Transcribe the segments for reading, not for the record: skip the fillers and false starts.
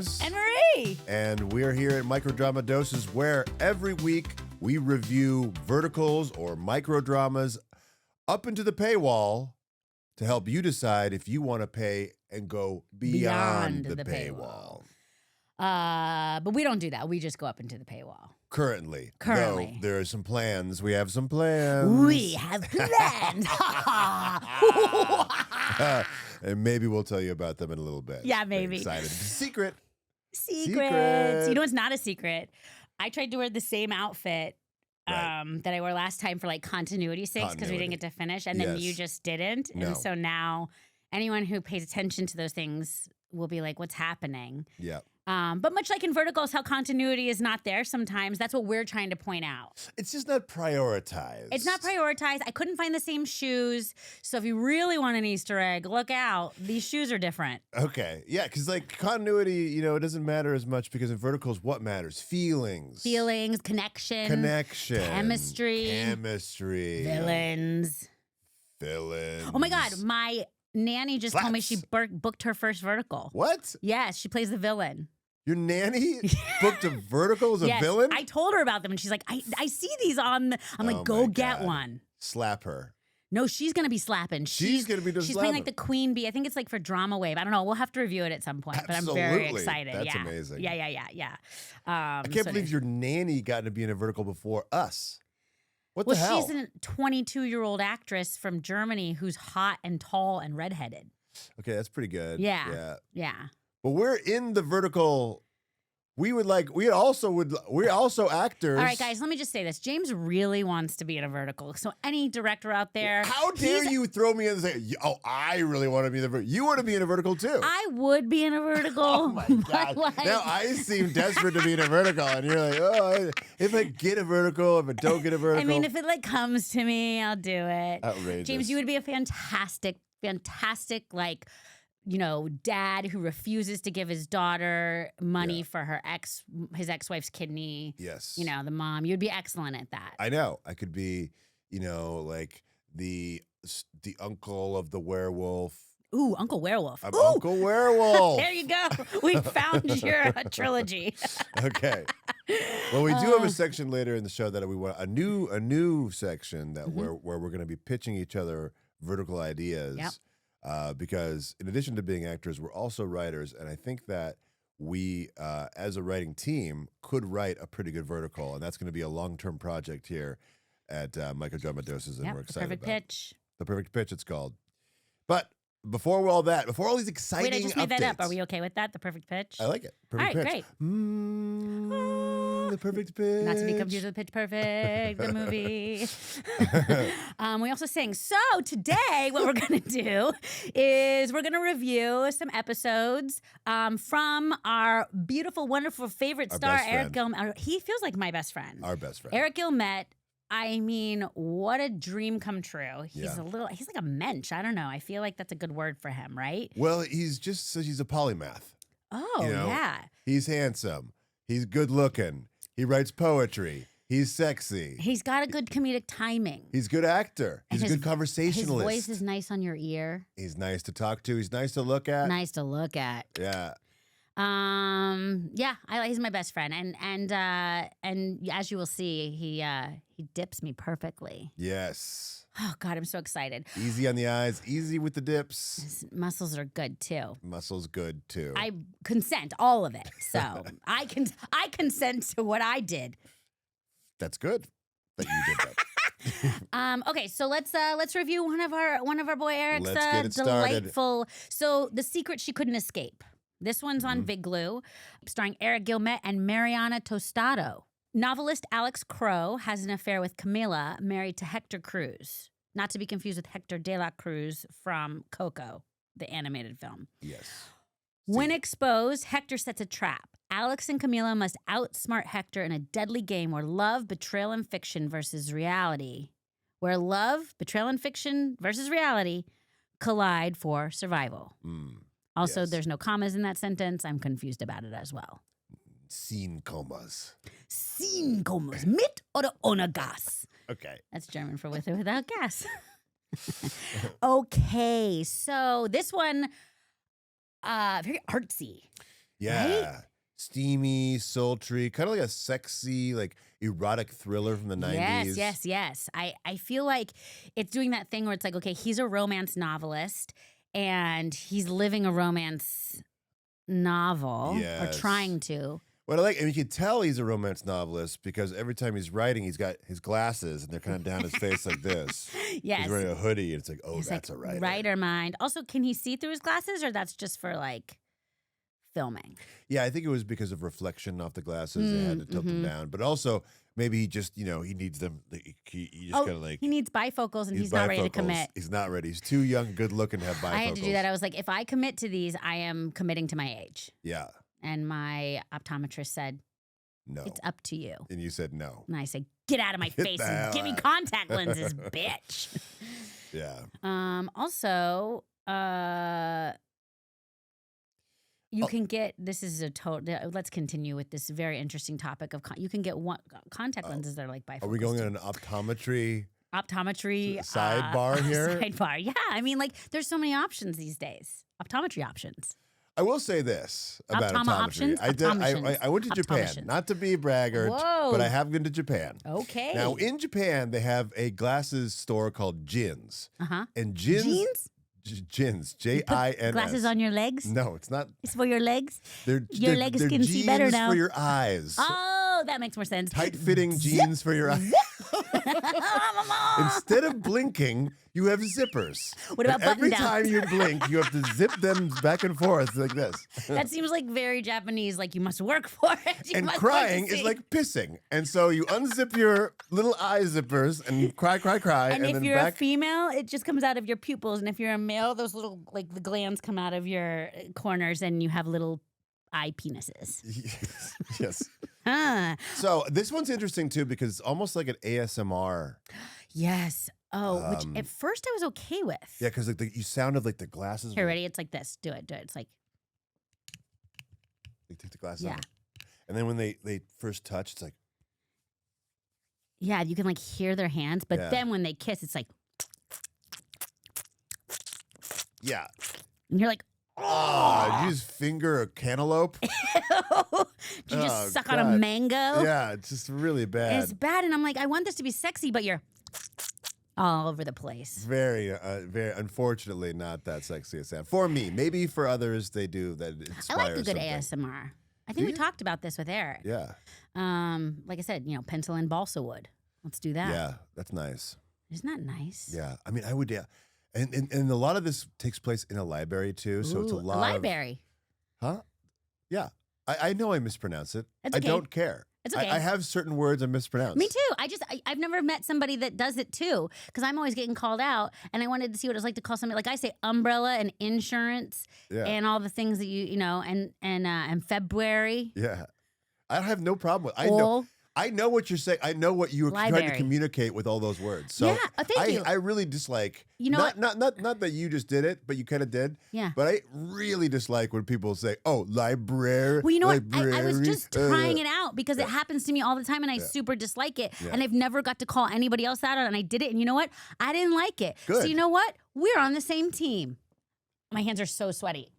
Alex. And Marie. And we're here at Microdrama Doses, where every week we review verticals or microdramas up into the paywall to help you decide if you want to pay and go beyond the paywall. But we don't do that. We just go up into the paywall. Currently. Though there are some plans. We have some plans. We have plans. And maybe we'll tell you about them in a little bit. Yeah, maybe. Excited. Secret. Secret. You know, it's not a secret. I tried to wear the same outfit Right. that I wore last time for like continuity's sake because we didn't get to finish, and then you just didn't. No. And so now anyone who pays attention to those things will be like, what's happening? Yeah. But much like in verticals, how continuity is not there sometimes, that's what we're trying to point out. It's just not prioritized. It's not prioritized. I couldn't find the same shoes. So if you really want an Easter egg, look out. These shoes are different. Okay. Yeah, because like continuity, you know, it doesn't matter as much because in verticals, what matters? Feelings. Connection. Chemistry. Villains. Oh my God. My nanny just told me she booked her first vertical. What? Yes, she plays the villain. Your nanny booked a vertical as a villain? I told her about them, and she's like, I see these on the... I'm like, go get one. Slap her. No, she's going to be slapping. She's going to be She's playing like the queen bee. I think it's like for Drama Wave. I don't know. We'll have to review it at some point, but I'm very excited. That's amazing. Yeah. I can't believe your nanny got to be in a vertical before us. What the hell? She's a 22-year-old actress from Germany who's hot and tall and redheaded. Okay, that's pretty good. Yeah. But we're in the vertical. We're also actors. All right, guys, let me just say this. James really wants to be in a vertical. So any director out there. How dare you throw me in and say, oh, I really want to be in the vertical. You want to be in a vertical too. I would be in a vertical. Oh my God. Now I seem desperate to be in a vertical. And you're like, oh, if I get a vertical, if I don't get a vertical. I mean, if it like comes to me, I'll do it. Outrageous. James, you would be a fantastic, like, you know, dad who refuses to give his daughter money for his ex-wife's kidney. Yes. You know, the mom. You'd be excellent at that. I know. I could be, you know, like the uncle of the werewolf. Ooh, Uncle Werewolf. I'm Uncle Werewolf. There you go. We found your trilogy. Okay. Well, we do have a section later in the show that we want a new section that where we're going to be pitching each other vertical ideas. Yep. Because in addition to being actors, we're also writers, and I think that we, as a writing team, could write a pretty good vertical, and that's going to be a long-term project here at Microdrama Doses, and we're excited about it. The Perfect Pitch. The Perfect Pitch, it's called. But before all these exciting Wait, I just made updates, that up. Are we okay with that? The Perfect Pitch? I like it. Perfect all right, Pitch. Great. The Perfect Pitch. Not to be confused with Pitch Perfect, the movie. We also sing. So today, what we're going to do is we're going to review some episodes from our beautiful, wonderful favorite star, Eric Guilmette. He feels like my best friend. Our best friend. Eric Guilmette. I mean, what a dream come true. He's he's like a mensch. I don't know. I feel like that's a good word for him, right? Well, he's a polymath. Oh, you know? Yeah. He's handsome. He's good looking. He writes poetry. He's sexy. He's got a good comedic timing. He's a good actor. He's a good conversationalist. His voice is nice on your ear. He's nice to talk to. He's nice to look at. Nice to look at. Yeah. He's my best friend, and as you will see, he dips me perfectly. Yes. Oh God, I'm so excited. Easy on the eyes, easy with the dips. His muscles are good too. Muscles good too. I consent, all of it. So I consent to what I did. That's good that you did that. Okay, so let's review one of our boy Eric's Started. delightful. So The Secret She Couldn't Escape. This one's on Vigloo, starring Eric Guilmette and Mariana Tostado. Novelist Alex Crowe has an affair with Camila, married to Hector Cruz. Not to be confused with Hector de la Cruz from Coco, the animated film. Yes. When exposed, Hector sets a trap. Alex and Camila must outsmart Hector in a deadly game where love, betrayal, and fiction versus reality. Where love, betrayal, and fiction versus reality collide for survival. Also, there's no commas in that sentence. I'm confused about it as well. Sin comas. Sin comas. Mit oder ohne Gas. Okay. That's German for with or without gas. Okay, so this one, very artsy. Yeah. Steamy, sultry, kind of like a sexy, like erotic thriller from the 90s. Yes. I feel like it's doing that thing where it's like, okay, he's a romance novelist and he's living a romance novel or trying to. What I like, and you can tell he's a romance novelist because every time he's writing, he's got his glasses and they're kind of down his face like this. Yes. He's wearing a hoodie and it's like, oh, He's that's like, a writer. Writer mind. Also, can he see through his glasses or that's just for like filming? Yeah, I think it was because of reflection off the glasses. They had to tilt them down. But also, maybe he just, he needs them. He just kind of like. He needs bifocals and he's not ready to commit. He's not ready. He's too young, good looking to have bifocals. I had to do that. I was like, if I commit to these, I am committing to my age. Yeah. And my optometrist said, no. It's up to you. And you said no. And I said, get out of my face and give me contact lenses, bitch. Yeah. Also, you can get, this is a total, let's continue with this very interesting topic of, you can get contact lenses that are like bifocals. Are we going on an optometry sidebar here? Sidebar, yeah. I mean, like, there's so many options these days. Optometry options. I will say this about optometry. I went to Japan, not to be a braggart, but I have been to Japan. Okay. Now, in Japan, they have a glasses store called Jins. And Jeans? Jins, J-I-N-S. Glasses on your legs? No, it's not. It's for your legs? Your legs can see better now. For your eyes. Oh, that makes more sense. Tight-fitting jeans for your eyes. Instead of blinking, you have zippers. What about every button time downs? you blink, you have to zip them back and forth like this. That seems like very Japanese, like you must work for it. And crying is like pissing. And so you unzip your little eye zippers and cry. And if then you're back. a female, it just comes out of your pupils. And if you're a male, those little, like the glands come out of your corners and you have little eye penises. Yes. Huh. So this one's interesting too because it's almost like an ASMR. Yes. Oh, which at first I was okay with. Yeah, because like you sounded like the glasses. Here, ready? It's like this. Do it. It's like. They take the glasses off. And then when they first touch, it's like. Yeah, you can like hear their hands, but then when they kiss, it's like. Yeah. And you're like, oh, you just finger a cantaloupe? Did you just suck on a mango? Yeah, it's just really bad. It's bad, and I'm like, I want this to be sexy, but you're all over the place. Very, unfortunately, not that sexy a sound. For me, maybe for others, they do that. I like a good ASMR. I think we talked about this with Eric. Yeah. Like I said, pencil and balsa wood. Let's do that. Yeah, that's nice. Isn't that nice? Yeah, I mean, I would. Yeah. And a lot of this takes place in a library too, so it's a lot. A library. Huh? Yeah. I know I mispronounce it. It's okay. I don't care. It's okay. I have certain words I mispronounce. Me too. I've never met somebody that does it too, because I'm always getting called out, and I wanted to see what it was like to call somebody, like I say umbrella and insurance and all the things that and February. Yeah. I have no problem with. I know what you're saying. I know what you were trying to communicate with all those words. So yeah, thank you. I really dislike. Not that you just did it, but you kind of did. Yeah. But I really dislike when people say, "Oh, library." Well, you know what? I was just trying it out because it happens to me all the time, and I super dislike it. Yeah. And I've never got to call anybody else out on it, and I did it. And you know what? I didn't like it. Good. So you know what? We're on the same team. My hands are so sweaty.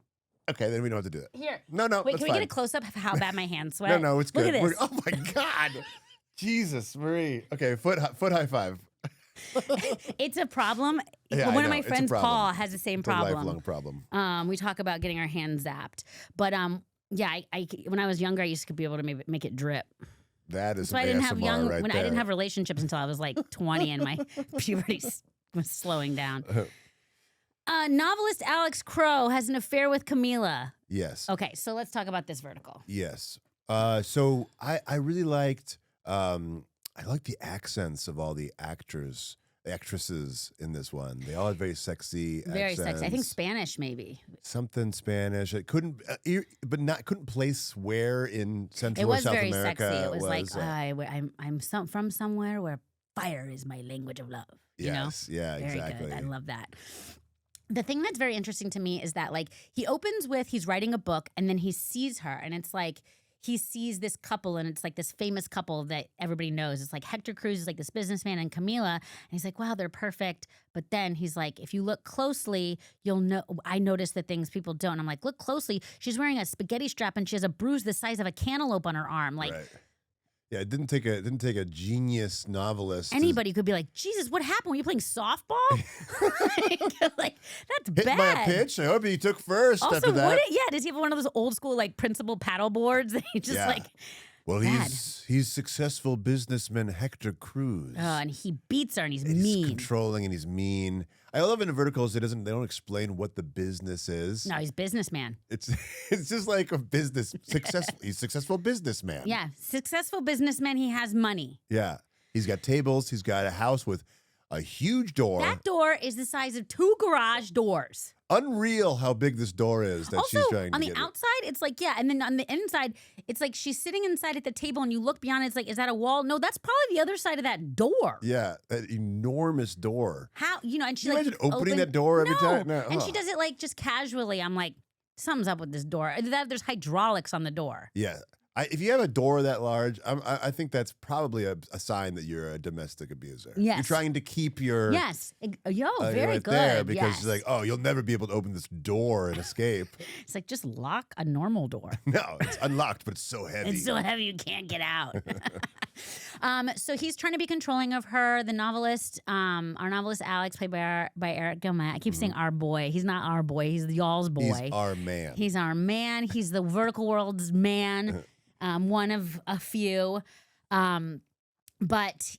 Okay, then we don't have to do it. Here. No. Wait, that's can we fine. get a close up of how bad my hands sweat? No, it's good. Look at this. Oh my God. Jesus, Marie. Okay, foot high five. It's a problem. Yeah, One of my friends, Paul, has the same problem. It's a lifelong problem. We talk about getting our hands zapped. But yeah, when I was younger, I used to be able to make it drip. That is so I didn't have I didn't have relationships until I was like 20 and my puberty was slowing down. Novelist Alex Crowe has an affair with Camila. Yes. Okay, so let's talk about this vertical. Yes. So I really liked I like the accents of all the actresses in this one. They all had very sexy accents. Very sexy. I think Spanish maybe. Something Spanish. It couldn't place where in Central or South America. It was very sexy. It was like I'm from somewhere where fire is my language of love. Yes. You know? Yeah. Very Exactly. good. I love that. The thing that's very interesting to me is that like he opens with he's writing a book and then he sees her and it's like he sees this couple, and it's like this famous couple that everybody knows. It's like Hector Cruz is like this businessman and Camila, and he's like, wow, they're perfect. But then he's like, if you look closely, you'll know. I noticed the things people don't. I'm like, look closely. She's wearing a spaghetti strap, and she has a bruise the size of a cantaloupe on her arm. Like, right. Yeah, it didn't take a genius novelist. Anybody could be like, Jesus, what happened? Were you playing softball? Like, that's hit bad. by a pitch. I hope he took first Also, after that. does he have one of those old school like principal paddle boards? And he just like, well, bad. he's successful businessman Hector Cruz. Oh, and he beats her, and he's He's mean. controlling, and he's mean. I love in the verticals. They don't explain what the business is. No, he's businessman. It's just like a business successful. He's a successful businessman. Yeah, successful businessman. He has money. Yeah, he's got tables. He's got a house with a huge door. That door is the size of 2 garage doors. Unreal how big this door is that Also, she's trying to on the get outside, it's like, yeah, and then on the inside, it's like she's sitting inside at the table, and you look beyond, it's like, is that a wall? No, that's probably the other side of that door. Yeah, that enormous door. How, and she Can you like imagine opening that door every time? No. And she does it like just casually. I'm like, something's up with this door. There's hydraulics on the door. Yeah. If you have a door that large, I think that's probably a sign that you're a domestic abuser. Yes. You're trying to keep your Very right good. there because yes. she's like, oh, you'll never be able to open this door and escape. It's like, just lock a normal door. No, it's unlocked, but it's so heavy. It's so heavy you can't get out. So he's trying to be controlling of her. The novelist, our novelist Alex, played by Eric Guilmette. I keep saying our boy. He's not our boy. He's y'all's boy. He's our man. He's our man. He's the vertical world's man. One of a few. But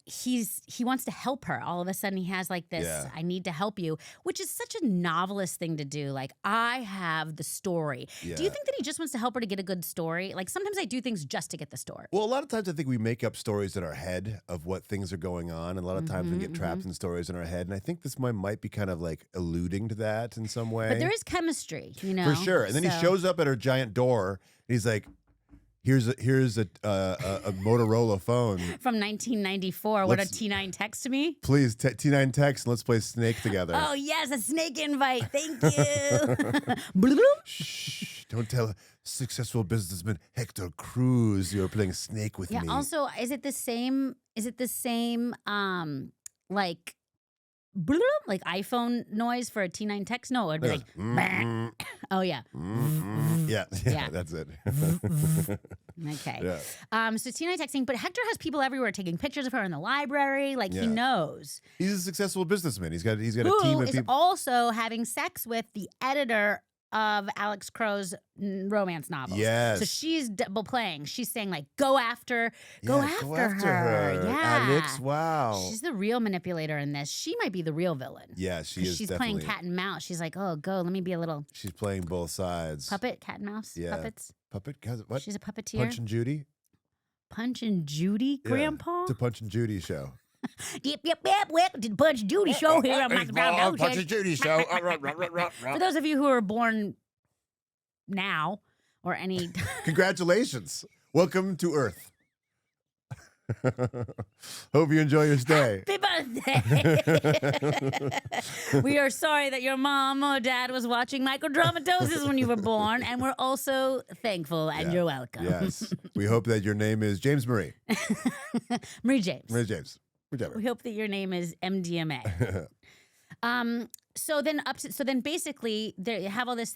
he wants to help her. All of a sudden he has like this, I need to help you, which is such a novelist thing to do. Like, I have the story. Yeah. Do you think that he just wants to help her to get a good story? Like, sometimes I do things just to get the story. Well, a lot of times I think we make up stories in our head of what things are going on. And a lot of times we get trapped in stories in our head. And I think this one might be kind of like alluding to that in some way. But there is chemistry, For sure. And then he shows up at her giant door and he's like, Here's a Motorola phone from 1994. What a T9 text to me. Please T9 text and let's play Snake together. Oh yes, a Snake invite. Thank you. Bloop. Shh! Don't tell successful businessman Hector Cruz you're playing Snake with me. Yeah. Also, is it the same? Like. Bloop, like iPhone noise for a T9 text? No, it'd be like, oh yeah. Yeah, that's it. Okay. Yeah. So T9 texting, but Hector has people everywhere taking pictures of her in the library. Like, he knows. He's a successable businessman. He's got a team of is people. Also having sex with the editor of Alex Crowe's romance novels. Yes. So she's double playing. She's saying like, go after her. Yeah. Alex, wow. She's the real manipulator in this. She might be the real villain. Yeah, she is. She's definitely playing cat and mouse. She's like, oh, go. Let me be a little. She's playing both sides. Puppet, cat and mouse. Yeah. Puppets. Puppet. What? She's a puppeteer. Punch and Judy. Punch and Judy, Grandpa. It's a Punch and Judy show. Yep. Welcome to the Punch and Judy show here on Michael Brown. Punch and Judy show. For those of you who are born now or any Congratulations. Welcome to Earth. Hope you enjoy your stay. Happy birthday. We are sorry that your mom or dad was watching Microdramatosis when you were born, and we're also thankful and you're welcome. Yes. We hope that your name is James Marie. Marie James. Marie James. Whichever. We hope that your name is MDMA. So then basically they have all this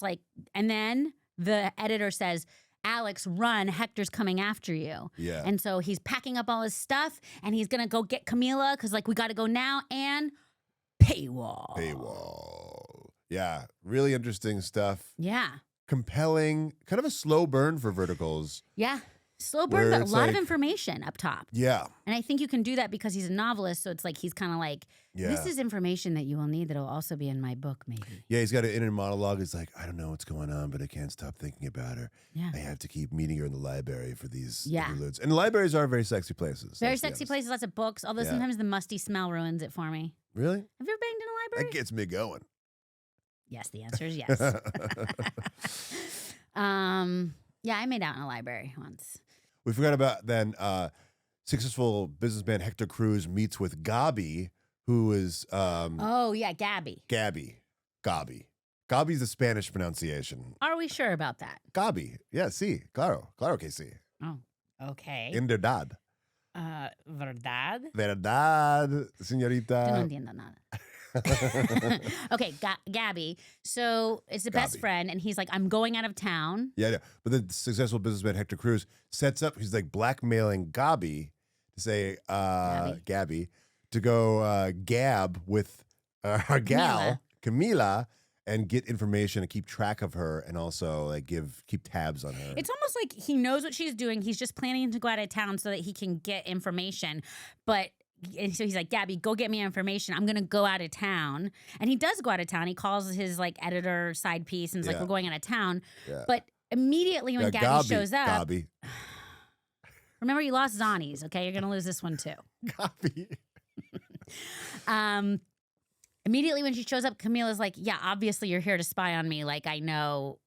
like, and then the editor says, Alex, run, Hector's coming after you. Yeah. And so he's packing up all his stuff and he's gonna go get Camila because like we gotta go now, and paywall. Yeah. Really interesting stuff. Yeah. Compelling, kind of a slow burn for verticals. Yeah. Slow burn, but a lot of like, information up top. Yeah. And I think you can do that because he's a novelist. So it's like he's kind of like, this is information that you will need that will also be in my book, maybe. Yeah, he's got an inner monologue. He's like, I don't know what's going on, but I can't stop thinking about her. Yeah. I have to keep meeting her in the library for these interludes. And libraries are very sexy places. Very sexy places, lots of books, although sometimes the musty smell ruins it for me. Really? Have you ever banged in a library? That gets me going. Yes, the answer is yes. Yeah, I made out in a library once. We forgot about then successful businessman Hector Cruz meets with Gabi, who is oh yeah, Gabby. Gabi. Gabi's the Spanish pronunciation. Are we sure about that? Gabi. Yeah, sí. Claro. Claro que sí. Oh, okay. En verdad. ¿Verdad? Verdad, Yo no señorita. entiendo nada. Okay, Gabby. So it's the best Gabi. friend, and he's like, I'm going out of town. Yeah. But the successful businessman Hector Cruz sets up, he's like blackmailing Gabi to say, Gabby, to go gab with our gal, Camila, and get information and keep track of her, and also like keep tabs on her. It's almost like he knows what she's doing. He's just planning to go out of town so that he can get information. And so he's like, Gabby, go get me information. I'm going to go out of town. And he does go out of town. He calls his like editor side piece and is like, we're going out of town. Yeah. But immediately when Gabby shows up, Gabi. remember you lost Zanies, okay? You're going to lose this one too. Gabi. Immediately when she shows up, Camila's like, yeah, obviously you're here to spy on me. Like, I know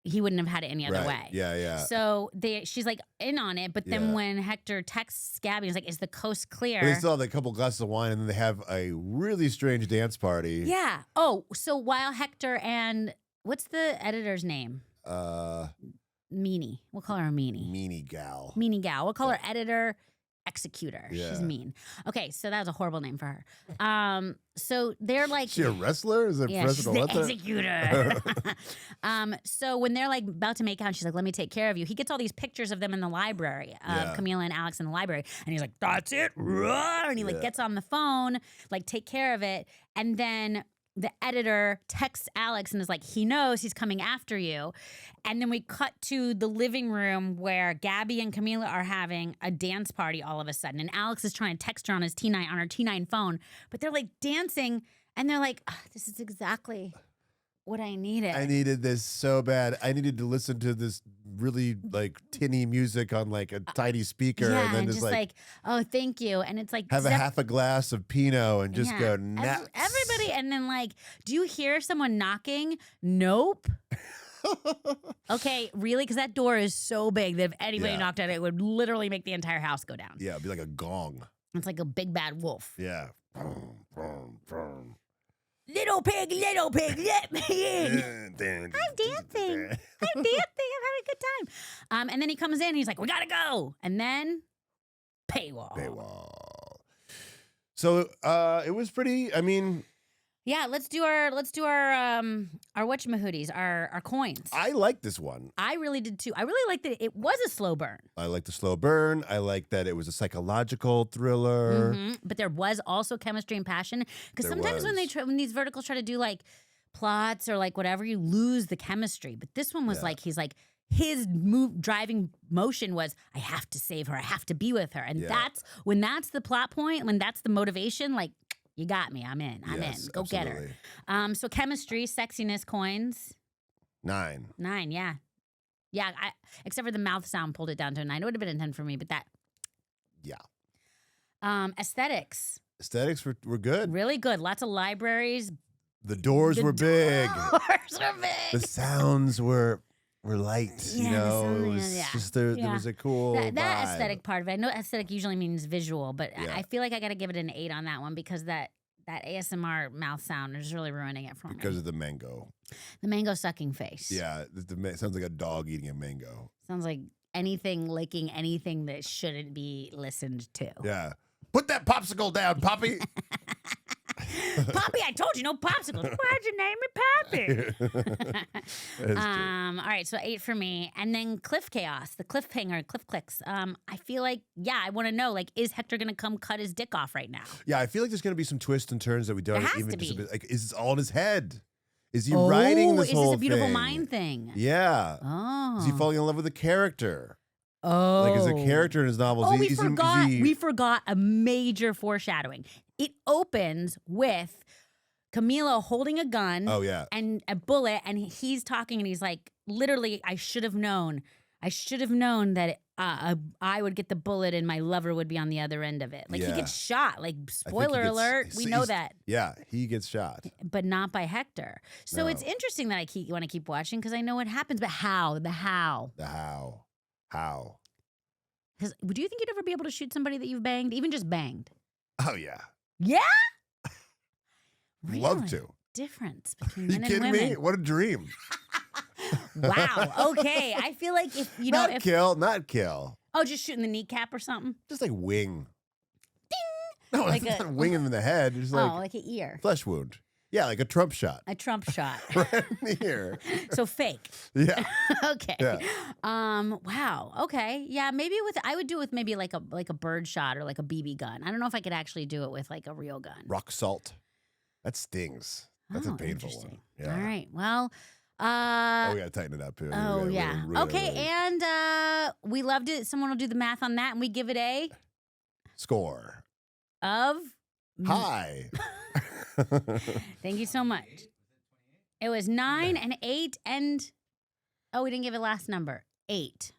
he wouldn't have had it any other way. Yeah. So she's like in on it. But then when Hector texts Gabby, he's like, is the coast clear? But they still have like a couple glasses of wine, and then they have a really strange dance party. Yeah. Oh, so while Hector and what's the editor's name? Meanie. We'll call her Meanie. Meanie gal. Meanie gal. We'll call her editor executor. Yeah. She's mean. Okay, so that was a horrible name for her. So they're like, Is she a wrestler? Is it she's the wrestler? executor. So when they're like about to make out, she's like, let me take care of you. He gets all these pictures of them in the library, of Camila and Alex in the library. And he's like, that's it. And he like gets on the phone, like take care of it. And then the editor texts Alex and is like, he knows he's coming after you. And then we cut to the living room where Gabby and Camila are having a dance party all of a sudden. And Alex is trying to text her on her T9 phone, but they're like dancing and they're like, this is exactly what I needed. I needed this so bad. I needed to listen to this really like tinny music on like a tiny speaker, yeah, and then just like, oh, thank you. And it's like have a half a glass of Pinot and just go nuts. Everybody, and then like, do you hear someone knocking? Nope. Okay, really? Because that door is so big that if anybody knocked at it, it would literally make the entire house go down. Yeah, it'd be like a gong. It's like a big bad wolf. Yeah. Little pig, let me in. I'm dancing. I'm having a good time. And then he comes in and he's like, we gotta go. And then paywall. So it was pretty, I mean, yeah, let's do our whatchamahooties, our coins. I like this one. I really did too. I really liked that it was a slow burn. I like the slow burn. I like that it was a psychological thriller. Mm-hmm. But there was also chemistry and passion. Because sometimes when these verticals try to do like plots or like whatever, you lose the chemistry. But this one was like, he's like, his driving motion was, I have to save her. I have to be with her. And that's the plot point, when that's the motivation, like, you got me. I'm in. I'm in. Go absolutely. get her. So chemistry, sexiness, coins. 9. 9, yeah. Yeah, except for the mouth sound pulled it down to a 9. It would have been a 10 for me, but that. Yeah. Aesthetics. Aesthetics were good. Really good. Lots of libraries. The doors were big. Doors were big. The sounds were light. Yeah, you know, it was just there was a cool that vibe. aesthetic part of it. I know aesthetic usually means visual, but I feel like I got to give it an 8 on that one because that ASMR mouth sound is really ruining it for me. Because of the mango. The mango sucking face. Yeah, it sounds like a dog eating a mango. Sounds like anything licking anything that shouldn't be listened to. Yeah. Put that popsicle down, Poppy. Poppy, I told you, no popsicles. Why'd you name me Poppy? All right, so 8 for me. And then cliff chaos, the cliffhanger, cliff clicks. I feel like, I want to know, like, is Hector going to come cut his dick off right now? Yeah, I feel like there's going to be some twists and turns that we don't even like, is this all in his head? Is he Oh, writing this is whole this a beautiful thing? mind thing? Yeah. Oh. Is he falling in love with the character? Oh. Like, is a character in his novels? Oh, we forgot a major foreshadowing. It opens with Camila holding a gun. Oh, yeah. And a bullet, and he's talking, and he's like, literally, I should have known that I would get the bullet and my lover would be on the other end of it. Like, he gets shot. Like, spoiler alert, we know that. Yeah, he gets shot. But not by Hector. So it's interesting that I want to keep watching because I know what happens, but how? The how. How? Because do you think you'd ever be able to shoot somebody that you've banged? Even just banged? Oh, yeah. Yeah? Really? Love to. difference between You men and kidding women. me? What a dream. Wow. Okay. I feel like if you know, Not kill. Oh, just shooting the kneecap or something. Just like wing. Ding. No, Like it's not wing him in the head. It's like an ear. flesh wound. Yeah, like a Trump shot. A Trump shot. Right in the ear. So fake. Yeah. Okay. Yeah. Wow. Okay. Yeah. Maybe I would do it with maybe like a bird shot or like a BB gun. I don't know if I could actually do it with like a real gun. Rock salt. That stings. That's a painful one. Yeah. All right. Well. We gotta tighten it up here. Oh yeah. Okay. And we loved it. Someone will do the math on that, and we give it a score of high. Thank you so much. It was 9 and 8 and we didn't give a last number. 8.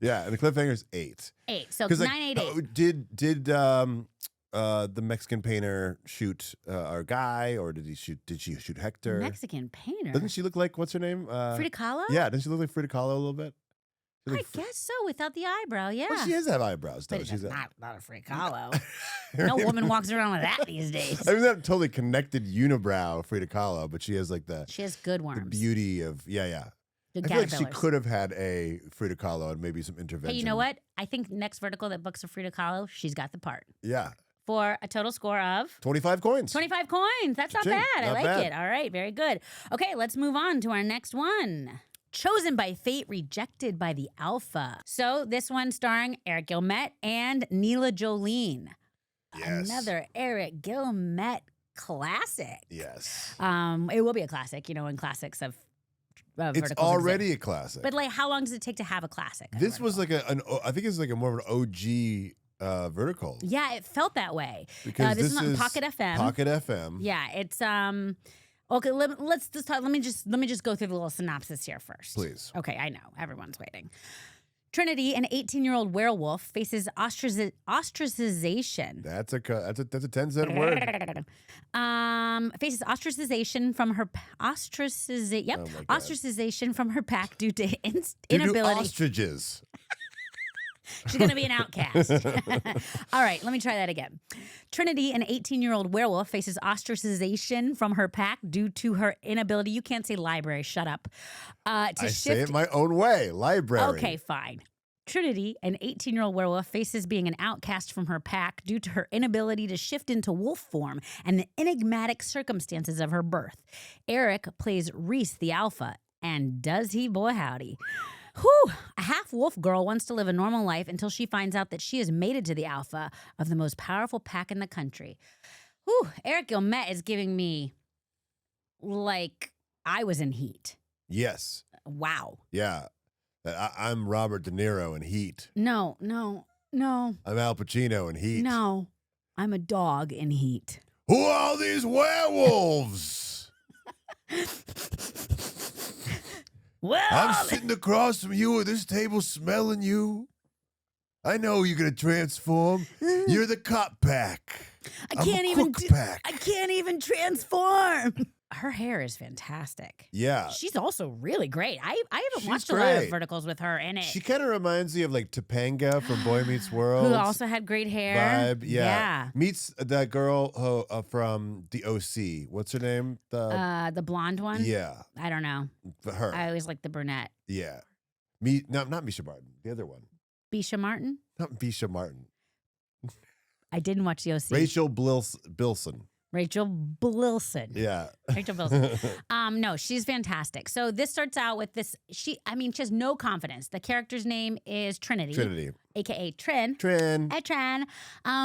Yeah, and the cliffhanger's 8. 8. So 9, 8, 8. Did the Mexican painter shoot our guy, or did she shoot Hector? Mexican painter. Doesn't she look like, what's her name? Frida Kahlo? Yeah, doesn't she look like Frida Kahlo a little bit? I guess so, without the eyebrow, yeah. Well, she does have eyebrows, though. But She's not a Frida Kahlo. No woman walks around with that these days. I mean, not totally connected unibrow Frida Kahlo, but she has like She has good worms. the beauty of, yeah. Good I feel like she caterpillars. could have had a Frida Kahlo and maybe some intervention. Hey, you know what? I think next vertical that books a Frida Kahlo, she's got the part. Yeah. For a total score of 25 coins. 25 coins. That's not Cha-ching. bad. I Not like bad. it. All right, very good. Okay, let's move on to our next one. Chosen by Fate, Rejected by the Alpha. So this one starring Eric Guilmette and Neela Jolene. Yes. Another Eric Guilmette classic. Yes. It will be a classic, in classics of It's verticals already exist. a classic. But like, how long does it take to have a classic? This was like I think it's like a more of an OG vertical. Yeah, it felt that way. Because this this is on is Pocket FM. Pocket FM. Yeah, it's okay. Let's just talk. Let me just go through the little synopsis here first. Please. Okay, I know everyone's waiting. Trinity, an 18-year-old werewolf, faces ostracization. That's a 10-cent word. Faces ostracization from her ostracization from her pack due to inability. Ostriches. She's going to be an outcast. All right, let me try that again. Trinity, an 18-year-old werewolf, faces ostracization from her pack due to her inability. You can't say library. Shut up. I say it my own way. Library. Okay, fine. Trinity, an 18-year-old werewolf, faces being an outcast from her pack due to her inability to shift into wolf form and the enigmatic circumstances of her birth. Eric plays Reese the alpha, and does he, boy howdy. Whew! A half-wolf girl wants to live a normal life until she finds out that she has mated to the alpha of the most powerful pack in the country. Whew! Eric Guilmette is giving me like I was in Heat. Yes. Wow. Yeah. I'm Robert De Niro in Heat. No. I'm Al Pacino in Heat. No. I'm a dog in Heat. Who are all these werewolves? Well, I'm sitting across from you at this table smelling you. I know you're going to transform. You're the cop pack. I can't even pack. I can't even transform. Her hair is fantastic. Yeah. She's also really great. I haven't She's watched a lot of great. verticals with her in it. She kind of reminds me of like Topanga from Boy Meets World. Who also had great hair. Vibe. Yeah. Meets that girl from the OC. What's her name? The blonde one? Yeah. I don't know. Her. I always like the brunette. Yeah. Not Misha Martin. The other one. Bisha Martin? Not Misha Martin. I didn't watch the OC. Rachel Bilson. Rachel Bilson. Yeah. Rachel Bilson. No, she's fantastic. So this starts out with this. She has no confidence. The character's name is Trinity. AKA Trin. Hey, Trin.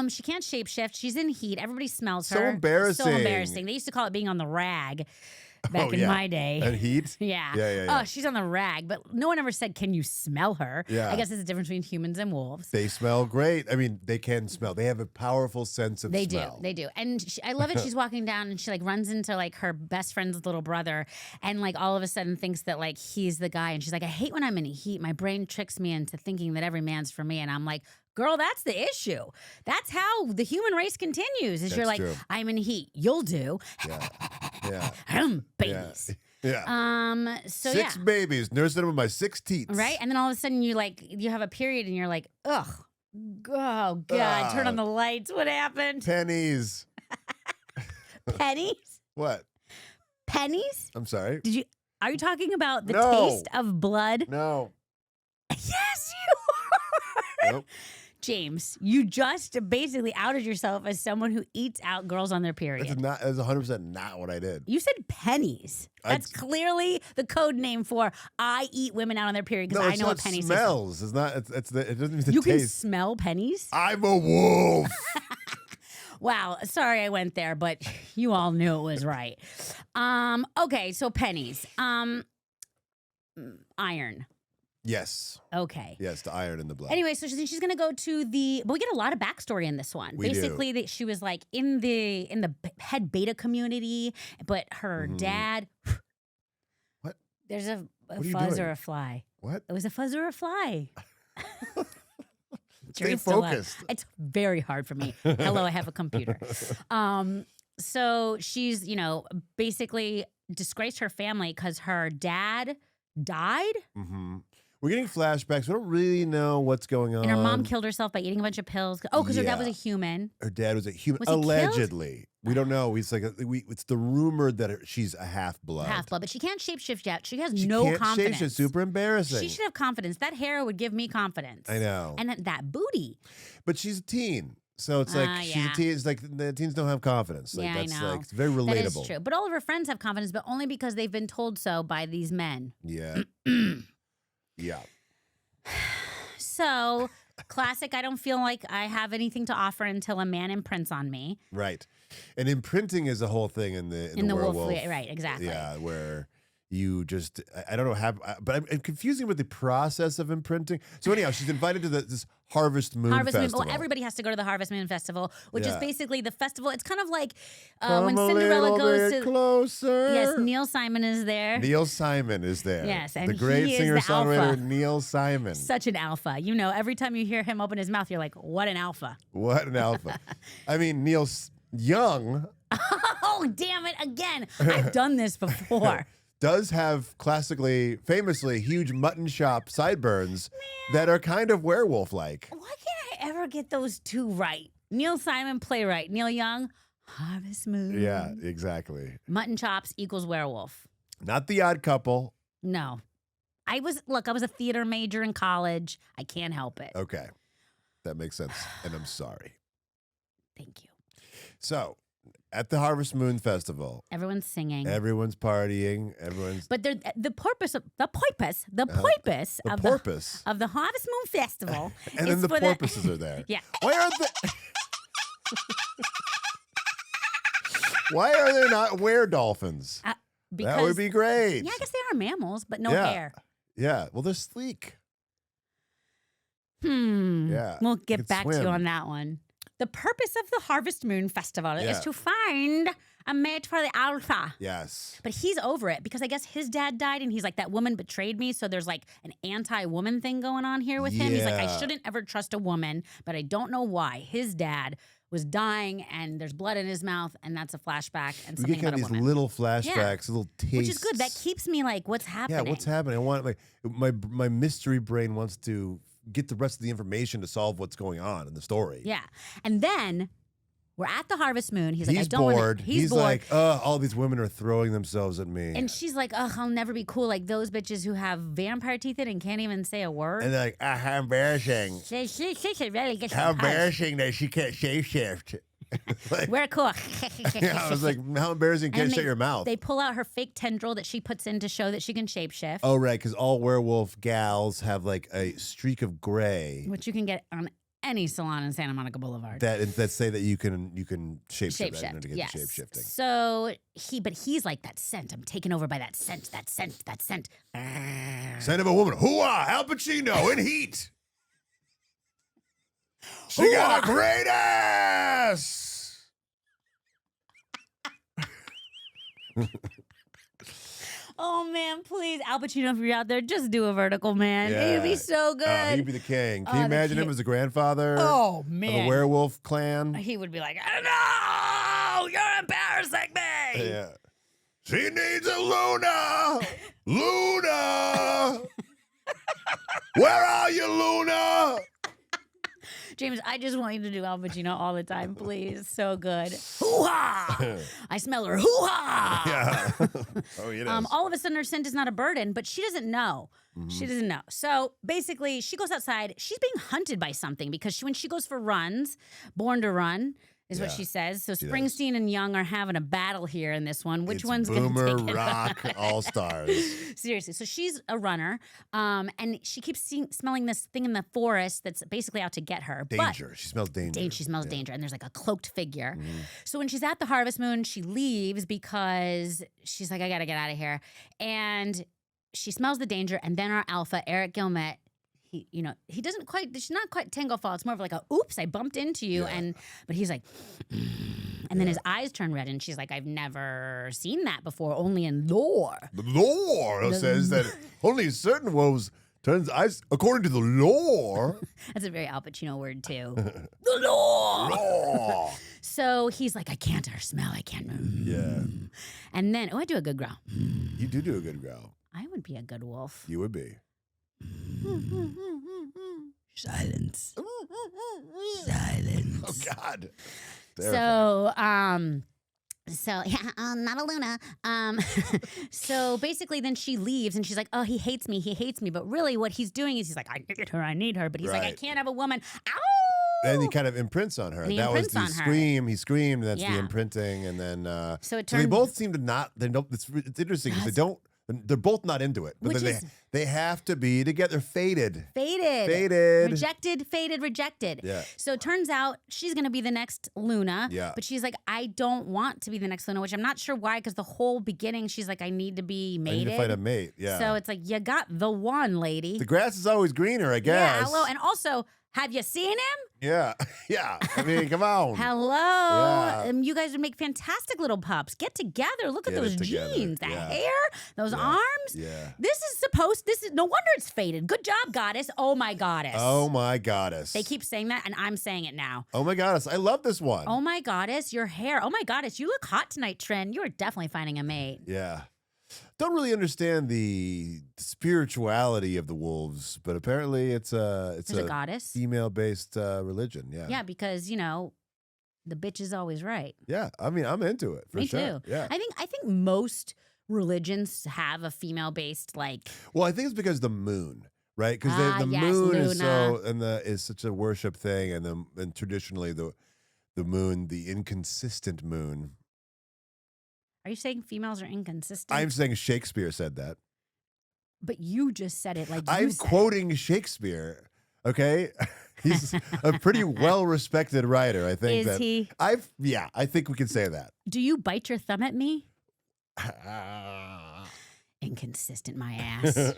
She can't shapeshift. She's in Heat. Everybody smells her. So embarrassing. So embarrassing. They used to call it being on the rag back in my day. And Heat? Yeah. Yeah. Oh, she's on the rag, but no one ever said, can you smell her? Yeah. I guess it's the difference between humans and wolves. They smell great. I mean, they can smell. They have a powerful sense of They smell. do. And I love it. She's walking down and she like runs into like her best friend's little brother and like all of a sudden thinks that like he's the guy. And she's like, I hate when I'm in Heat. My brain tricks me into thinking that every man's for me. And I'm like, girl, that's the issue. That's how the human race continues. Is you're like, true. I'm in Heat. You'll do. Yeah. Babies. Yeah. So 6 babies, nursing them with my 6 teats. Right? And then all of a sudden you have a period and you're like, ugh. Oh God, turn on the lights. What happened? Pennies. Pennies? What? Pennies? I'm sorry. Are you talking about the No. taste of blood? No. Yes, you are. Nope. James, you just basically outed yourself as someone who eats out girls on their period. That's 100% not what I did. You said pennies. That's clearly the code name for I eat women out on their period because I know what pennies smells. It's not. It doesn't even taste. You can smell pennies? I'm a wolf. Wow, sorry I went there, but you all knew it was right. Okay, so pennies. Iron. Yes. Okay. Yes, the iron in the blood. Anyway, so she's going to go to but we get a lot of backstory in this one. We Basically, that she was like in the head beta community, but her dad. What? There's a What are fuzz you doing? or a fly. What? It was a fuzz or a fly. Stay focused. It's very hard for me. Hello, I have a computer. So she's, basically disgraced her family because her dad died. Mm-hmm. We're getting flashbacks. We don't really know what's going on. And her mom killed herself by eating a bunch of pills. Oh, because her dad was a human. Her dad was a human. Was he Allegedly. killed? We don't know. It's like it's the rumor that she's a half-blood. Half-blood, but she can't shapeshift yet. She has She no can't confidence. shape. It's super embarrassing. She should have confidence. That hair would give me confidence. I know. And that booty. But she's a teen. So it's like she's a teen. It's like the teens don't have confidence. Like, Yeah, that's I know. like it's very relatable. That is true. But all of her friends have confidence, but only because they've been told so by these men. Yeah. Yeah. So, classic, I don't feel like I have anything to offer until a man imprints on me. Right. And imprinting is a whole thing in the werewolf. Right, exactly. Yeah, where you just, I don't know, but I'm confusing with the process of imprinting. So anyhow, she's invited to this Harvest Moon Festival. Well, everybody has to go to the Harvest Moon Festival, which is basically the festival. It's kind of like Come when a Cinderella little goes bit to. closer. Yes, Neil Simon is there. Neil Simon is there. Yes, and the great he is singer-songwriter the alpha. Neil Simon. Such an alpha. Every time you hear him open his mouth, you're like, what an alpha. What an alpha. I mean, Neil's young. Oh, damn it. Again, I've done this before. Does have famously huge mutton chop sideburns that are kind of werewolf-like. Why can't I ever get those two right? Neil Simon, playwright. Neil Young, Harvest Moon. Yeah, exactly. Mutton chops equals werewolf. Not The Odd Couple. No. I was a theater major in college. I can't help it. Okay. That makes sense. And I'm sorry. Thank you. So, at the Harvest Moon Festival, Everyone's singing. everyone's partying. But the purpose of the Harvest Moon Festival And is then the for porpoises are there. Yeah. Why aren't they? Why are there not were-dolphins? Because That would be great. Yeah, I guess they are mammals, but no Yeah. hair. Yeah. Well, they're sleek. Yeah. We'll they get can back to you swim. on that one. The purpose of the Harvest Moon Festival is Yeah. to find a mate for the alpha. Yes. But he's over it because I guess his dad died and he's like, that woman betrayed me. So there's like an anti-woman thing going on here with him. He's like, I Yeah. shouldn't ever trust a woman, but I don't know why. His dad was dying and there's blood in his mouth and that's a flashback and We something get kind about a of these woman. little flashbacks, little tastes. Which is good. That keeps me like, what's happening? Yeah, what's happening? I want my mystery brain wants to get the rest of the information to solve what's going on in the story. Yeah. And then we're at the Harvest Moon. He's like, I He's don't bored. want to. He's bored. like, all these women are throwing themselves at me. And she's like, ugh, I'll never be cool like those bitches who have vampire teeth in and can't even say a word. And they're like, how embarrassing. She really gets How some punch. embarrassing that she can't shapeshift. Like, We're cool. yeah, I was like, how embarrassing, can't And shut your mouth. They pull out her fake tendril that she puts in to show that she can shapeshift, Oh, right, because all werewolf gals have like a streak of gray which you can get on any salon in Santa Monica Boulevard. that say that you can shapeshift. Right? Shapeshift, To get yes. the shapeshifting. So he's like, that scent. I'm taken over by that scent. Scent of a woman. Hooah! Al Pacino in Heat. She got a great ass. Oh man, please, Al Pacino, if you're out there, just do a vertical, man. It'd be so good. Oh, he'd be the king. Can Oh, you the imagine him king. as the grandfather Oh of man, a werewolf clan? he would be like, no, you're embarrassing me. Yeah. She needs a Luna. Luna. Where are you, Luna? James, I just want you to do Al Pacino all the time, please. So good. Hoo-ha! I smell her. Hoo-ha! Yeah. Oh, you know. All of a sudden, her scent is not a burden, but she doesn't know. She doesn't know. So basically, she goes outside. She's being hunted by something because when she goes for runs, born to run is what she says. So Springsteen and Young are having a battle here in this one. Which one's going to take it? Boomer Rock All-Stars. Seriously. So she's a runner, and she keeps smelling this thing in the forest that's basically out to get her. Danger. She smells danger. She smells danger, and there's like a cloaked figure. So when she's at the Harvest Moon, she leaves because she's like, I got to get out of here. And she smells the danger, and then our alpha, Eric Guilmette, he doesn't quite, she's not quite tango fall. It's more of like a, oops, I bumped into you. But he's like, and then his eyes turn red, and she's like, I've never seen that before, only in lore. The lore says that only certain wolves turns eyes, according to the lore. That's a very Al Pacino word, too. The lore. So he's like, I can't smell, I can't. Yeah. And then, I do a good growl. You do a good growl. I would be a good wolf. You would be. Silence. Silence. Oh, God. So yeah, not a Luna. So basically then she leaves and she's like, oh, he hates me. But really what he's doing is he's like, I need her. But he's like, I can't have a woman. Ow! Then he kind of imprints on her. And that was the scream. He screamed. That's the Yeah. imprinting. And then So they both seem to not. They don't. It's interesting because they don't. They're both not into it, but then they have to be together. Faded. Rejected, faded, rejected. Yeah. So it turns out she's going to be the next Luna. Yeah. But she's like, I don't want to be the next Luna, which I'm not sure why, because the whole beginning she's like, I need to be mated. I need to find a mate. Yeah. So it's like, you got the one, lady. The grass is always greener, I guess. Yeah, hello. And also, have you seen him? Yeah. Yeah. I mean, come on. Hello. Yeah. You guys would make fantastic little pups. Get together. Look at those jeans, that Yeah. hair, those arms. Yeah. This is no wonder it's faded. Good job, goddess. Oh my goddess. Oh my goddess. They keep saying that, and I'm saying it now. Oh my goddess. I love this one. Oh my goddess, your hair. Oh my goddess, you look hot tonight, Trin. You are definitely finding a mate. Yeah. Don't really understand the spirituality of the wolves, but apparently it's a goddess, female-based religion. Yeah. Yeah, because the bitch is always right. Yeah. I mean, I'm into it for sure. Me too. Yeah. I think most religions have a female-based Well, I think it's because the moon, right? Because the yes, moon Luna. is such a worship thing, and traditionally the moon, the inconsistent moon. Are you saying females are inconsistent? I'm saying Shakespeare said that. But you just said it like I'm quoting Shakespeare. Okay, he's a pretty well-respected writer. I think. Is he? I think we can say that. Do you bite your thumb at me? Inconsistent, my ass.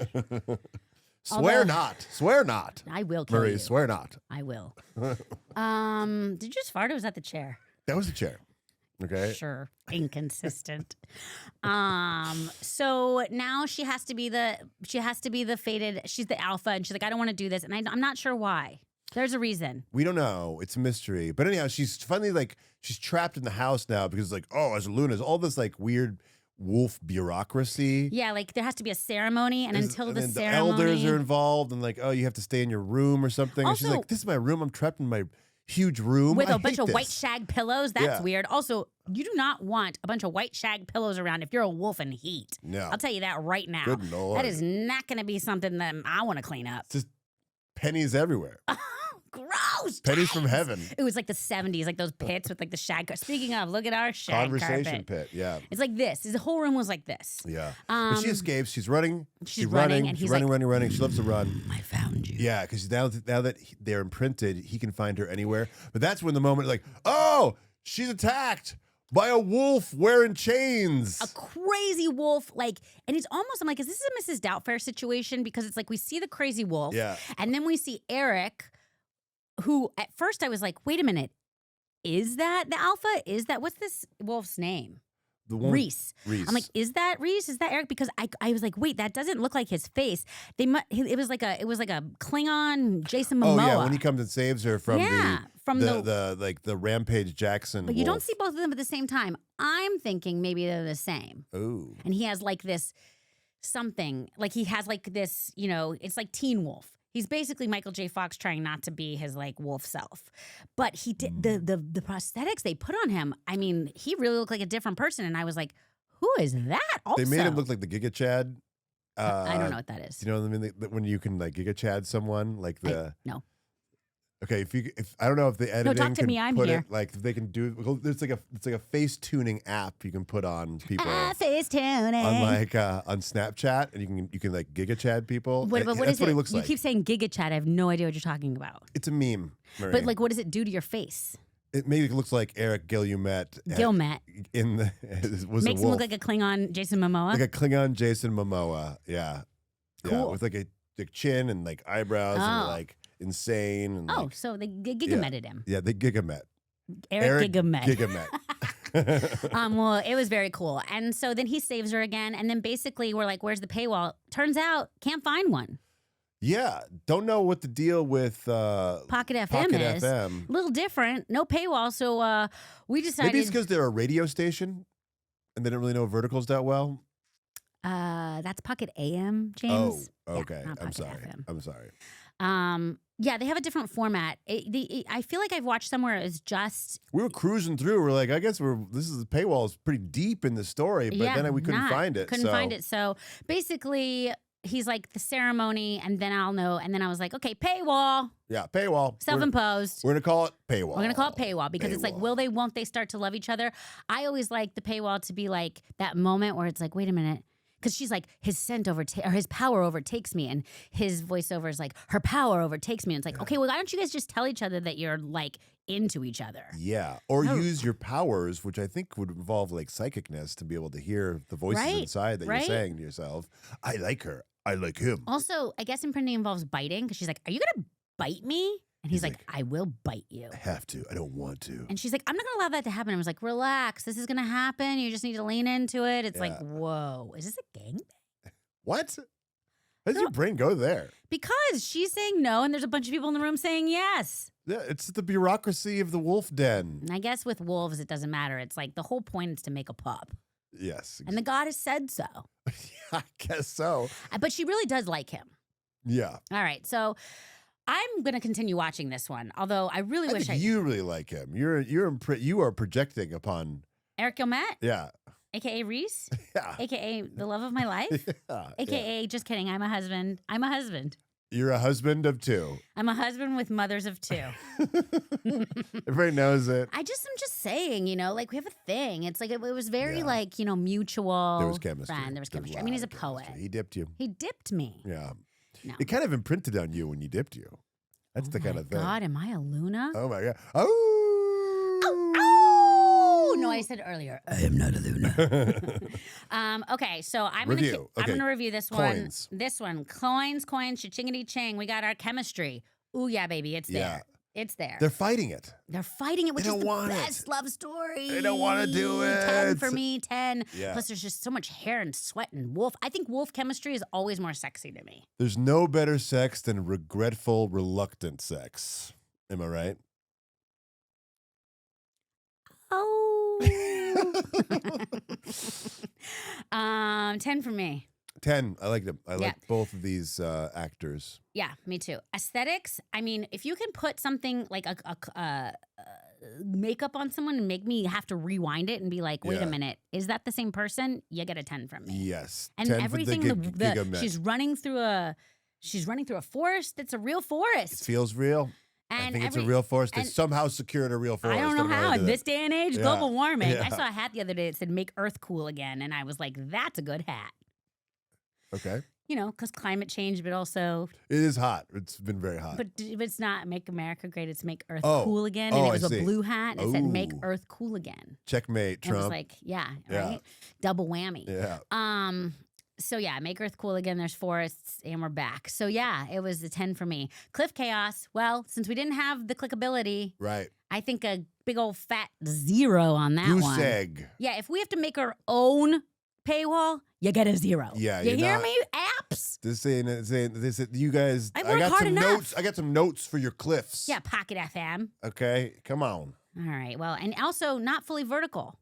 Swear not. Swear not. I will kill Marie, you. swear not. I will. Did you just fart or was that the chair? That was the chair. Okay. Sure. Inconsistent. So now she has to be the faded, she's the alpha, and she's like, I don't want to do this. And I'm not sure why. There's a reason. We don't know. It's a mystery. But anyhow, she's finally she's trapped in the house now because as Luna's all this weird wolf bureaucracy. Yeah, there has to be a ceremony, and until the ceremony, elders are involved, and you have to stay in your room or something. Also, and she's like, this is my room. I'm trapped in my huge room with a bunch of white shag pillows. That's Yeah. weird. Also, you do not want a bunch of white shag pillows around if you're a wolf in heat. No. I'll tell you that right now. Good Lord. That is not going to be something that I want to clean up. It's just pennies everywhere. Gross. Pennies from heaven. It was like the 70s, those pits with the shag. Speaking of, look at our shag Conversation carpet. pit. Yeah. It's like this. The whole room was like this. Yeah. But she escapes. She's running. She's running, and he's running. She loves to run. I found you. Yeah, because now that they're imprinted, he can find her anywhere. But that's when the moment, oh, she's attacked by a wolf wearing chains. A crazy wolf, and it's almost, I'm like, is this a Mrs. Doubtfire situation? Because it's we see the crazy wolf, Yeah. and then we see Eric, who at first I was like, wait a minute, is that the alpha? What's this wolf's name? The one, Reese. I'm like, is that Reese? Is that Eric? Because I was like, wait, that doesn't look like his face. It was like a Klingon Jason Momoa. Oh yeah, when he comes and saves her from the Rampage Jackson. But you don't wolf. see both of them at the same time. I'm thinking maybe they're the same. Ooh. And he has this something, he has this, it's like Teen Wolf. He's basically Michael J. Fox trying not to be his like wolf self. But he did the prosthetics they put on him. I mean, he really looked like a different person. And I was like, who is that? Also, They made him look like the Giga Chad. I don't know what that is. You know what I mean? When you can like Giga Chad someone, like the no. Okay, if I don't know if the editing talk to can me, I'm put here. it like if they can do. It's like a face tuning app you can put on people. Face tuning. On like on Snapchat, and you can like Giga Chad people. But what that's is what it? he looks You like. keep saying Giga Chat. I have no idea what you're talking about. It's a meme, Marie. But like, what does it do to your face? It maybe looks like Eric Guilmette. Gilmet In the was makes a him wolf. look like a Klingon Jason Momoa. Like a Klingon Jason Momoa. Yeah, yeah, Cool. with like a chin and like eyebrows and Oh. like insane. And Oh, like, so they gigametted him. yeah, the Gigamet. Eric Guilmette. Gigamet. Well, it was very cool. And so then he saves her again. And then basically we're like, where's the paywall? Turns out, can't find one. Yeah, don't know what the deal with Pocket FM Pocket is. FM. A little different. No paywall. So we decided. Maybe it's because they're a radio station and they didn't really know verticals that well. That's Pocket AM, James. Oh, okay. Yeah, not I'm Pocket sorry. FM. I'm sorry. Yeah, they have a different format. I feel like I've watched somewhere it's just We were cruising through. We're like, I guess this is the paywall is pretty deep in the story, but then we couldn't find it. Couldn't find it. So basically, he's like the ceremony, and then I'll know. And then I was like, okay, paywall, Yeah, paywall. self-imposed. We're gonna call it paywall. We're gonna call it paywall because it's like, Paywall. will they, won't they start to love each other? I always like the paywall to be like that moment where it's like, wait a minute. Because she's like, his power overtakes me. And his voiceover is like, her power overtakes me. And it's like, okay, well, why don't you guys just tell each other that you're like into each other? Yeah, or Oh. use your powers, which I think would involve like psychicness to be able to hear the voices Right, inside that right. you're saying to yourself. I like her. I like him. Also, I guess imprinting involves biting because she's like, are you going to bite me? And he's He's like, like, I will bite you. I have to. I don't want to. And she's like, I'm not going to allow that to happen. I was like, relax. This is going to happen. You just need to lean into it. It's like, Yeah. whoa, is this a gangbang? What? How does your brain go there? Because she's saying no, and there's a bunch of people in the room saying yes. Yeah, it's the bureaucracy of the wolf den. And I guess with wolves, it doesn't matter. It's like the whole point is to make a pup. Yes. And the goddess said so. I guess so. But she really does like him. Yeah. All right. So I'm going to continue watching this one. Although I really wish think you really like him. You are projecting upon. Eric Guilmette, Yeah. a.k.a. Reese, Yeah. a.k.a. the love of my life, Yeah. a.k.a. just kidding. I'm a husband. I'm a husband. You're a husband of two. I'm a husband with mothers of two. Everybody knows it. I'm just saying, like we have a thing. It's like it was very Yeah. like, mutual. There was chemistry. Friend. There was chemistry. I lot mean, he's a of chemistry. poet. He dipped you. He dipped me. Yeah. No. It kind of imprinted on you when he dipped you. That's the kind of thing. God, am I a Luna? Oh my God. Oh. Oh no, I said earlier. I am not a Luna. Okay, so I'm Review. I'm Okay. gonna review this Coins. one. This one, coins, cha-chingity ching. We got our chemistry. Ooh yeah, baby, it's there. Yeah. It's there. They're fighting it. They're fighting it, which They is don't the want it. best love story. They don't wanna do 10 it. for me, 10. Yeah. Plus, there's just so much hair and sweat and wolf. I think wolf chemistry is always more sexy to me. There's no better sex than regretful, reluctant sex. Am I right? Oh. 10 for me. 10. I like them. I Yeah. like both of these actors. Yeah, me too. Aesthetics. I mean, if you can put something like a makeup on someone and make me have to rewind it and be like, wait Yeah. a minute, is that the same person? You get a 10 from me. Yes. And 10 everything, for the Gigamet. she's running through a forest. It's a real It forest. feels real. And I think it's a every- real forest. They and- somehow secured a real forest. I don't know how. In this day. day and age, Yeah. global warming. I Yeah. saw a hat the other day that said "Make Earth Cool Again," and I was like, "That's a good hat." Okay. Because climate change, but also, It is hot. It's been very hot. but it's not "Make America Great." It's "Make Earth Oh. Cool Again," Oh, and it I was a see. blue hat, and it said "Make Ooh. Earth Cool Again." Checkmate, And it was Trump. like, yeah, Yeah. right, double whammy. Yeah. So yeah, "Make Earth Cool Again." There's forests, and we're back. So yeah, it was a 10 for me. Cliff Chaos. Well, since we didn't have the clickability, Right. I think a big old fat 0 on that Goose one. egg. Yeah, if we have to make our own paywall, you get a 0. Yeah, you you're hear not- me? Apps. This said you guys. I I work got hard some enough. notes. I got some notes for your cliffs. Yeah, Pocket FM. Okay. Come on. All right. Well, and also not fully vertical.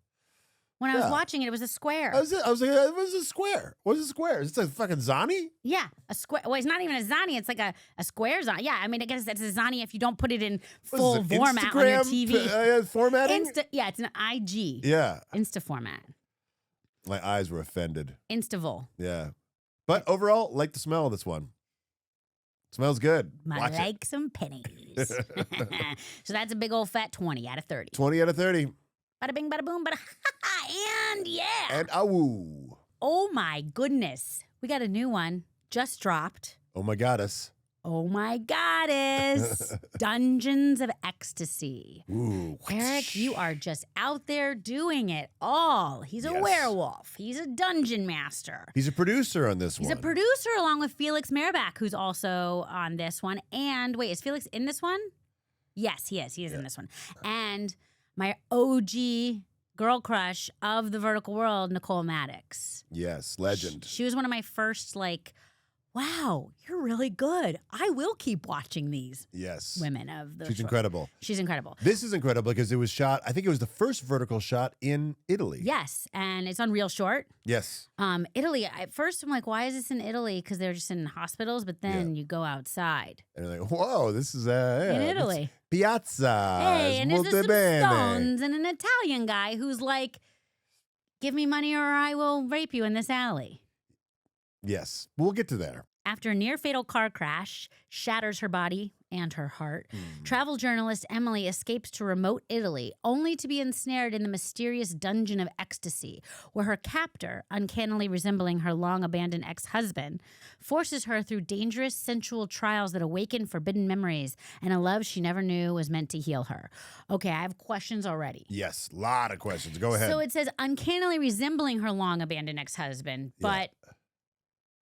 When I was watching it was a square. I was like, it was a square. What's a square? Is it a fucking Zani? Yeah, a square. Well, it's not even a Zani. It's like a square Zani. Yeah, I mean, I guess it's a Zani if you don't put it in full format on your TV. Formatting? Yeah, it's an IG. Yeah. Insta format. My eyes were offended. Instavol. Yeah. But overall, like the smell of this one. Smells good. I like some pennies. So that's a big old fat 20 out of 30. 20 out of 30. Bada bing, bada boom, bada and yeah. And awoo. Oh my goodness. We got a new one. Just dropped. Oh my goddess. Oh my goddess. Dungeons of Ecstasy. Ooh. Eric, you are just out there doing it all. He's a werewolf. He's a dungeon master. He's a producer on this one. He's a producer along with Felix Merriback, who's also on this one. And wait, is Felix in this one? Yes, he is. He is in this one. And my OG girl crush of the vertical world, Nicole Mattox. Yes, legend. She was one of my first, like, wow, you're really good. I will keep watching these women of the She's incredible. She's incredible. This is incredible because it was shot, I think it was the first vertical shot in Italy. Yes, and it's on ReelShort. Yes. Italy, at first I'm like, why is this in Italy? Because they're just in hospitals, but then you go outside. And you're like, whoa, this is in Italy. Piazza. Hey, and there's molto some bene. stones and an Italian guy who's like, give me money or I will rape you in this alley. Yes, we'll get to there. After a near-fatal car crash shatters her body and her heart, travel journalist Emily escapes to remote Italy, only to be ensnared in the mysterious dungeon of ecstasy, where her captor, uncannily resembling her long-abandoned ex-husband, forces her through dangerous, sensual trials that awaken forbidden memories and a love she never knew was meant to heal her. Okay, I have questions already. Yes, a lot of questions. Go ahead. So it says uncannily resembling her long-abandoned ex-husband, but...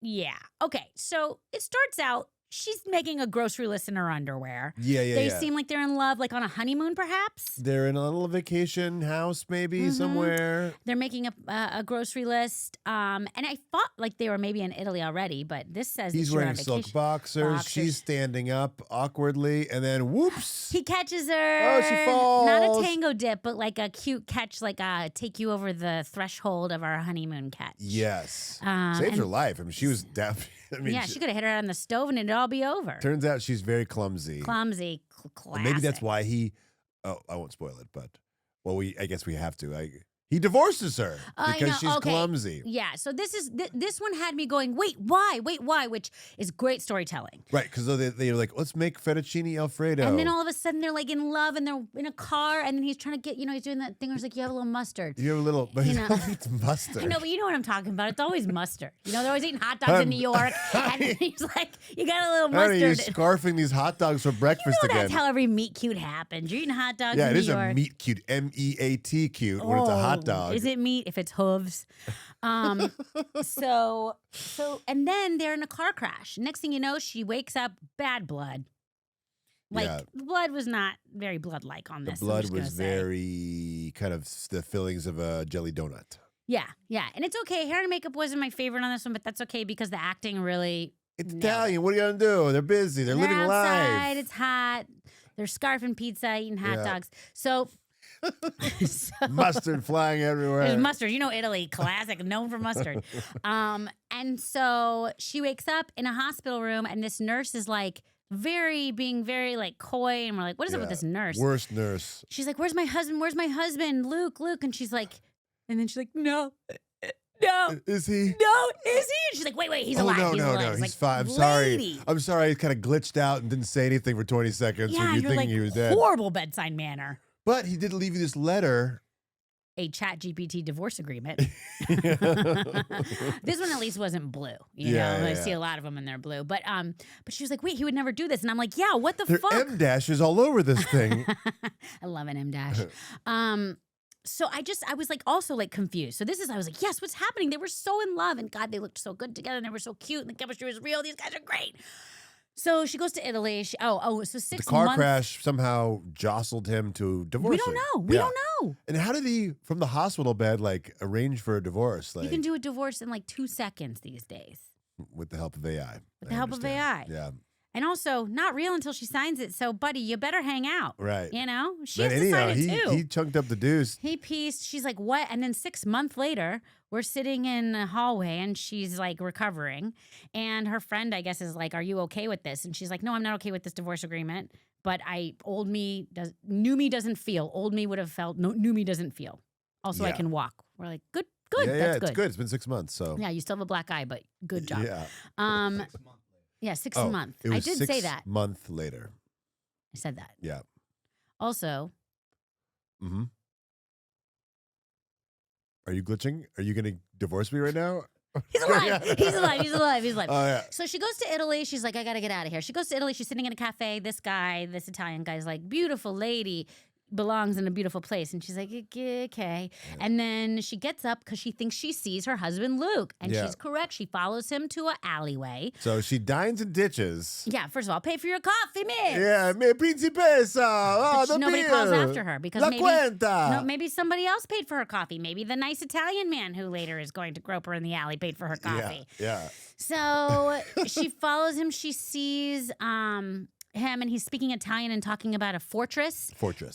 Yeah. Okay. So it starts out, she's making a grocery list in her underwear. They seem like they're in love, like on a honeymoon, perhaps. They're in a little vacation house, maybe somewhere. They're making a grocery list. And I thought like they were maybe in Italy already, but this says he's wearing silk boxers. She's standing up awkwardly, and then whoops, he catches her. Oh, she falls. Not a tango dip, but like a cute catch, like take you over the threshold of our honeymoon catch. Yes, saves her life. I mean, she was deaf. I mean, she could have hit her on the stove and it'd all be over. Turns out she's very clumsy. Classic. Maybe that's why he. Oh, I won't spoil it, but I guess we have to. He divorces her because she's clumsy. Yeah, so this one had me going, wait, why? Which is great storytelling. Right, because they're like, let's make fettuccine Alfredo. And then all of a sudden they're like in love and they're in a car and then he's trying to get, he's doing that thing where he's like, you have a little mustard. You have a little, but it's mustard. I know, but you know what I'm talking about. It's always mustard. They're always eating hot dogs in New York. And he's like, you got a little mustard. You're scarfing these hot dogs for breakfast again. That's how every meat cute happens. You're eating hot dogs in New York. Yeah, it is a meat cute, MEAT cute when it's a hot dog. Is it meat if it's hooves? So and then they're in a car crash. Next thing you know, she wakes up, bad blood. The blood was not very blood-like on this. The blood was very kind of the fillings of a jelly donut. Yeah. And it's okay. Hair and makeup wasn't my favorite on this one, but that's okay because the acting really... It's Italian. What are you going to do? They're busy. They're living outside, life. It's hot. They're scarfing pizza, eating hot dogs. So... Mustard flying everywhere. There's mustard. Italy, classic, known for mustard. And so she wakes up in a hospital room and this nurse is like being very like coy. And we're like, what is it with this nurse? Worst nurse. She's like, where's my husband? Where's my husband? Luke. And she's like, no. Is he? No, is he? And she's like, wait, he's alive. No, he's fine. I'm sorry. He kind of glitched out and didn't say anything for 20 seconds. Yeah, when you're thinking he was dead. Horrible bedside manner. But he did leave you this letter. A ChatGPT divorce agreement. This one at least wasn't blue. I see a lot of them and they're blue. But she was like, wait, he would never do this. And I'm like, yeah, what the fuck? There are M-dashes all over this thing. I love an M-dash. So I was like also like confused. So I was like, yes, what's happening? They were so in love and God, they looked so good together and they were so cute and the chemistry was real. These guys are great. So she goes to Italy. So 6 months. The car crash somehow jostled him to divorce. We don't know. We don't know. And how did he, from the hospital bed, like arrange for a divorce? You can do a divorce in like 2 seconds these days. With the help of AI. With the help of AI. Yeah. And also, not real until she signs it. So, buddy, you better hang out. Right. You know? She But has to sign anyhow, it too. he chunked up the deuce. He pieced. She's like, what? And then 6 months later, we're sitting in a hallway and she's like recovering. And her friend, I guess, is like, are you okay with this? And she's like, no, I'm not okay with this divorce agreement. But new me doesn't feel. Old me would have felt, new me doesn't feel. Also, I can walk. We're like, good. Yeah, That's it's good. It's been 6 months. So yeah, you still have a black eye, but good job. Yeah. 6 Oh, months. It was I did say 6 that. month later. I said that. Yeah. Also, Mm-hmm. Are you glitching? Are you going to divorce me right now? he's alive. He's alive. He's alive. He's alive. Oh, yeah. So she goes to Italy. She's like, I got to get out of here. She goes to Italy. She's sitting in a cafe. This Italian guy's like, beautiful lady, belongs in a beautiful place. And she's like, okay. And then she gets up because she thinks she sees her husband, Luke. And she's correct. She follows him to an alleyway. So she dines and ditches. Yeah, first of all, pay for your coffee, miss. Yeah, me principessa. Oh, the Nobody bill. calls after her because La maybe, cuenta. maybe somebody else paid for her coffee. Maybe the nice Italian man who later is going to grope her in the alley paid for her coffee. Yeah. So she follows him. She sees him, and he's speaking Italian and talking about a fortress.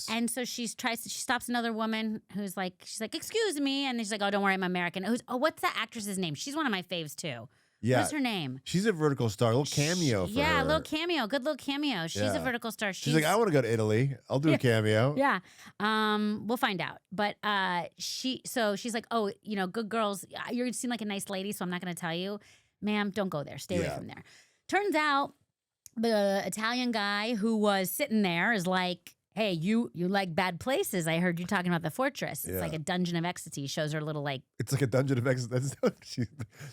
And so she stops another woman who's like, she's like, excuse me. And she's like, oh, don't worry, I'm American. What's that actress's name? She's one of my faves too. Yeah. What's her name? She's a vertical star. A little cameo for her. Yeah, a little cameo. Good little cameo. She's a vertical star. She's like, I want to go to Italy. I'll do a cameo. Yeah. We'll find out. But she's like, oh, good girls. You seem like a nice lady, so I'm not going to tell you. Ma'am, don't go there. Stay away from there. Turns out the Italian guy who was sitting there is like, hey, you like bad places. I heard you talking about the fortress. It's like a dungeon of ecstasy. Shows her little like. It's like a dungeon of ecstasy. She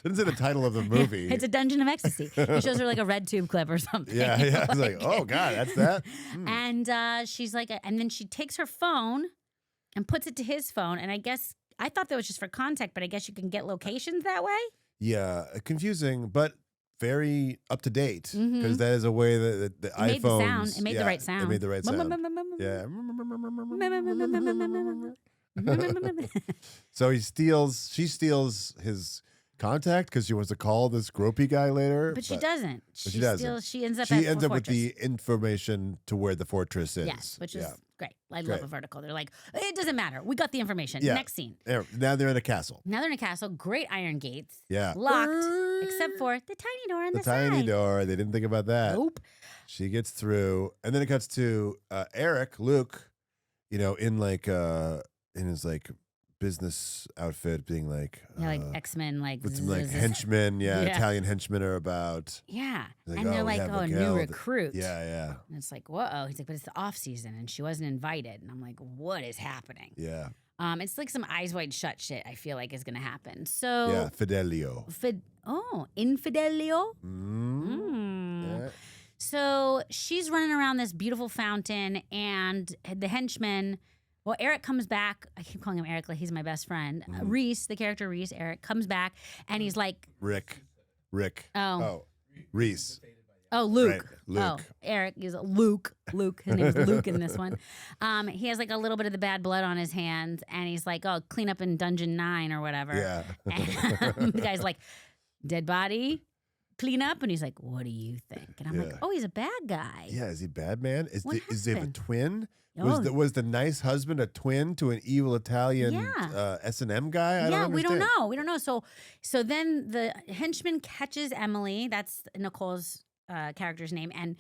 didn't say the title of the movie. It's a dungeon of ecstasy. He shows her like a red tube clip or something. Yeah. It's like, oh God, that's that. And she's like, and then she takes her phone and puts it to his phone. And I thought that was just for contact, but I guess you can get locations that way. Yeah, confusing, but very up to date because that is a way that the iPhones. It made the right sound. It made the right sound. Yeah. So she steals his contact because she wants to call this gropey guy later. But she doesn't. She doesn't. She ends up with the information to where the fortress is. Yes, which is great. I love a vertical. They're like, it doesn't matter. We got the information. Yeah. Next scene. Now they're in a castle. Great iron gates. Yeah. Locked, except for the tiny door on the side. The tiny door. They didn't think about that. Nope. She gets through, and then it cuts to Luke, in his like business outfit, being like like X-Men, like with some like henchmen, Italian henchmen are about. Yeah, Like, and they're like, a new recruit. Yeah. And it's like, whoa. He's like, but it's the off season, and she wasn't invited. And I'm like, what is happening? Yeah. It's like some eyes wide shut shit. I feel like is gonna happen. So yeah, Fidelio. Infidelio. Yeah. So she's running around this beautiful fountain, and the henchman. Well, Eric comes back. I keep calling him Eric like he's my best friend. Reese, the character Reese, Eric, comes back, and he's like... Rick. Oh. Reese. Oh, Luke. Right. Luke. Oh, Eric is Luke. His name is Luke in this one. He has like a little bit of the bad blood on his hands, and he's like, oh, clean up in Dungeon 9 or whatever. Yeah. And the guy's like, dead body, clean up. And he's like, what do you think? And I'm like, oh, he's a bad guy. Yeah, is he bad man? Is he a twin? Oh. Was the nice husband a twin to an evil Italian S&M guy? We don't know. So then the henchman catches Emily. That's Nicole's character's name, and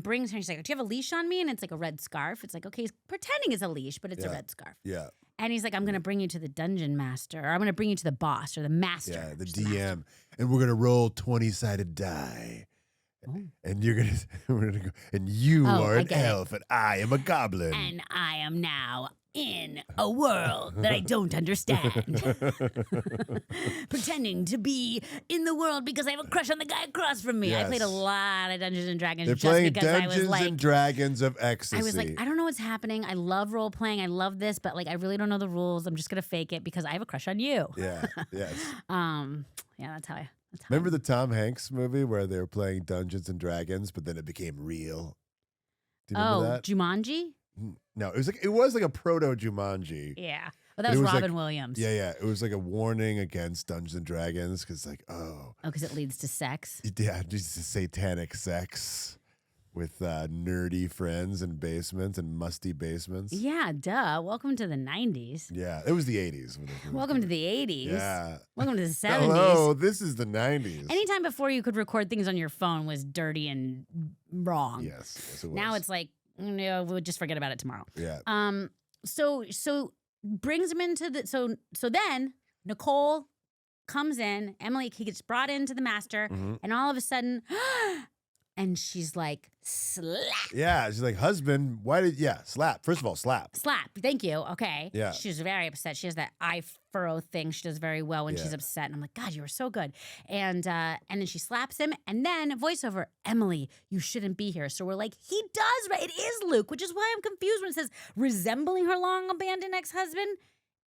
brings her. And she's like, "Do you have a leash on me?" And it's like a red scarf. It's like, okay, he's pretending it's a leash, but it's a red scarf. Yeah. And he's like, "I'm going to bring you to the dungeon master, or I'm going to bring you to the boss or the master." Yeah, the DM, and we're gonna roll 20-sided die. And you're we're gonna go, and you are an elf, and I am a goblin, and I am now in a world that I don't understand, pretending to be in the world because I have a crush on the guy across from me. Yes. I played a lot of Dungeons and Dragons. They're just playing because Dungeons I was like, and Dragons of Ecstasy. I was like, I don't know what's happening. I love role playing. I love this, but like, I really don't know the rules. I'm just gonna fake it because I have a crush on you. Yeah. Yes. Yeah, that's how. Remember the Tom Hanks movie where they were playing Dungeons and Dragons, but then it became real? Do you remember that? Jumanji? No, it was like a proto Jumanji. Yeah. Well, that was Robin Williams. Yeah. It was like a warning against Dungeons and Dragons because, like, because it leads to sex. Yeah, just satanic sex. with nerdy friends and basements and musty basements. Yeah, duh. Welcome to the 90s. Yeah, it was the 80s. Welcome to the 80s. Yeah. Welcome to the 70s. Hello, this is the 90s. Anytime before you could record things on your phone was dirty and wrong. Yes, it was. Now it's like, no, we'll just forget about it tomorrow. Yeah. So brings him into the so then Nicole comes in, Emily, he gets brought into the master, and all of a sudden and she's like, slap. Yeah, she's like, husband, slap. First of all, slap. Slap. Thank you. Okay. Yeah. She's very upset. She has that eye furrow thing. She does very well when she's upset. And I'm like, God, you were so good. And then she slaps him. And then voiceover, Emily, you shouldn't be here. So we're like, he does, right? It is Luke, which is why I'm confused when it says resembling her long abandoned ex-husband.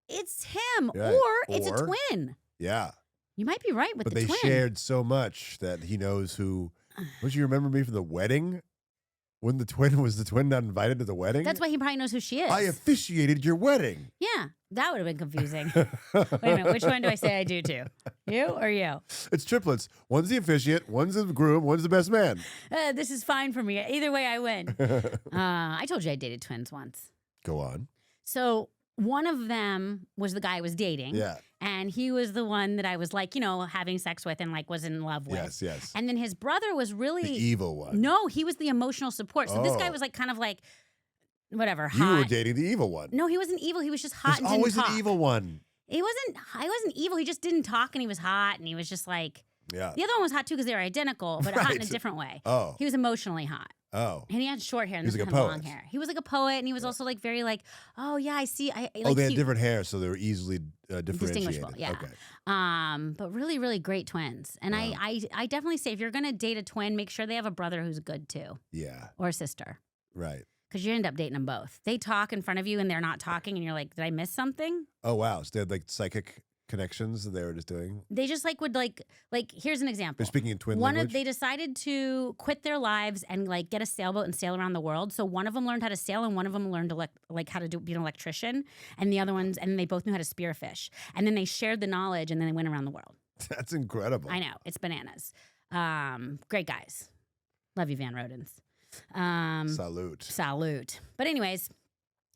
It's him. Right. Or it's a twin. Yeah. You might be right with but the twin. But they shared so much that he knows who. Don't you remember me from the wedding? When the twin not invited to the wedding? That's why he probably knows who she is. I officiated your wedding. Yeah, that would have been confusing. Wait a minute, which one do I say I do to? You or you? It's triplets. One's the officiate, one's the groom, one's the best man. This is fine for me. Either way, I win. I told you I dated twins once. Go on. So one of them was the guy I was dating. Yeah. And he was the one that I was like, having sex with and like was in love with. Yes. And then his brother was really the evil one. No, he was the emotional support. So this guy was like kind of like whatever, hot. You were dating the evil one. No, he wasn't evil. He was just hot and didn't always talk. an evil one. I wasn't evil. He just didn't talk and he was hot and he was just like Yeah. The other one was hot too because they were identical, but hot in a different way. Oh. He was emotionally hot. Oh. And he had short hair and He was this like kind a of long hair. He was like a poet and he was also like very like, oh yeah, I see. They had different hair, so they were easily differentiated. Distinguishable, yeah. Okay. But really, really great twins. And Wow. I definitely say if you're gonna date a twin, make sure they have a brother who's good too. Yeah. Or a sister. Right. Because you end up dating them both. They talk in front of you and they're not talking and you're like, did I miss something? Oh wow. So they had like psychic connections that they were just doing. They just like would like here's an example. They're speaking in twin One language. they decided to quit their lives and like get a sailboat and sail around the world. So one of them learned how to sail and one of them learned to like how to be an electrician, and the other ones and they both knew how to spearfish. And then they shared the knowledge and then they went around the world. That's incredible. I know, it's bananas. Great guys. Love you, Van Rodens. Salute. But anyways,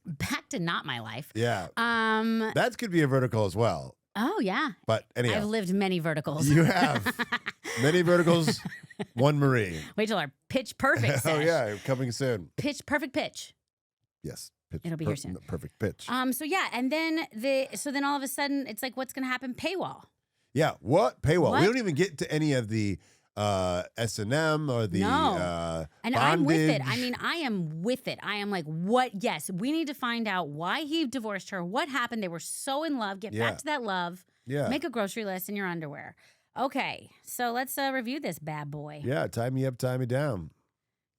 back to not my life. Yeah. That could be a vertical as well. Oh yeah. But anyhow, I've lived many verticals. You have many verticals. One Marie. Wait till our pitch perfect sesh. Oh yeah, coming soon. Perfect pitch. Yes. It'll be here soon. Perfect pitch. So yeah, and then then all of a sudden it's like, what's gonna happen? Paywall. Yeah. What paywall? What? We don't even get to any of the S&M or the and bondage. I'm with it. I mean, I am with it. I am like, what? Yes, we need to find out why he divorced her. What happened? They were so in love. Get back to that love. Yeah. Make a grocery list in your underwear. Okay, so let's review this bad boy. Yeah. Tie me up, tie me down.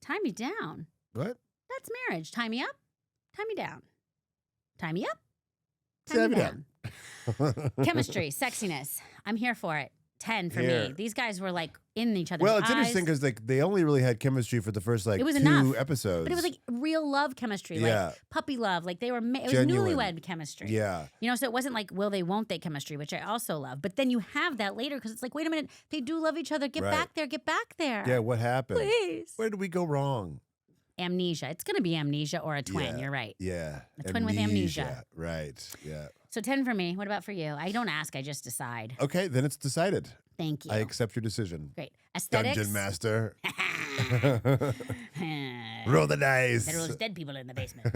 Tie me down. What? That's marriage. Tie me up. Tie me down. Tie me up. Tie me down. Chemistry, sexiness. I'm here for it. 10 for me. These guys were like in each other's eyes. Well, it's interesting because like they only really had chemistry for the first like it was 2 enough. episodes. But it was like real love chemistry, like puppy love. Like they were, it was Genuine. newlywed chemistry. Yeah. You know, so it wasn't like will they, won't they chemistry, which I also love. But then you have that later because it's like, wait a minute, they do love each other. Get back there, get back there. Yeah, what happened? Please. Where did we go wrong? Amnesia. It's going to be amnesia or a twin. Yeah. You're right. Yeah. A twin with amnesia. Right. Yeah. So 10 for me. What about for you? I don't ask, I just decide. Okay, then it's decided. Thank you. I accept your decision. Great. Aesthetics. Dungeon Master. Roll the dice. There was dead people in the basement.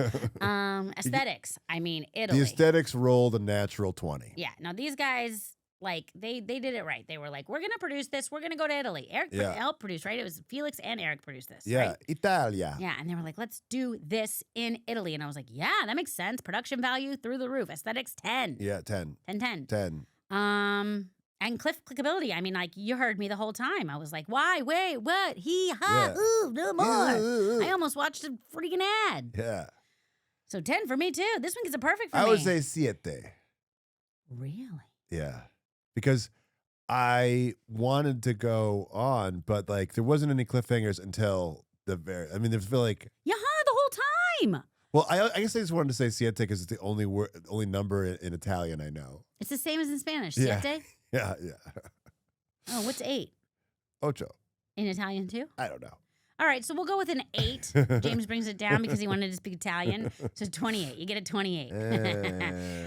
Aesthetics. I mean, Italy. The aesthetics rolled a natural 20. Yeah. Now these guys, like they did it right. They were like, we're gonna produce this. We're gonna go to Italy. Eric helped produce, right? It was Felix and Eric produced this. Yeah, right? Italia. Yeah, and they were like, let's do this in Italy. And I was like, yeah, that makes sense. Production value through the roof. Aesthetics 10. Yeah, 10. 10. 10. And clickability. I mean, like you heard me the whole time. I was like, why? Wait, what? No more. I almost watched a freaking ad. Yeah. So 10 for me too. This one gets a perfect for me. I would say siete. Really? Yeah. Because I wanted to go on, but like there wasn't any cliffhangers until the very. I mean, there's feel like the whole time. Well, I guess I just wanted to say siete because it's the only number in Italian I know. It's the same as in Spanish. Yeah. Siete. Yeah. Oh, what's 8? Ocho. In Italian too? I don't know. All right, so we'll go with an 8. James brings it down because he wanted to speak Italian. So 28. You get a 28.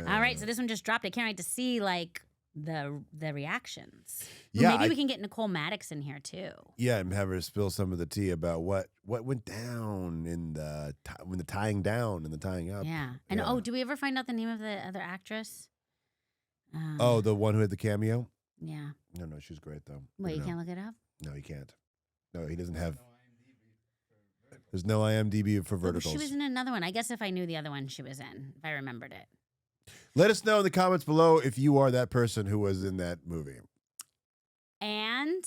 All right, so this one just dropped. I can't wait to see like the reactions. Yeah, Maybe we can get Nicole Mattox in here too. Yeah, and have her spill some of the tea about what went down in the when the tying down and the tying up. Yeah, and do we ever find out the name of the other actress? The one who had the cameo. Yeah. No, she was great though. Wait, you can't look it up? No, he can't. No, he doesn't have. There's no IMDb for verticals. She was in another one. I guess if I knew the other one she was in, if I remembered it. Let us know in the comments below if you are that person who was in that movie. And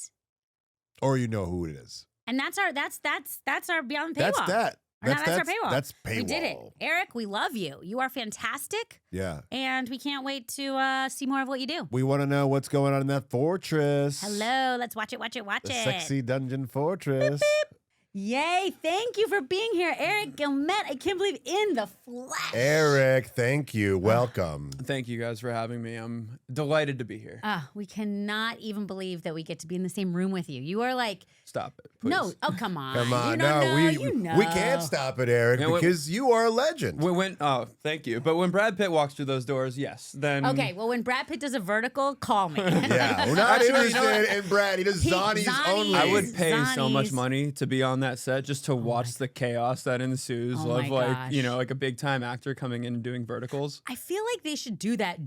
or you know who it is. And that's our Beyond the Paywall. That's our paywall. That's paywall. We did it. Eric, we love you. You are fantastic. Yeah. And we can't wait to see more of what you do. We want to know what's going on in that fortress. Hello, let's watch it. The sexy dungeon fortress. Beep, beep. Yay, thank you for being here, Eric Guilmette. I can't believe in the flesh. Eric, thank you. Welcome. Thank you guys for having me. I'm delighted to be here. We cannot even believe that we get to be in the same room with you. You are like... Stop it, please. No. Oh, come on. Come on. You don't know. We can't stop it, Eric, because you are a legend. Thank you. But when Brad Pitt walks through those doors, yes, then... Okay, well, when Brad Pitt does a vertical, call me. Yeah, we're not interested in Brad. He does Zanies only. I would pay so much money to be on that set just to watch the chaos that ensues of like a big time actor coming in and doing verticals. I feel like they should do that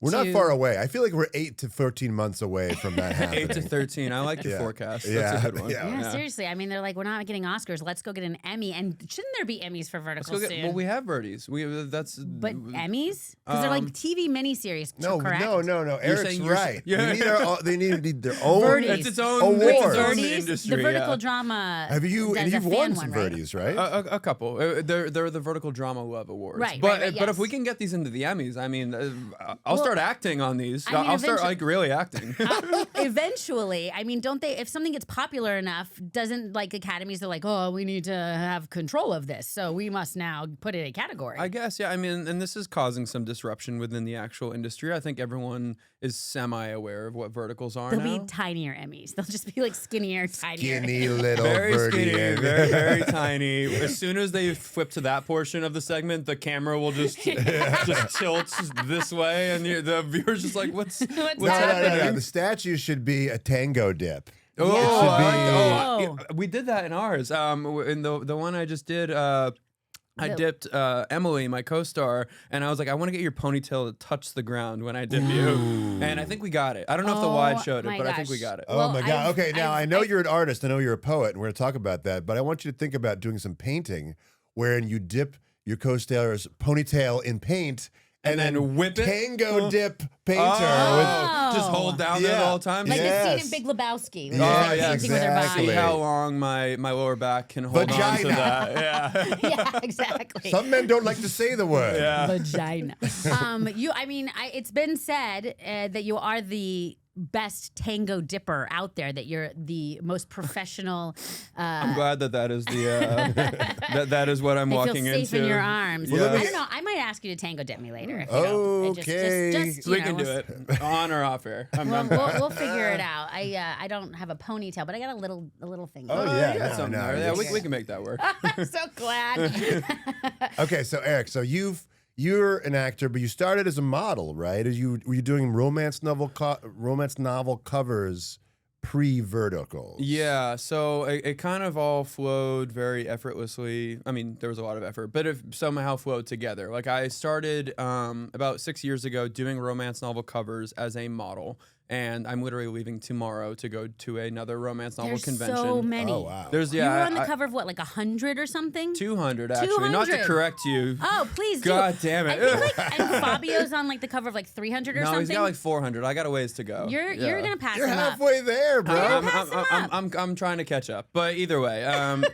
We're not far away. I feel like we're 8 to 13 months away from that happening. 8 to 13. I like your forecast. That's a good one. Yeah, seriously. I mean, they're like, we're not getting Oscars. Let's go get an Emmy. And shouldn't there be Emmys for verticals soon? Well, we have birdies. But Emmys? Because they're like TV miniseries. Correct? No. Eric's right. Yeah. They need their own Verdies. It's its own award. industry. The vertical drama. You've won some Verdies, right? A couple. They're the Vertical Drama Love Awards. Right. But Yes. if we can get these into the Emmys, I mean, I'll start acting on these. I'll start like really acting. Eventually, I mean, don't they? If something gets popular enough, doesn't like academies? They're like, oh, we need to have control of this, so we must now put it in a category. I guess, yeah. I mean, and this is causing some disruption within the actual industry. I think everyone is semi-aware of what verticals are They'll now. be tinier Emmys. They'll just be like skinnier, tinier. Skinny little very birdie. skinny, very, very tiny. As soon as they flip to that portion of the segment, the camera will just tilt this way, and the viewer's just like, what's happening? No. The statue should be a tango dip. We did that in ours. In the one I just did, I dipped Emily, my co-star, and I was like, I want to get your ponytail to touch the ground when I dip you. And I think we got it. I don't know if the wide showed it, but I think we got it. Oh my God. Okay, now I know you're an artist. I know you're a poet, and we're going to talk about that. But I want you to think about doing some painting wherein you dip your co-star's ponytail in paint and then whip it? Tango dip painter. Just hold down there the whole time. Like the scene in Big Lebowski. When Yeah, they're, like, painting with their body. See how long my lower back can hold on to that. Yeah. Yeah, exactly. Some men don't like to say the word. Yeah. Vagina. It's been said that you are the best tango dipper out there, that you're the most professional. I'm glad that is the that is what I'm walking feel safe into. in your arms. Well, I don't know. I might ask you to tango dip me later. If you don't. Okay. We can do it on or off air. We'll figure it out. I don't have a ponytail, but I got a little thing. Oh yeah, no, we can make that work. I'm so glad. Okay, so Eric, you're an actor, but you started as a model, right? Were you doing romance novel covers pre-verticals? Yeah, so it kind of all flowed very effortlessly. I mean, there was a lot of effort, but it somehow flowed together. Like I started about 6 years ago doing romance novel covers as a model. And I'm literally leaving tomorrow to go to another romance novel convention. So many. Oh wow. You were on the cover of what, like 100 or something? 200 actually. 200. Not to correct you. Oh, please do. God damn it. I think and Fabio's on like the cover of like 300 or something. No, he's got like 400. I got a ways to go. You're gonna pass You're him up. halfway there, bro. I'm trying to catch up. But either way,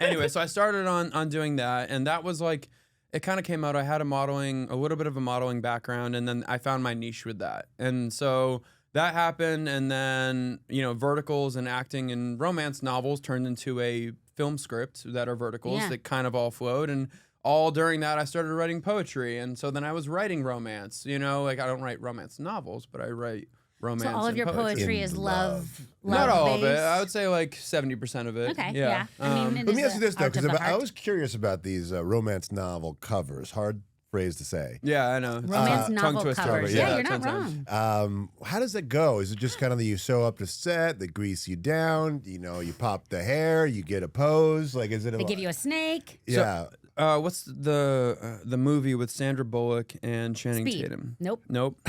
anyway, so I started on doing that, and that was like, it kind of came out. I had a little bit of a modeling background, and then I found my niche with that, and so. That happened, and then, verticals and acting and romance novels turned into a film script that are verticals that kind of all flowed, and all during that I started writing poetry, and so then I was writing romance, like I don't write romance novels, but I write romance. So all of and your poetry In is love. Not all of it. based? I would say like 70% of it. Okay, Yeah. yeah. I mean, it Let me is ask you the this though, art of because the I heart. was curious about these romance novel covers. Hard phrase to say. Yeah, I know. Romance Tongue novel twister. covers. Yeah, Yeah, you're not 10 times. wrong. How does it go? Is it just kind of that you show up to set, they grease you down, you pop the hair, you get a pose? Like, is it? They give you a snake. Yeah. What's the movie with Sandra Bullock and Channing Speed. Tatum? Nope. Nope.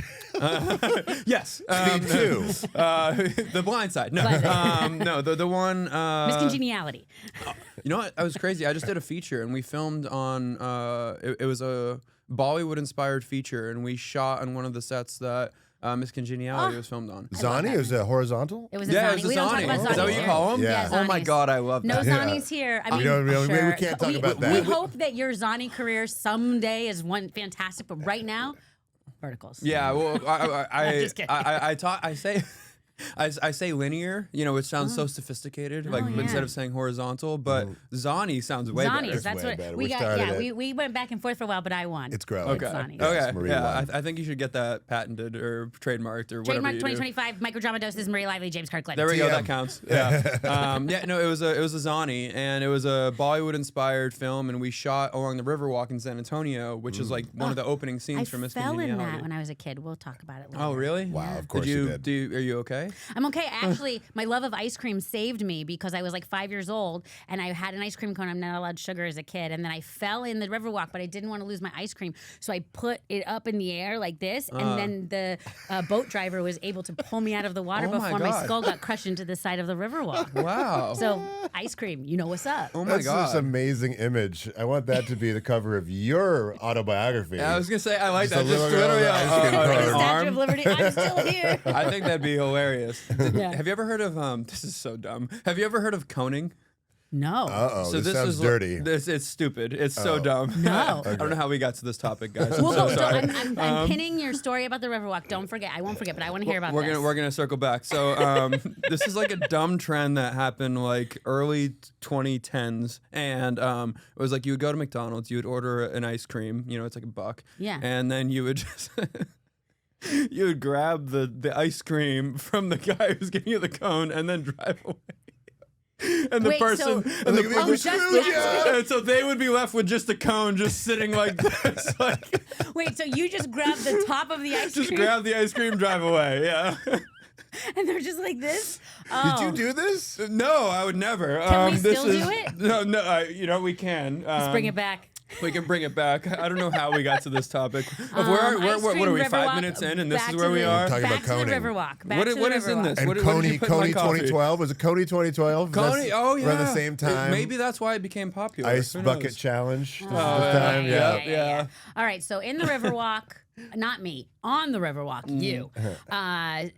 Yes. Speed 2. The Blind Side. No. Blind No. The one. Miscongeniality. You know what? I was crazy. I just did a feature and we filmed on. It was a Bollywood-inspired feature, and we shot on one of the sets that Miss Congeniality was filmed on. Zani? Is it horizontal? It was a Yeah, Zani. it was a We don't talk Zani. about Is Zani that what you here. call them? Yeah. Oh my Zanis. God, I love No that. Zani's here. I mean, we can't talk about that. We hope that your Zani career someday is one fantastic, but right now, verticals. Yeah, well, I'm just kidding. I say linear, which sounds so sophisticated, like yeah. instead of saying horizontal, but Zani sounds way Zani's. better. That's way what better. we We got. started Yeah, it. we went back and forth for a while, but I won. It's growing. Okay. Zani. Yes, Okay. Marie Yeah, won. I think you should get that patented or trademarked or whatever Trademark you do. 2025 microdrama doses. Marie Lively, James Cart There we go. TM. That counts. Yeah. No, it was a Zani, and it was a Bollywood-inspired film, and we shot along the Riverwalk in San Antonio, which is like one of the opening scenes I from Miss fell in Congeniality. that when I was a kid. We'll talk about it later. Oh, really? Wow, of course Did you did. Are you okay? I'm okay. Actually, my love of ice cream saved me because I was like 5 years old and I had an ice cream cone. I'm not allowed sugar as a kid. And then I fell in the Riverwalk, but I didn't want to lose my ice cream. So I put it up in the air like this. And then the boat driver was able to pull me out of the water Oh my before my God. skull got crushed into the side of the Riverwalk. Wow. So ice cream, you know what's up. Oh my That's God. this amazing image. I want that to be the cover of your autobiography. Yeah, I was gonna say I like Just that. a Just little literally bit of ice cream an cone. The Statue arm. of Liberty, I'm still here. I think that'd be hilarious. Yeah. Have you ever heard of this is so dumb. Have you ever heard of coning? No. Uh-oh, this sounds is dirty. It's stupid. It's so dumb. No. I don't know how we got to this topic, guys. We'll I'm go. so sorry. I'm pinning your story about the Riverwalk. Don't forget. I won't forget, but I want to hear about we're this. gonna circle back. So this is like a dumb trend that happened like early 2010s, and it was like you would go to McDonald's, you would order an ice cream, it's like $1, Yeah. and then you would just you would grab the ice cream from the guy who's giving you the cone, and then drive away. And the Wait, person, so- and, Like, the, we just screwed that- ya! and so they would be left with just a cone, just sitting like this, like Wait, so you just grabbed the top of the ice just cream grab the ice cream, drive away. Yeah. and they're just like this? Did Oh. you do this? No, I would never. Can we this still is, do it? No, we can. Let's bring it back. We can bring it back. I don't know how we got to this topic. Of Ice what cream are we? Riverwalk, 5 minutes in, and this back is to where we the- are. Talking back about to the coning. Riverwalk. Back What to is- the what is in Riverwalk. this? And What did you put in my Coney coffee? 2012? Was it Coney 2012? Coney, oh yeah, Around the same time. Maybe that's why it became popular. Ice Who Bucket knows? Challenge. This yeah. time, Yeah. All right, so in the Riverwalk, not me, on the Riverwalk, you,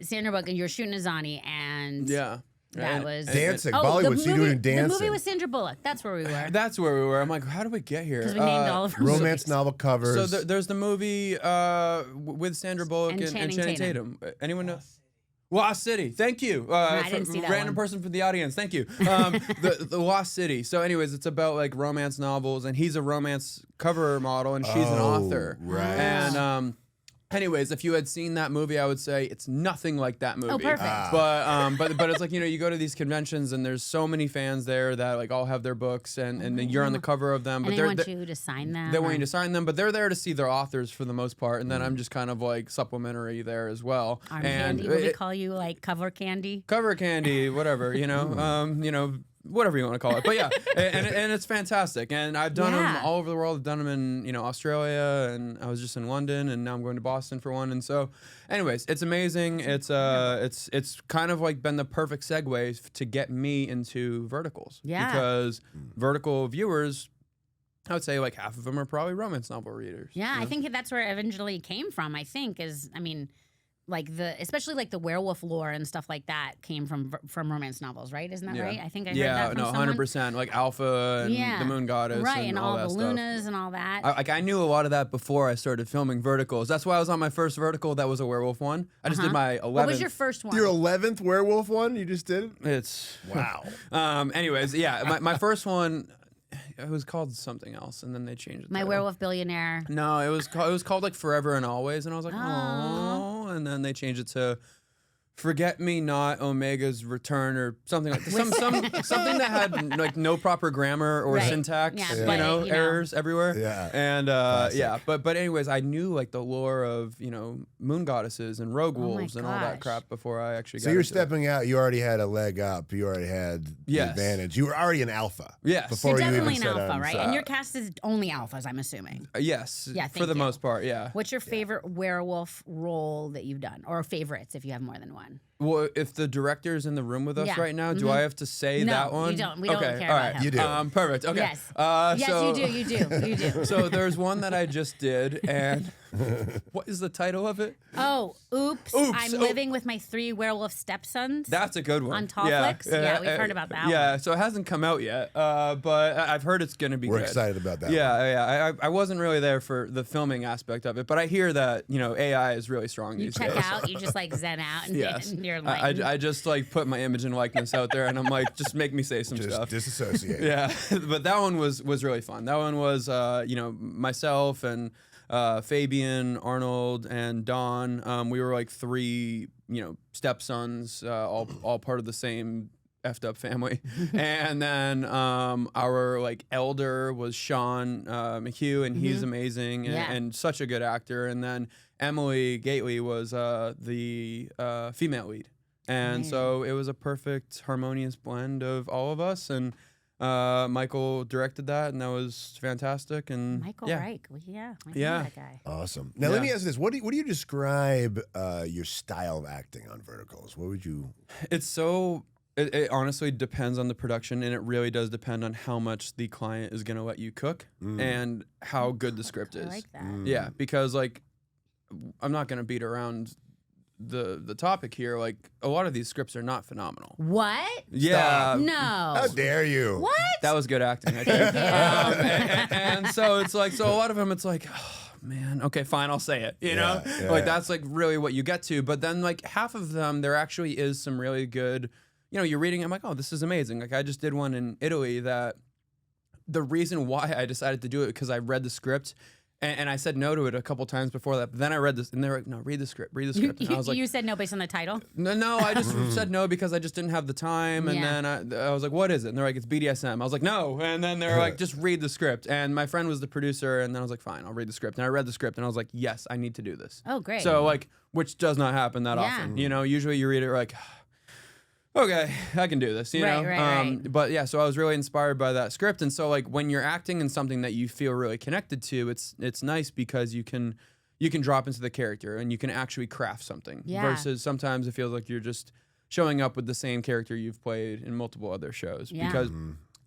Sandra Bullock, and you're shooting a Zani, and Yeah. that And- was Dancing. Oh, Bollywood, so you're doing The dancing. movie with Sandra Bullock. That's where we were. That's where we were. I'm like, how do we get here? Because we named all of our Romance movies. novel covers. So there's the movie with Sandra Bullock And and Channing Channing Tatum. Tatum. Anyone know? Lost City. Thank you. I didn't see that random one. person from the audience. Thank you. The Lost City. So, anyways, it's about like romance novels, and he's a romance cover model, and she's an author. right. And anyways, if you had seen that movie, I would say it's nothing like that movie. Oh, perfect. But it's like you go to these conventions, and there's so many fans there that like all have their books, and then you're on the cover of them. And But they they're want you to sign them. they want or- you to sign them, but they're there to see their authors for the most part, and then I'm just kind of like supplementary there as well. Arm and candy. Will we call you like cover candy? cover candy, whatever, whatever you want to call it. But yeah, and it's fantastic. And I've done them Yeah. all over the world. I've done them in Australia, and I was just in London, and now I'm going to Boston for one. And so, anyways, it's amazing. It's kind of like been the perfect segue to get me into verticals. Yeah. Because vertical viewers, I would say like half of them are probably romance novel readers. Yeah, you I know? think that's where it eventually came from. I think like especially like the werewolf lore and stuff like that came from romance novels, right? Isn't that right? I think I heard that from someone. 100%. Like Alpha and the Moon Goddess, right, and all that the stuff. lunas and all that. I knew a lot of that before I started filming verticals. That's why I was on my first vertical. That was a werewolf one. I just did my 11th. What was your first one? Your 11th werewolf one? You just did it? It's Wow. Anyways, yeah, my first one. It was called something else, and then they changed it. My werewolf billionaire. No, it was called like Forever and Always, and I was like, Oh. oh, and then they changed it to Forget Me Not Omega's Return or something like that. Something that had like no proper grammar or syntax, Yeah, you but, know, errors everywhere. Yeah. And but anyways, I knew like the lore of, you know, moon goddesses and rogue wolves and all that crap before I actually got So you're into stepping out, you already had a leg up, you already had the advantage. You were already an alpha. Yes. Before You're you definitely even an set alpha, on right? set. And your cast is only alphas, I'm assuming. Yes. Yeah, for the most part, yeah. What's your favorite werewolf role that you've done, or favorites if you have more than one? Well, if the director's in the room with us Yeah. right now, do I have to say No, that one? you don't. We don't okay, care all about right. him. You do. Perfect. Okay. Yes. Yes, so, you do. So there's one that I just did, and what is the title of it? Oh, oops. I'm living with my 3 werewolf stepsons. That's a good one. On Tallflix? Yeah, we've heard about that Yeah, one. so it hasn't come out yet, but I've heard it's going to be We're good. excited about that. Yeah. I wasn't really there for the filming aspect of it, but I hear that, you know, AI is really strong You these check days. out, you just like zen out, and, Yes. and you're like, I just like put my image and likeness out there, and I'm like, just make me say some Just stuff. disassociate. Yeah, but that one was really fun. That one was, you know, myself and Fabian, Arnold, and Don. We were like 3, you know, stepsons, all part of the same effed up family. And then our like elder was Sean McHugh, and he's amazing and such a good actor. And then Emily Gately was the female lead. And so it was a perfect, harmonious blend of all of us. And Michael directed that, and that was fantastic. And Michael Reich. Well, yeah. I know that guy. Awesome. Now let me ask this: What do you describe your style of acting on Verticals? What would you? It's so. It honestly depends on the production, and it really does depend on how much the client is going to let you cook and how good the script is. I like that. Yeah, because like I'm not going to beat around the topic here. Like a lot of these scripts are not phenomenal. What? Yeah. No. How dare you? What? That was good acting, I think. And so it's like, so a lot of them, it's like, oh, man, okay, fine, I'll say it. You know, that's like really what you get to. But then like half of them, there actually is some really good, you know, you're reading, I'm like, oh, this is amazing. Like I just did one in Italy that the reason why I decided to do it because I read the script. And I said no to it a couple times before that. But then I read this, and they were like, "No, read the script. Read the script." And I was like, "You said no based on the title." No, I just said no because I just didn't have the time. And then I was like, "What is it?" And they're like, "It's BDSM." I was like, "No." And then they're like, "Just read the script." And my friend was the producer, and then I was like, "Fine, I'll read the script." And I read the script, and I was like, "Yes, I need to do this." Oh, great. So like, which does not happen that often. You know, usually you read it like, okay, I can do this, you know? Right. But yeah, so I was really inspired by that script. And so like when you're acting in something that you feel really connected to, it's nice because you can drop into the character and you can actually craft something. Yeah. Versus sometimes it feels like you're just showing up with the same character you've played in multiple other shows. Yeah. Because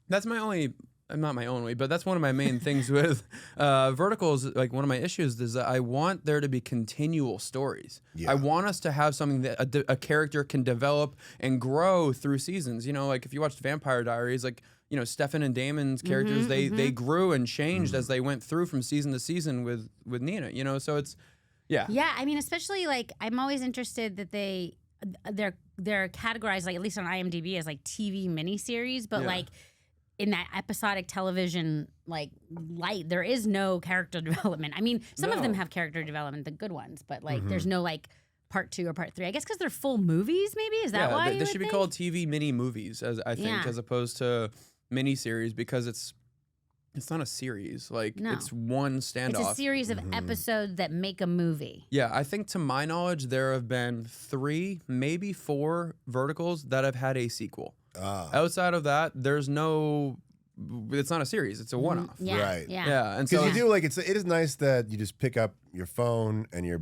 that's my only... not my only, but that's one of my main things with Verticals. Like one of my issues is that I want there to be continual stories. Yeah. I want us to have something that a character can develop and grow through seasons. You know, like if you watched Vampire Diaries, like, you know, Stefan and Damon's characters, they grew and changed as they went through from season to season with Nina, you know? So it's, yeah. Yeah, I mean, especially like I'm always interested that they're categorized, like at least on IMDb, as like TV miniseries, but like in that episodic television like light, there is no character development. I mean, some of them have character development, the good ones, but like there's no like part 2 or part 3. I guess because they're full movies, maybe? Is that why? They should be called TV mini movies, as I think, as opposed to miniseries, because it's not a series. Like it's one standoff. It's a series of episodes that make a movie. Yeah, I think to my knowledge, there have been 3, maybe 4 Verticals that have had a sequel. Outside of that, there's no. It's not a series; it's a one-off. Yeah, Right. Yeah. And Because so you do like it is nice that you just pick up your phone and you're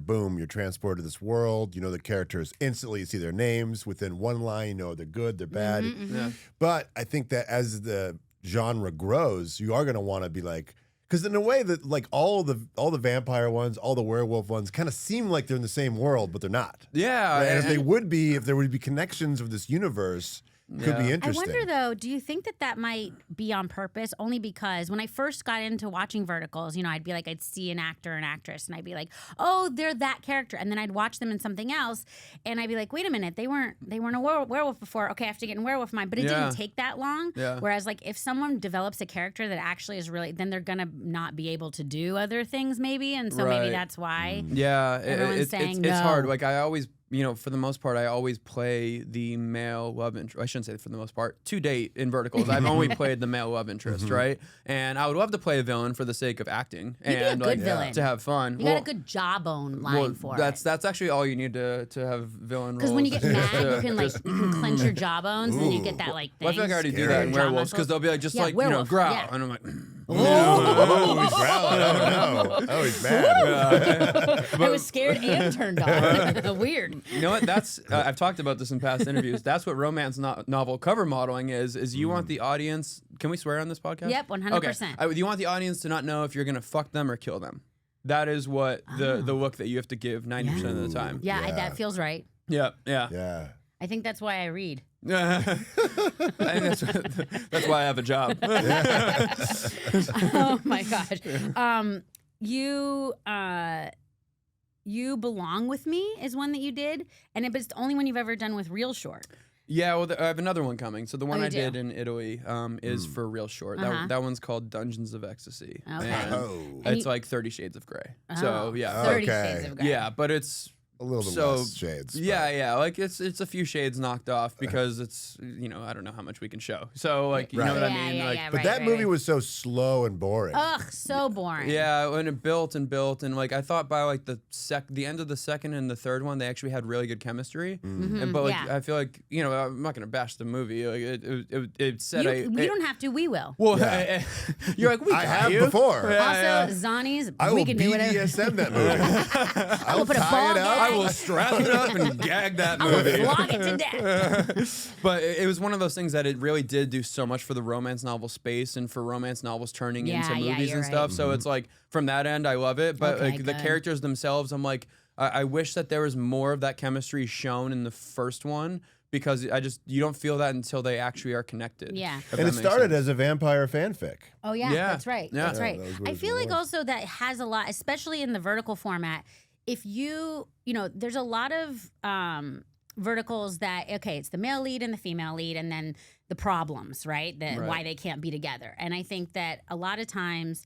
transported to this world. You know the characters instantly. You see their names within one line. You know they're good, they're bad. Yeah. But I think that as the genre grows, you are going to want to be like, because in a way that like all the vampire ones, all the werewolf ones kind of seem like they're in the same world, but they're not. Yeah, Right? And if they would be, if there would be connections of this universe, could be I interesting. wonder though, do you think that might be on purpose? Only because when I first got into watching Verticals, you know, I'd be like, I'd see an actor, an actress, and I'd be like, oh, they're that character, and then I'd watch them in something else, and I'd be like, wait a minute, they weren't a werewolf before. Okay, I have to get in werewolf mind, but it didn't take that long. Yeah. Whereas like if someone develops a character that actually is really, then they're gonna not be able to do other things maybe, and so maybe that's why. Yeah, Everyone's it's saying it's hard. no. Like I always for the most part, I always play the male love interest. I shouldn't say for the most part. To date in verticals, I've only played the male love interest, right? And I would love to play a villain for the sake of acting and be a good villain. to have fun. You got a good jawbone line for that's it. That's actually all you need to have villain roles. Because when you get mad, you can clench your jawbones, and then you get that like thing. Well, I feel like I already do that in werewolves because they'll be like werewolf, growl, yeah. and I'm like. Oh, he's growling. Oh, no. Oh, he's mad. I was scared and turned on. Weird. You know what? That's I've talked about this in past interviews. That's what romance novel cover modeling is you want the audience. Can we swear on this podcast? Yep, 100%. Okay. You want the audience to not know if you're gonna fuck them or kill them. That is what the look that you have to give 90% of the time. Yeah, that feels right. Yeah. Yeah. I think that's why I read. I think that's why I have a job. Oh my gosh. You Belong With Me is one that you did, and it's the only one you've ever done with ReelShort. Yeah, well, I have another one coming. So the one I do? did in Italy is for ReelShort. That one's called Dungeons of Ecstasy. Okay. And And it's like 30 Shades of Grey. So yeah, 30 Okay. Shades of Grey. yeah, but it's A little bit So, less shades. but- yeah, like it's a few shades knocked off because it's I don't know how much we can show. So like you know what I Yeah, mean? yeah, Like yeah, But right, that right, movie right. was so slow and boring. Ugh, so boring. yeah, when it built and like I thought by like the end of the second and the third one they actually had really good chemistry. And but like yeah. I feel like I'm not gonna bash the movie. Like it said We don't have to. We will. Well, Yeah. you're like we I got have you. before. Also, Zani's. I we will can do whatever. BDSM that movie. I will put a tie ball it up. I will strap it up and gag that I will movie. flog it to death. But it was one of those things that it really did do so much for the romance novel space and for romance novels turning Yeah, into yeah, movies you're and stuff. So it's like from that end, I love it. But Okay, like the good. characters themselves, I'm like, I wish that there was more of that chemistry shown in the first one because you don't feel that until they actually are connected. Yeah. if And that it makes started sense. as a vampire fanfic. Oh yeah, Yeah. that's right. Yeah. That's Yeah, right. that was what I it feel like was. also that has a lot, especially in the vertical format. If there's a lot of verticals that it's the male lead and the female lead, and then the problems, right? Why they can't be together. And I think that a lot of times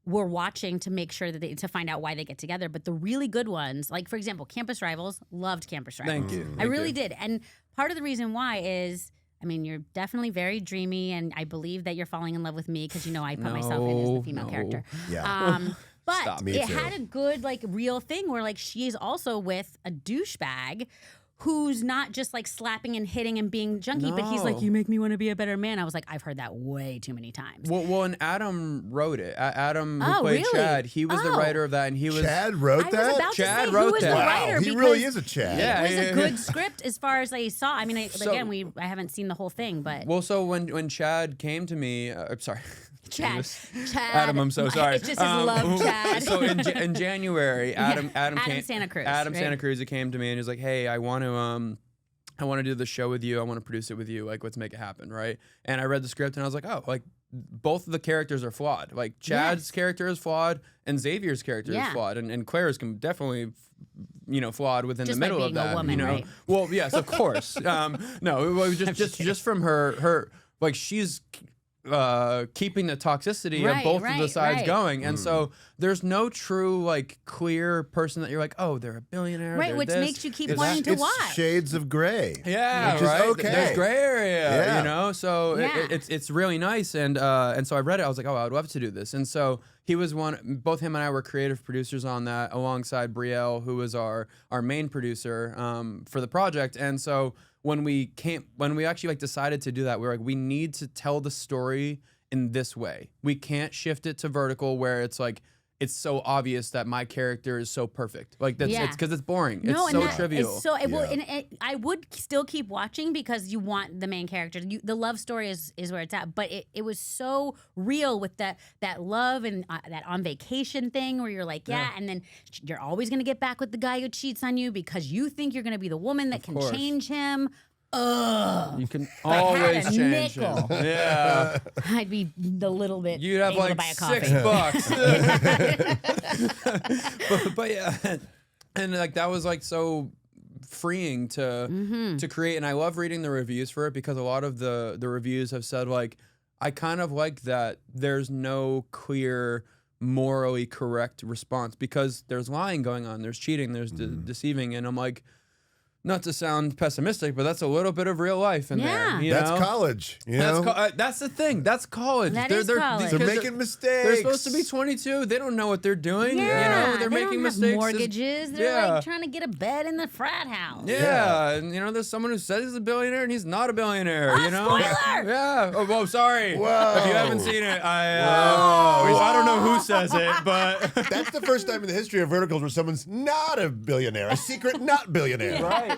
we're watching to make sure that to find out why they get together. But the really good ones, like for example, Campus Rivals, loved Campus Rivals. Thank you. I really did. And part of the reason why is, I mean, you're definitely very dreamy, and I believe that you're falling in love with me because I put myself in as the female character. Yeah. But Stop. Me it too. had a good real thing where she is also with a douchebag who's not just slapping and hitting and being junky, but he's like, No. you make me want to be a better man. I was like, I've heard that way too many times. Well, and Adam wrote it. Adam, who Oh, played really? Chad, he was the Oh. writer of that, and he was. Chad wrote I that? was about Chad to say wrote who was that. the Wow, writer he because really is a Chad. Yeah. it was a good script as far as I saw. I mean, So- again, I haven't seen the whole thing, but Well, so when Chad came to me, sorry. Chad, Adam, I'm so sorry. It's just his love, Chad. So in January, Adam Adam came, Santa Cruz, Adam right? Santa Cruz came to me and he's like, "Hey, I want to do the show with you. I want to produce it with you. Like, let's make it happen, right?" And I read the script and I was like, "Oh, like both of the characters are flawed. Like Chad's Yes. character is flawed and Xavier's character is Yeah. flawed, and Claire's definitely." Flawed within Just the by middle of being a that. woman, right? Well, yes, of course. No, it was just from her like she's keeping the toxicity of Right, both of the right, sides right. going, and so there's no true clear person that you're like, oh, they're a billionaire, Right, they're which this. makes you keep It's, wanting to it's watch. shades of gray. Yeah, Which is right. okay. There's gray area, Yeah. So Yeah. it's really nice, and so I read it. I was like, oh, I would love to do this, and so he was both him and I were creative producers on that, alongside Brielle, who was our main producer for the project, and so when we actually decided to do that, we were like, we need to tell the story in this way. We can't shift it to vertical where it's it's so obvious that my character is so perfect. That's Yeah. it's because it's boring. No, it's so and that trivial. is so well, Yeah. and I would still keep watching because you want the main character. The love story is where it's at, but it was so real with that love and that on vacation thing where you're like, yeah, and then you're always gonna get back with the guy who cheats on you because you think you're gonna be the woman that can course. change him. Ugh. You can I had always a change him. nickel. Yeah. I'd be a little bit. You'd have able to buy a coffee. $6. but yeah. And that was so freeing to create. And I love reading the reviews for it because a lot of the reviews have said I kind of like that there's no clear morally correct response because there's lying going on, there's cheating, there's deceiving. And I'm like, not to sound pessimistic, but that's a little bit of real life in there. You That's know? college. You know? That's the thing. That's college. That is college. They're making mistakes. They're supposed to be 22. They don't know what they're doing. Yeah, You know, they're they making don't have mistakes. mortgages. They're like trying to get a bed in the frat house. Yeah, and you know, there's someone who says he's a billionaire and he's not a billionaire. You know? Spoiler! Yeah. Oh, whoa, sorry. Whoa. If you haven't seen it, I don't know who says it, but That's the first time in the history of verticals where someone's not a billionaire, a secret not billionaire. right.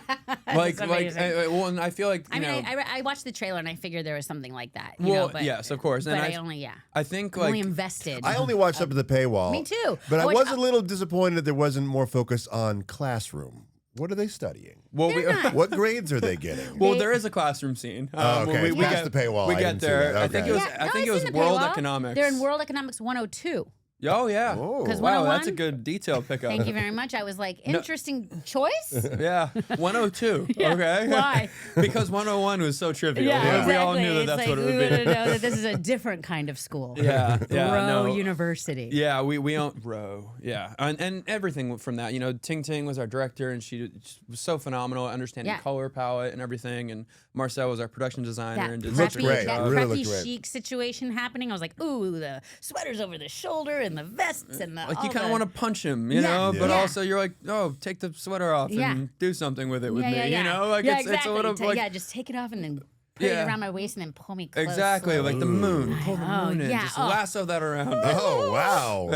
Like, well, and I feel like I you mean, know, I watched the trailer and I figured there was something like that. well, but, yes, of course. But And I only, I think I'm like only invested. I only watched up to the paywall. Me too. But I Which- was a little disappointed there wasn't more focus on classroom. What are they studying? well, They're not. What grades are they getting? well, They- there is a classroom scene. Oh, okay. We Past get the paywall. We I get didn't see there. that. I think Okay. it was. Yeah, I no, think it it's was in the World paywall. Economics. They're in World Economics 102. Oh yeah. Oh. Because Wow, 101. that's a good detail pickup. Thank you very much. I was like, interesting choice. Yeah, 102. Yeah, Okay. why? Because 101 was so trivial. Yeah, We all knew that It's that's like, what it we would be. know that this is a different kind of school. Yeah, yeah, Rowe no. University. Yeah, we own Row. Yeah, and everything from that. You know, Ting Ting was our director, and she was so phenomenal at understanding Yeah. color palette and everything. And Marcel was our production designer That and did Looked such a great. great that job. Really preppy looked great. chic situation happening. I was like, ooh, the sweaters over the shoulder and the vests and the Like all you kind of the- want to punch him, you Yeah. know, but Yeah. also you're like, oh, take the sweater off Yeah. and do something with it with yeah, me, yeah, yeah. you know, like yeah, it's exactly. a little like yeah, just take it off and then put Yeah. it around my waist and then pull me close. exactly slowly. like the moon. Pull the Oh, moon in, yeah. just Oh. lasso that around. Oh, wow.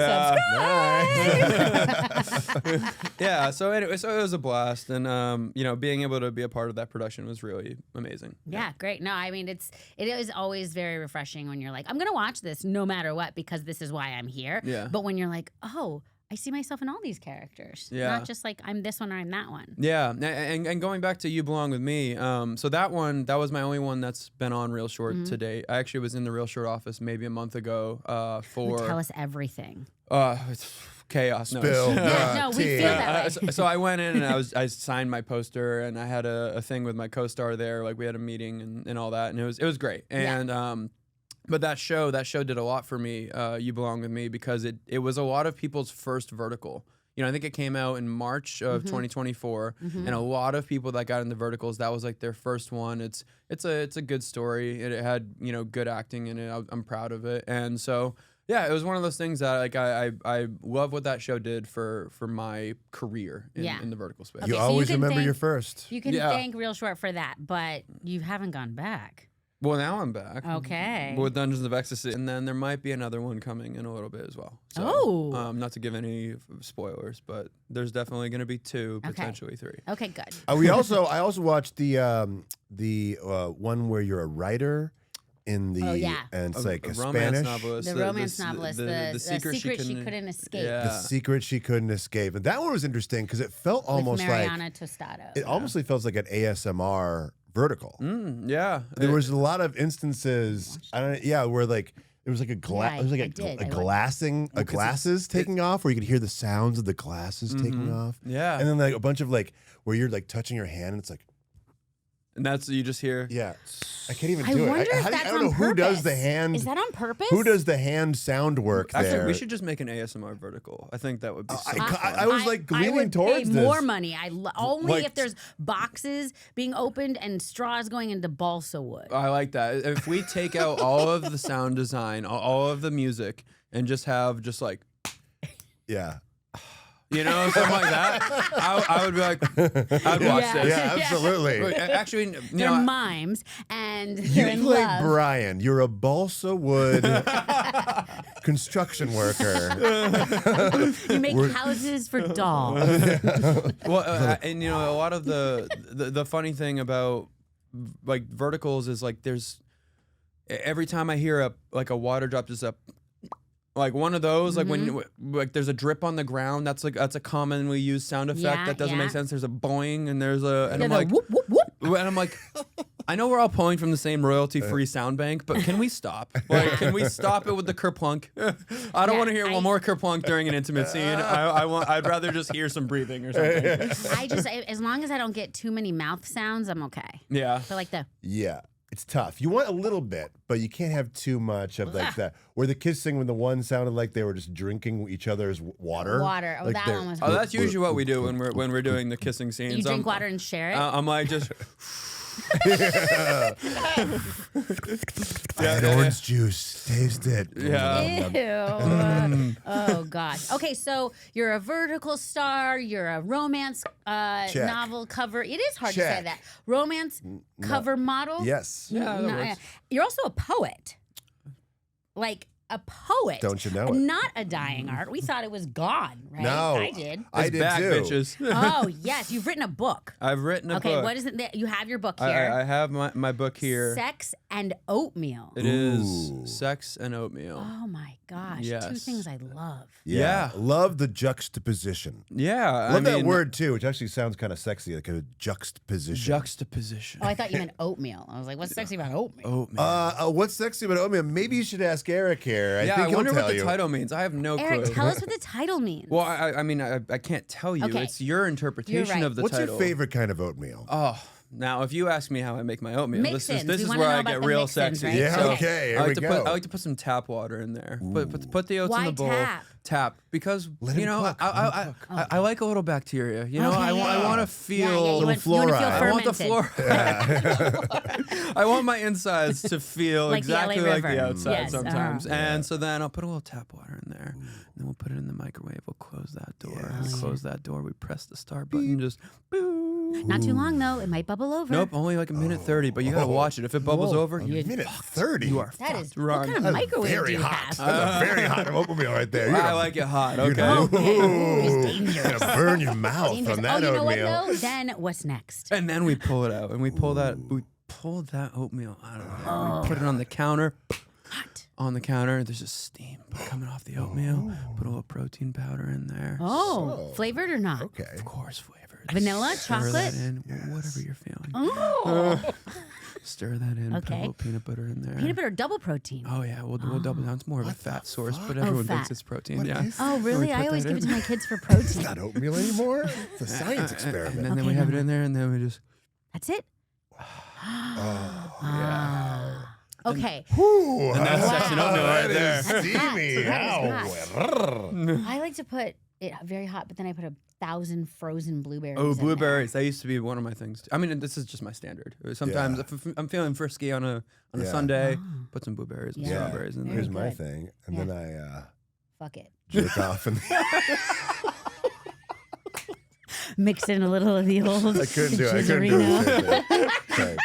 Yeah. So anyway, so it was a blast, and you know, being able to be a part of that production was really amazing. Yeah, great. No, I mean it is always very refreshing when you're like, I'm gonna watch this no matter what because this is why I'm here. Yeah. But when you're like, oh, I see myself in all these characters. Yeah. Not just like I'm this one or I'm that one. Yeah, and going back to You Belong With Me, so that was my only one that's been on ReelShort Mm-hmm. to date. I actually was in the ReelShort office maybe a month ago for Tell us everything. it's chaos. Spill No. Yeah, no, the we tea. feel that way. So I went in and I signed my poster and I had a thing with my co-star there. Like we had a meeting and all that, and it was great. And but that show did a lot for me. You Belong With Me because it was a lot of people's first vertical. You know, I think it came out in March of 2024, and a lot of people that got into verticals, that was like their first one. It's a good story. It had, you know, good acting in it. I'm proud of it, and so. Yeah, it was one of those things that like I love what that show did for my career in the vertical space. Okay, You so always can remember thank- your first. You can Yeah. thank ReelShort for that, but you haven't gone back. Well, now I'm back. Okay. With Dungeons of Ecstasy, and then there might be another one coming in a little bit as well. So, Oh. not to give any spoilers, but there's definitely going to be 2, Okay. potentially 3. Okay, good. I also watched the one where you're a writer in the Oh, yeah. and it's like a romance Spanish. novelist. The romance novelist, the secret she couldn't escape. Yeah. The secret she couldn't escape, and that one was interesting because it felt almost with like Mariana Tostado. it almost feels like an ASMR vertical. Yeah. There was a lot of instances, where like there was like a Yeah, it was like I did. a I glassing, a glasses taking off, where you could hear the sounds of the glasses taking off. Yeah. and then like a bunch of like where you're like touching your hand, and it's like, And that's you just hear. yeah, I can't even I do wonder it. if I that's don't on know who does the purpose. hand. Is that on purpose? Who does the hand sound work Actually, there? we should just make an ASMR vertical. I think that would be. So I was like I leaning would towards pay this. more money. Only Like- if there's boxes being opened and straws going into balsa wood. I like that. If we take out all of the sound design, all of the music, and just have just like, Yeah. you know, something like that, I would be like, I'd watch Yeah. this. Yeah, absolutely. Wait, actually, you They're know, mimes and You they're in play love. Brian. You're a balsa wood construction worker. You make houses for dolls. well, and you know, a lot of the funny thing about like verticals is like there's every time I hear a water drop, just a like one of those, like when like there's a drip on the ground, that's a commonly used sound effect Yeah, that doesn't yeah. make sense. There's a boing and there's a and Yeah, I'm the like whoop, whoop, whoop. and I'm like, I know we're all pulling from the same royalty-free sound bank, but can we stop? Like, can we stop it with the kerplunk? I don't Yeah, want to hear one more kerplunk during an intimate scene. I'd rather just hear some breathing or something. I just, as long as I don't get too many mouth sounds, I'm okay. Yeah. But like the, Yeah. it's tough. You want a little bit, but you can't have too much of like that. Where the kissing, when the one sounded like they were just drinking each other's water. Water. Oh, Like that they're- one was. Oh, that's usually what we do when we're doing the kissing scenes. You drink water and share it. I'm like just. I had orange juice. Taste it. Yeah. Ew. Oh gosh. Okay, so you're a vertical star. You're a romance novel cover. It is hard to say Check. that. Romance cover model. Yes. Yeah, that works. You're also a poet. Like a poet. Don't you know it? Not a dying art. We thought it was gone, right? No. I did. I It's did back, too. bitches. Oh yes, you've written a book. I've written a book. Okay, what is it? You have your book here. I have my book here. Sex and Oatmeal. It is Sex and Oatmeal. Oh my gosh. Two Yes. things I love. Yeah. Love the juxtaposition. Yeah. Love that word too, which actually sounds kind of sexy, like a juxtaposition. Juxtaposition. Oh, I thought you meant oatmeal. I was like, what's sexy about oatmeal? Oatmeal. What's sexy about oatmeal? Maybe you should ask Eric here. I yeah, think I he'll wonder tell what the you. title means. I have no Eric, clue. tell us what the title means. Well, I mean, I can't tell you. Okay. It's your interpretation right. of the What's title. your favorite kind of oatmeal? Oh, now if you ask me how I make my oatmeal, this Mix-ins. is We wanna where know I about get the real mix-ins, sexy. right? Yeah, So- okay, here I we like to go. I like to put some tap water in there. Put the oats Why in the bowl. tap? Because Let you him know cook. I like a little bacteria. You know, Okay, I yeah. want to feel. you want to feel fluoride. I want the fermented. fluoride. I want my insides to feel Like the LA exactly like the River. outside Yes, sometimes. And so then I'll put a little tap water in there. And then we'll put it in the microwave. We'll close that door. Yes. We close that door. We press the start button. Just boo. Not too long though. It might bubble over. Nope, only like a minute 30, but you gotta watch it. If it bubbles over, a you're minute 30. You are That is fucked. Run. what kind of That's microwave do very you hot. have? That's a very hot oatmeal right there. I like it hot. Okay. It's dangerous. Gonna burn your mouth Dangerous. from that you know oatmeal. what though? Then what's next? And then we pull it out, and we pull that oatmeal out of there. We put it on the counter. Hot. On the counter, there's just steam coming off the oatmeal. Put a little protein powder in there. Oh, flavored or not? Okay. Of course, flavored. Vanilla, Stir chocolate? that in, whatever you're feeling. Oh. Stir that in. Put a Okay. little peanut butter in there. Peanut butter double protein. Oh yeah, we'll double down. It's more of a fat source, but Oh, everyone fat. thinks it's protein. What Yeah. is Oh, really? put I always that give it in. to my kids for It's protein. not oatmeal anymore. It's a science And experiment. then Okay, we have it no. in there, and then we just. That's it? Yeah. Okay. Ooh, And that's sex and oatmeal right that there. is That's hot. steamy. That is Ow. I like to put it very hot, but then I put 1,000 frozen blueberries. Oh, in there. blueberries. That used to be one of my things. I mean, this is just my standard. Sometimes Yeah. if I'm feeling frisky on a Yeah. Sunday, put some blueberries and Yeah. strawberries in there. Here's Very my good. thing, and Yeah. then I Fuck it. jerk off, and Mix in a little of the old I couldn't do it. I couldn't do Gizzerino. it. Sorry.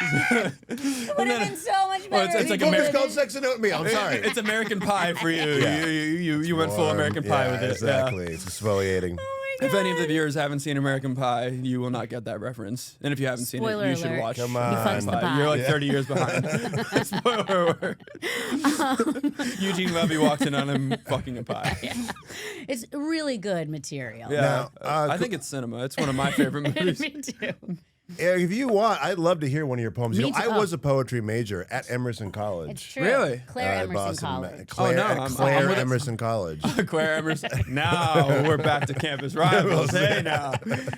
It would have been so much Well, better. it's like if you It's did called it. sex and oatmeal. I'm sorry. It's American Pie for you. Yeah. You went full American Pie with it. Exactly. It's exfoliating. If any of the viewers haven't seen American Pie, you will not get that reference. And if you haven't seen Spoiler it, you should alert. watch. Come He fucks the on. pie. You're like Yeah. 30 years behind. Spoiler alert. Eugene Levy walks in on him fucking a pie. It's really good material. Yeah. Now, I think it's cinema. It's one of my favorite movies. Me too. Eric, if you want, I'd love to hear one of your poems. Me You know, too. I was a poetry major at Emerson College. It's true. Really? Claire At Emerson Boston, College. Claire, no, at I'm Claire with it. Emerson College. Claire Emerson. Now we're back to campus rivals. Hey now.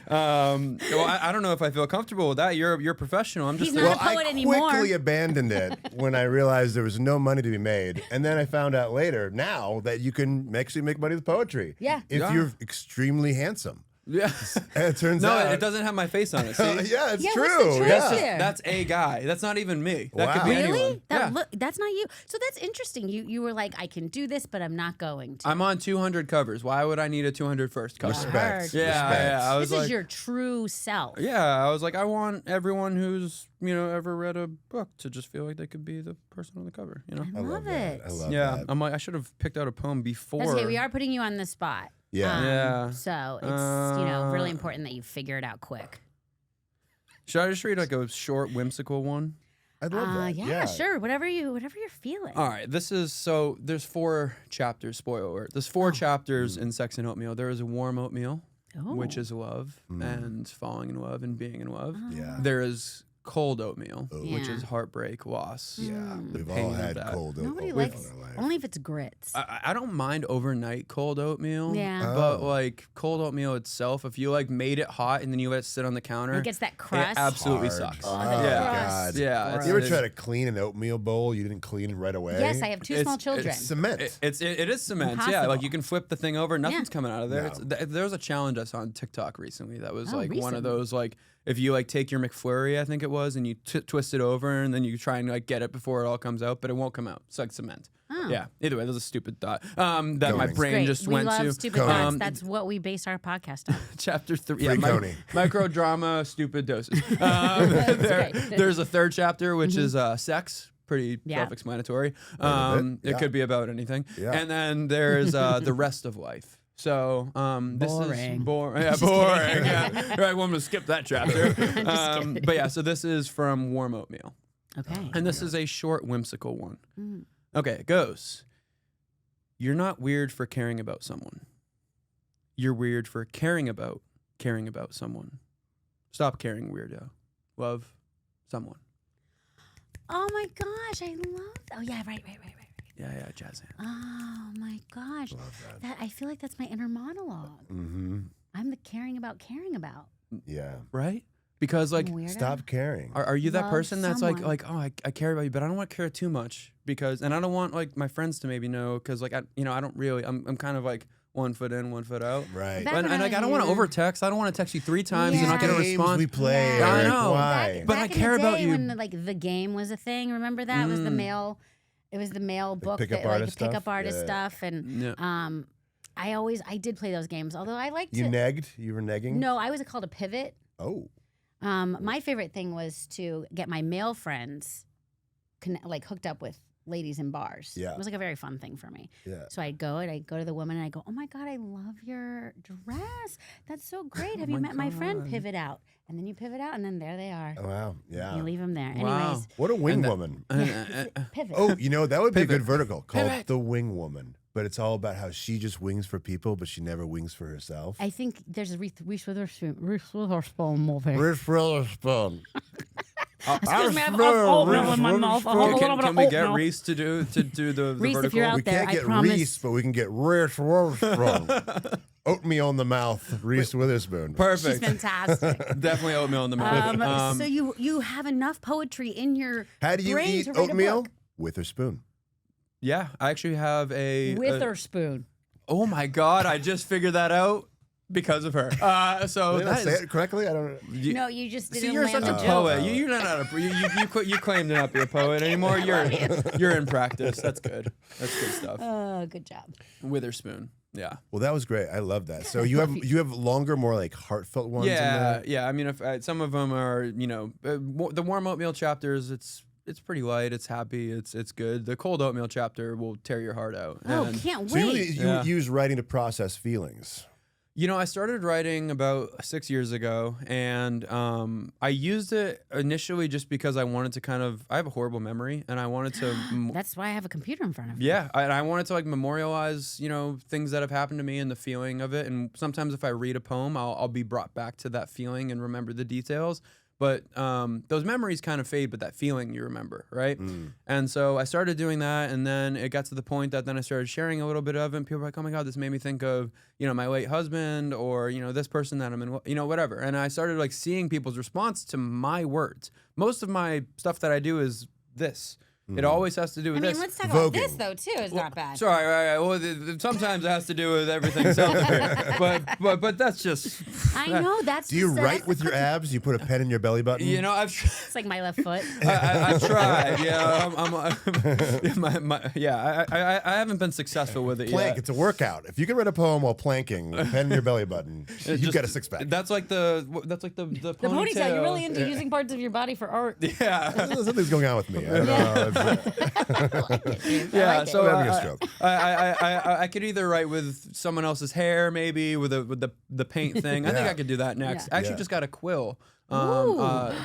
Well, I don't know if I feel comfortable with that. You're a professional. I'm just He's not Well, a poet I anymore. quickly abandoned it when I realized there was no money to be made. And then I found out later, now, that you can actually make money with poetry. Yeah. If Yeah. you're extremely handsome. yeah. And it turns No, out. it doesn't have my face on it. See? Yeah, it's Yeah, true. what's the yeah. truth here? That's a guy. That's not even me. That could Wow. be Really? anyone. Yeah. That's not you. So that's interesting. You were like, I can do this, but I'm not going to. I'm on 200 covers. Why would I need a 201st cover? Respect. Hard. Yeah, Respect. yeah. I was This like, is your true self. yeah. I was like, I want everyone who's ever read a book to just feel like they could be the person on the cover. You know? I love it. I love Yeah. that. I'm like, I should have picked out a poem before. That's okay. We are putting you on the spot. Yeah. Yeah. So it's really important that you figure it out quick. Should I just read like a short, whimsical one? I'd love that. Yeah, sure. Whatever you're feeling. All right. This is there's 4 chapters. Spoiler alert. There's 4 chapters in Sex and Oatmeal. There is a warm oatmeal, Oh. which is love and falling in love and being in love. Yeah. There is cold oatmeal, which Yeah. is heartbreak, loss. Yeah, we've pain all of had that. cold Nobody oatmeal likes, in our life. only if it's grits. I don't mind overnight cold oatmeal. Yeah. But Oh. like cold oatmeal itself, if you like made it hot and then you let it sit on the counter, It gets that crust. It absolutely Hard. sucks. Oh, the yeah. crust. God. Yeah. Gross. You ever try to clean an oatmeal bowl? You didn't clean it right away? Yes, I have two small children. It's cement. It is cement. Yeah, Impossible. like you can flip the thing over, nothing's Yeah. coming out of there. No. There was a challenge I saw on TikTok recently that was Oh, like one of recently. those like if you like take your McFlurry, I think it was, and you twist it over and then you try and like get it before it all comes out, but it won't come out. It's like cement. Oh. Yeah. Either way, that was a stupid thought that my Coney. brain Great. just we went love to. stupid Coney. thoughts. That's what we base our podcast on. Chapter 3. Free Coney. Micro drama, stupid doses. great. There's a third chapter, which is sex. Pretty Yeah. self-explanatory. Right, a bit. It could be about anything. Yeah. And then there's the rest of life. So this is Boring. boring. Yeah, boring. Yeah. Right, well, I'm gonna skip that chapter. kidding. But yeah, so this is from Warm Oatmeal, Okay. and this is a short, whimsical one. Mm. Okay, it goes. You're not weird for caring about someone. You're weird for caring about someone. Stop caring, weirdo. Love someone. Oh my gosh, I love. Oh yeah, right. Yeah, jazz hands. Oh my gosh, Love that. that I feel like that's my inner monologue. Mm-hmm. I'm the caring about. Yeah. Right? Because like, Weirdo. Stop caring. are you that Love person that's someone. like, oh, I care about you, but I don't want to care too much because, and I don't want like my friends to maybe know because like I don't really. I'm kind of like 1 foot in, 1 foot out. Right. Back And when I like was I don't want to younger- over text. I don't want to text you 3 times and not get a Games response. we play. Yeah. I Eric, know. Why? But I Back care in the about day you. when like the game was a thing. Remember that it was the mail. It was the mail book pickup that like artist the pickup stuff? artist Yeah. stuff, and Yeah. I did play those games. Although I liked You to. negged? You were negging? No, I was called a pivot. Oh. My favorite thing was to get my male friends like hooked up with ladies in bars. Yeah. It was like a very fun thing for me. Yeah. So I'd go to the woman and I'd go, oh my God, I love your dress. That's so great. Have you my met my friend? God. Pivot out. And then you pivot out and then there they are. Oh, wow. Yeah. You leave them there. Wow. Anyways, What a wing And that- woman. pivot. Oh, you know, that would be a Pivot. good vertical called Pivot. The Wing Woman. But it's all about how she just wings for people, but she never wings for herself. I think there's a Reese Witherspoon movie. Reese Witherspoon. Excuse me, I have oatmeal in my mouth. I have a little bit Can of we get oatmeal. Reese to do the Reese, if vertical? you're out We there, can't I get promise. Reese, but we can get Reese Witherspoon. Oatmeal in the mouth, Reese Witherspoon. She's Perfect. fantastic. Definitely oatmeal in the mouth. So you have enough poetry in your How do you brain eat to write a oatmeal? book. With her spoon. Yeah, I actually have a Witherspoon. Oh my God! I just figured that out because of her. So Did I that say is. it correctly? I don't know. No, you just See, didn't you're land such a the poet. joke. You're not you claim to not be a poet anymore. You're in practice. That's good. That's good stuff. Oh, good job. Witherspoon. Yeah. Well, that was great. I love that. So you have longer, more like heartfelt ones. in Yeah. there? Yeah. I mean, if some of them are, the warm oatmeal chapters, it's pretty light. It's happy. It's good. The cold oatmeal chapter will tear your heart out. Oh, And, can't So you wait. really Yeah. use writing to process feelings. I started writing about 6 years ago, and I used it initially just because I wanted to I have a horrible memory, and I wanted to. That's why I have a computer in front of me. Yeah, I wanted to like memorialize, things that have happened to me and the feeling of it. And sometimes if I read a poem, I'll be brought back to that feeling and remember the details. But those memories kind of fade, but that feeling you remember, right? And so I started doing that, and then it got to the point that then I started sharing a little bit of it, and people were like, oh my God, this made me think of, my late husband or, this person that I'm in, whatever. And I started like seeing people's response to my words. Most of my stuff that I do is this. It always has to do I with mean, this. let's talk about Voguing. this though too. It's not bad. Sorry, right. Well, sometimes it has to do with everything sultry, but that's just. I know that's. Do you just- write that's with the your abs? You put a pen in your belly button? I've It's like my left foot. I've tried. Yeah, I haven't been successful with it Plank. yet. It's a workout. If you can write a poem while planking, with a pen in your belly button, you've Just- got a six pack. That's like the The ponytail. You're really into using parts of your body for art. Yeah. Something's going on with me. I don't know. Yeah, so I'm having a stroke. I could either write with someone else's hair, maybe with the paint thing. I think Yeah. I could do that next. Yeah. I actually Yeah. just got a quill. Ooh. God.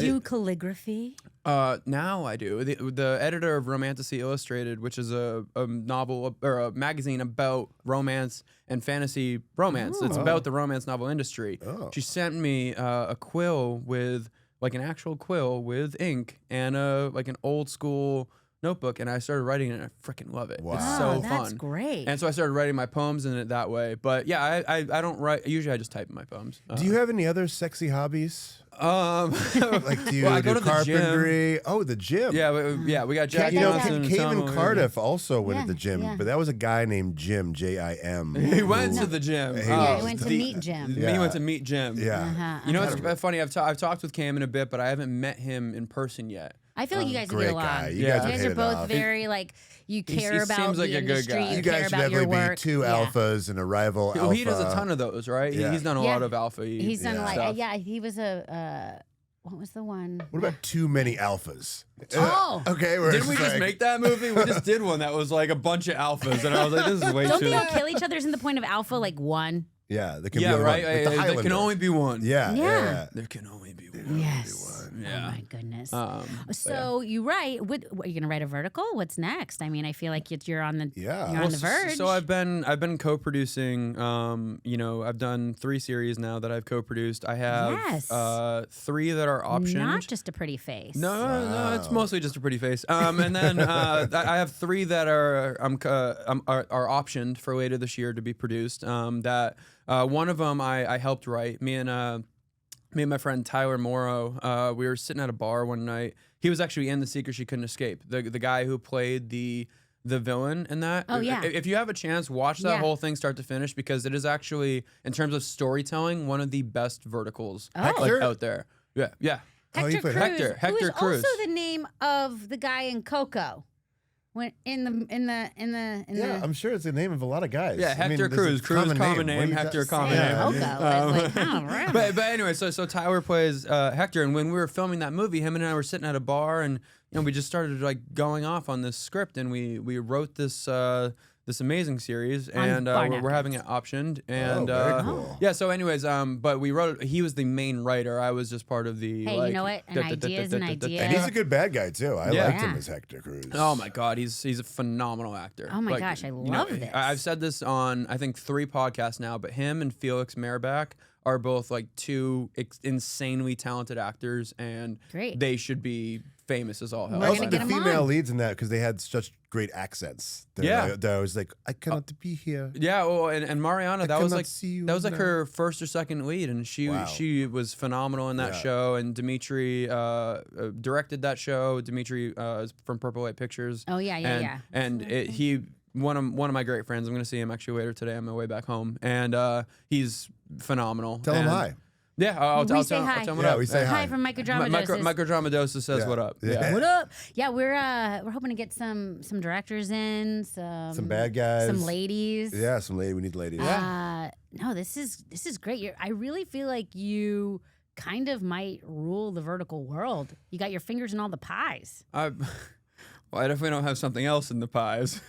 Do calligraphy. Now I do. The editor of Romantasy Illustrated, which is a novel or a magazine about romance and fantasy romance. It's about the romance novel industry. Oh. She sent me a quill with like an actual quill with ink and like an old school notebook, and I started writing it, and I freaking love it. Wow. It's so that's fun. great. And so I started writing my poems in it that way. But yeah, I don't write. Usually I just type my poems. Do you have any other sexy hobbies? Like do you well, I do go to the gym. carpentry? Oh, the gym. Yeah, we got Jack You know, Johnson. and Cayman Tom- Cardiff also went Yeah, at the gym, yeah. but that was a guy named Jim, J-I-M. He went who- to the gym. Yeah, Oh, he went to the- meet Jim. Yeah. He went to meet Jim. Yeah. You know what's funny? I've talked with Cam in a bit, but I haven't met him in person yet. I feel like you guys would Great get along. guy. You Yeah. guys You would guys hit are it both off. very like you care he about seems like the a good industry. guy. You You care guys should about your definitely be work. two alphas and a rival Well, alpha. he does a ton of those, right? Yeah. He's done a Yeah. lot of alpha. He's done Yeah. like stuff. yeah. He was a what was the one? What about too many alphas? Oh. Okay. Where Didn't we it's just like- make that movie? We just did one that was like a bunch of alphas, and I was like, "This is way Don't too." they all kill each other? Isn't the point of alpha like one? Yeah, there can Yeah, be only right. one. Like the There can Highlander. only be one. Yeah, Yeah. yeah. There can only be one. Yes. Yeah. Oh my goodness. But So you write? What are you gonna write a vertical? What's next? I mean, I feel like you're on the Yeah. you're on the verge. So I've been co-producing. You know, I've done 3 series now that I've co-produced. I have Yes. 3 that are optioned. Not just a pretty face. No, it's mostly just a pretty face. And then I have 3 that are optioned for later this year to be produced. That one of them I helped write. Me and my friend Tyler Morrow, we were sitting at a bar one night. He was actually in The Secret She Couldn't Escape. The guy who played the villain in that. Oh, yeah. If you have a chance, watch that Yeah. whole thing start to finish, because it is actually, in terms of storytelling, one of the best verticals Hector? out there. Yeah, yeah. Oh, he Hector played Cruz, Hector who is Cruz. also the name of the guy in Coco. When Yeah, I'm sure it's the name of a lot of guys. Yeah, I mean, Hector there's a Cruz. Cruz, common What name. are you Hector, ta- common saying Yeah, name. Coco. I mean- It's like, oh, right. But anyway, so Tyler plays Hector, and when we were filming that movie, him and I were sitting at a bar, and we just started like going off on this script, and we wrote this this amazing series, and bar we're having napkins. it optioned, and very cool. yeah. So, anyways, but we wrote it. He was the main writer. I was just part of the. Hey, you know what? An idea is an idea. And he's a good bad guy too. I Yeah. liked him Yeah. as Hector Cruz. Oh my God, he's a phenomenal actor. Oh my Like, gosh, I you love this. I've said this on I think 3 podcasts now, but him and Felix Merback are both like 2 insanely talented actors, and Great. they should be famous as all hell. We're Also, gonna the get him female on. leads in that because they had such great accents. Yeah. that I was like, I cannot be here. Yeah, well, and Mariana, that was cannot like see you that was like now. her first or second lead, and Wow. she was phenomenal in that Yeah. show. And Dimitri directed that show. Dimitri is from Purple Light Pictures. Oh, yeah, yeah, and, yeah. And he one of my great friends. I'm going to see him actually later today on my way back home, and he's phenomenal. Tell him And- hi. Yeah, I'll We tell say him. hi. I'll tell him what Yeah, up. we say Hi hi. from Microdrama Doses. Microdrama says Yeah. what up. Yeah. Yeah. What up? Yeah, we're hoping to get some directors in, some bad guys. some ladies. Yeah, some lady. We need ladies. No, this is great. I really feel like you kind of might rule the vertical world. You got your fingers in all the pies. Well, I definitely don't have something else in the pies.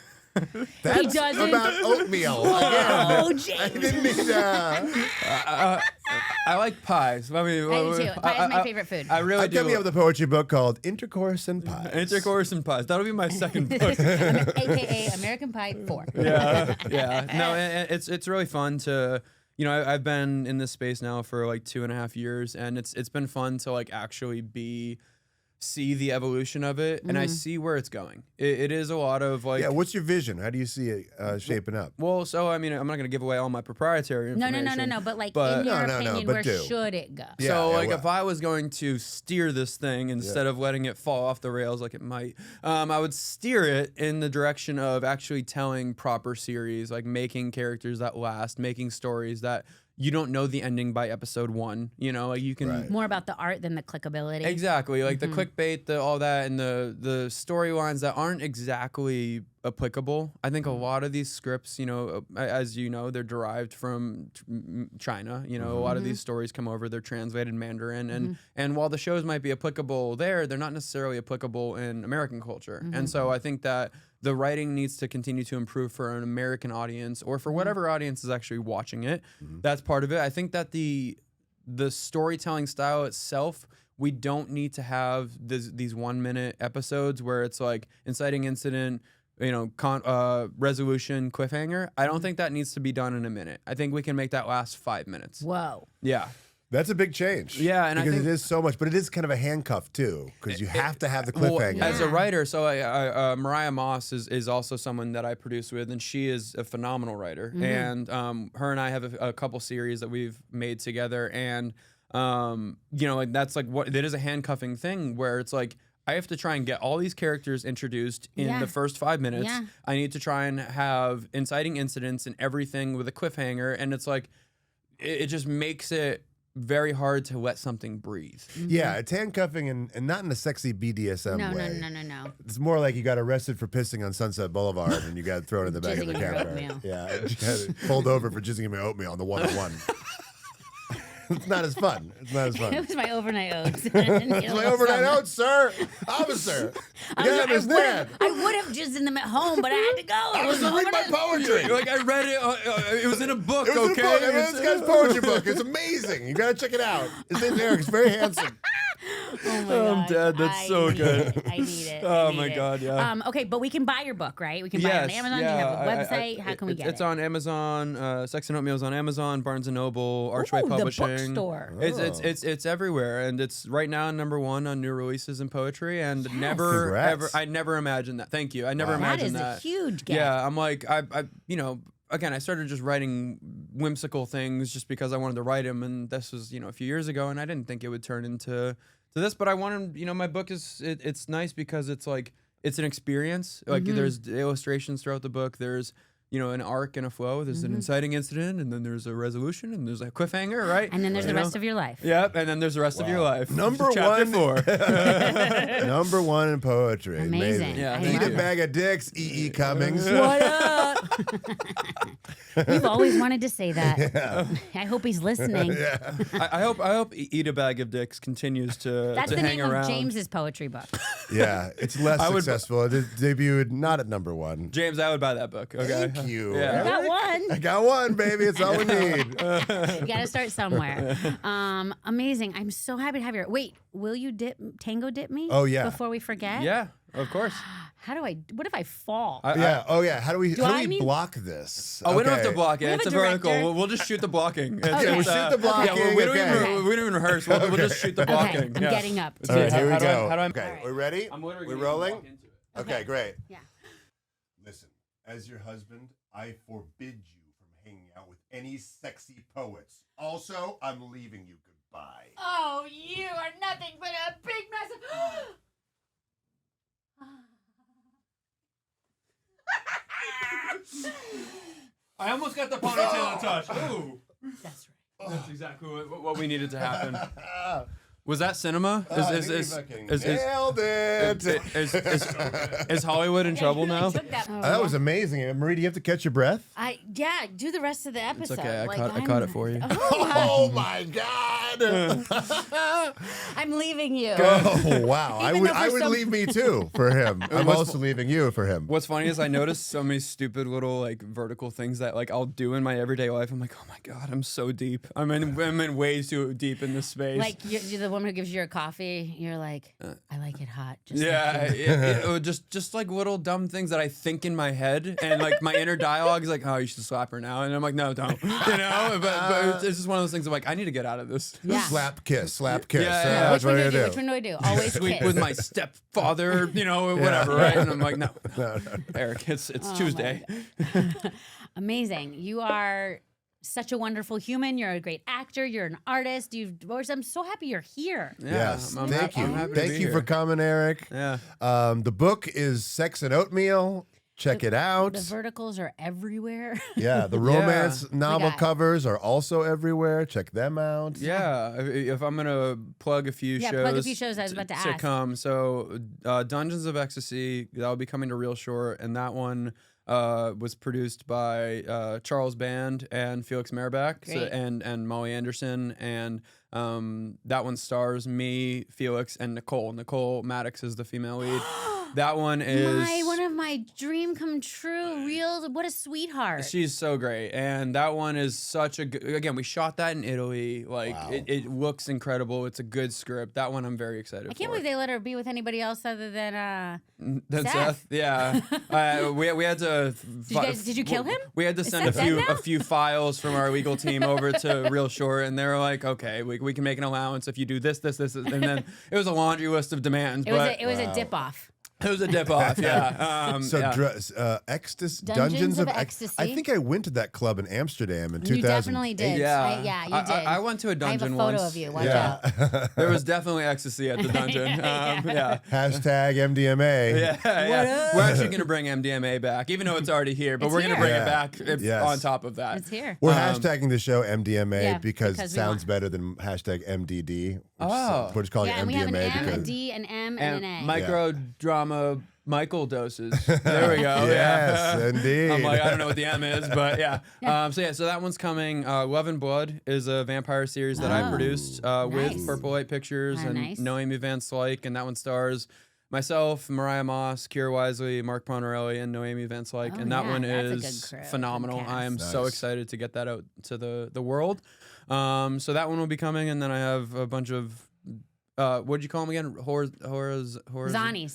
That's doesn't? about oatmeal. Oh, I James. didn't mean to. I like pies. I mean, I do too. Pie is my favorite food. I really I'm do. coming up with a poetry book called Intercourse and Pies. Intercourse and pies. That'll be my second book. AKA American Pie 4. yeah. No, and it's really fun to. I've been in this space now for like 2.5 years, and it's been fun to like actually see the evolution of it, and I see where it's going. It is a lot of like. Yeah, what's your vision? How do you see it shaping up? Well, so I mean, I'm not going to give away all my proprietary No, information. no. But like But- in your No, opinion, but where do. should it go? Yeah, So, yeah, like, well- if I was going to steer this thing instead of letting it fall off the rails like it might, I would steer it in the direction of actually telling proper series, like making characters that last, making stories that you don't know the ending by episode 1. Like you can. Right. More about the art than the clickability. Exactly, like the clickbait, all that, and the storylines that aren't exactly applicable. I think a lot of these scripts, as you know, they're derived from China. A lot of these stories come over, they're translated Mandarin, and while the shows might be applicable there, they're not necessarily applicable in American culture. And so I think that the writing needs to continue to improve for an American audience, or for whatever audience is actually watching it. That's part of it. I think that the storytelling style itself, we don't need to have these 1-minute episodes where it's like inciting incident, resolution, cliffhanger. I don't think that needs to be done in a minute. I think we can make that last 5 minutes. Whoa. Yeah. That's a big change. Yeah, and I because think- it is so much, but it is kind of a handcuff too, because you have to have the cliffhanger. As a Yeah. writer, so Mariah Moss is also someone that I produce with, and she is a phenomenal writer. And her and I have a couple series that we've made together, and you know, like that's like what it is, a handcuffing thing where it's like I have to try and get all these characters introduced in the first 5 minutes. Yeah. I need to try and have inciting incidents and everything with a cliffhanger, and it's like it just makes it very hard to let something breathe. Yeah, it's handcuffing and not in a sexy BDSM No, way. no. It's more like you got arrested for pissing on Sunset Boulevard and you got thrown in the back of Jizzing the in your cab. oatmeal. Yeah, you got pulled over for jizzing in my oatmeal on the 101. It's not as fun. It's not as fun. It was my overnight oats. It's my overnight oats, sir. Officer. You gotta understand. I would have just in them at home, but I had to go. I was reading my poetry. Like I read it. It was in a book. It was okay. in a book. I mean, this guy's poetry book. It's amazing. You gotta check it out. His name's Eric. He's very handsome. Oh my I'm God. dead. That's so need good. it. I need it. Oh I need my it. God, yeah. Okay, but we can buy your book, right? We can buy it on Amazon. Do you have a website? How can we get it? It's on Amazon. Sex and Oatmeal's on Amazon. Barnes and Noble. Archway Ooh, Publishing. the bookstore. It's everywhere, and it's right now #1 on new releases in poetry. And never Congrats. ever, I never imagined that. Thank you. I never Wow. That imagined is that. a huge get. Yeah, I'm like I you know. Again, I started just writing whimsical things just because I wanted to write them, and this was a few years ago, and I didn't think it would turn into this. But I wanted, my book it's nice because it's like it's an experience. Like there's illustrations throughout the book. There's an arc and a flow. There's an inciting incident, and then there's a resolution, and there's a cliffhanger, right? And then there's the rest of your life. Yep, and then there's the rest of your life. Number Chapter 4. Number 1 in poetry. Amazing. Yeah, I Eat love a it. bag of dicks, E.E. Cummings. What up? You've always wanted to say that. I hope he's listening. I hope Eat a Bag of Dicks continues to That's to the hang name around. of James's poetry book. Yeah, it's less I would- successful. It debuted not at number 1. James, I would buy that book. Okay. Thank you. Yeah. You got Eric. one. I got one, baby. It's all we need. You got to start somewhere. Amazing. I'm so happy to have you. Wait, will you tango dip me? Oh, yeah. Before we forget? Yeah, of course. What if I fall? Oh yeah. How do we I we mean- block this? Oh, we don't have to Okay. block We it. have It's a a vertical. director. We'll just shoot the blocking. Okay. We'll shoot the blocking. Yeah, we don't okay. even rehearse. We'll just shoot the Okay, blocking. I'm Yeah. getting up. All right, here we How do I- go. how do I- Okay, All right. we're ready. I'm literally We're gonna rolling. walk into it. Okay, great. Yeah. Listen, as your husband, I forbid you from hanging out with any sexy poets. Also, I'm leaving you. Goodbye. Oh, you are nothing but a big massive. I almost got the ponytail touch. Ooh. That's right. That's exactly what we needed to happen. Was that cinema? I think we fucking nailed it. Is Hollywood in trouble now? That was amazing. Marie, do you have to catch your breath? Do the rest of the It's episode. okay. I Like, caught it for you. Oh my God! I'm leaving you. Oh wow! Even though I for would some- leave me too for him. I'm What's- also leaving you for him. What's funny is I noticed so many stupid little like vertical things that like I'll do in my everyday life. I'm like, oh my God, I'm so deep. I'm in way too deep in this space. Like you're the woman who gives you your coffee. You're like, I like it hot. Just Yeah, like you. just like little dumb things that I think in my head, and like my inner dialogue is like, oh, you should slap her now, and I'm like, no, don't, but it's just one of those things. I'm like, I need to get out of this. Yeah. Slap kiss. Yeah, yeah. that's Which one what do I I do? do. Which one do I do? Always Sleep kiss. with my stepfather, whatever, right? And I'm like, no, No. Eric, it's Oh, Tuesday. Amazing. You are such a wonderful human. You're a great actor. You're an artist. I'm so happy you're here. Yes, I'm thank you. happy to Thank be you here. for coming, Eric. Yeah. The book is Sex and Oatmeal. Check it out. The verticals are everywhere. Yeah, the romance novel got- covers are also everywhere. Check them out. Yeah, if I'm gonna plug a few Yeah, shows, plug a few shows I was about to ask. come. So, Dungeons of Ecstasy, that'll be coming to ReelShort, and that one was produced by Charles Band and Felix Merback, Great. and Molly Anderson, and that one stars me, Felix, and Nicole. Nicole Mattox is the female lead. That one is one of my dream come true. What a sweetheart. She's so great, and that one is such a good. Again, we shot that in Italy. Like it looks incredible. It's a good script. That one I'm very excited. I can't believe they let her be with anybody else other than Seth. Yeah, we had to. Did you kill him? We had to send a few files from our legal team over to ReelShort, and they were like, "Okay, we can make an allowance if you do this, and then it was a laundry list of demands. It was a dip off. It was a dip off, yeah. Ecstasy, Dungeons of Ecstasy. I think I went to that club in Amsterdam in 2000. You definitely did. Yeah, you did. I went to a dungeon I have a photo once. of you. Watch out. There was definitely ecstasy at the dungeon. Yeah. Hashtag MDMA. Yeah. We're actually going to bring MDMA back, even though it's already here, but we're going to bring it back on top of that. It's here. We're hashtagging the show MDMA because it sounds want. better than hashtag MDD. Oh. We're just calling it and MDMA. we have an M, because a D, an M, and an A. Micro drama Michael doses. There we go. Yes, indeed. I'm like, I don't know what the M is, but yeah. So that one's coming. Love and Blood is a vampire series that I produced with Purple Light Pictures and Noemi Van Slyke, and that one stars myself, Mariah Moss, Keira Wisely, Mark Ponarelli, and Noemi Van Slyke, and that one is phenomenal. I am so excited to get that out to the world. So that one will be coming, and then I have a bunch of what'd you call them again? Zanies.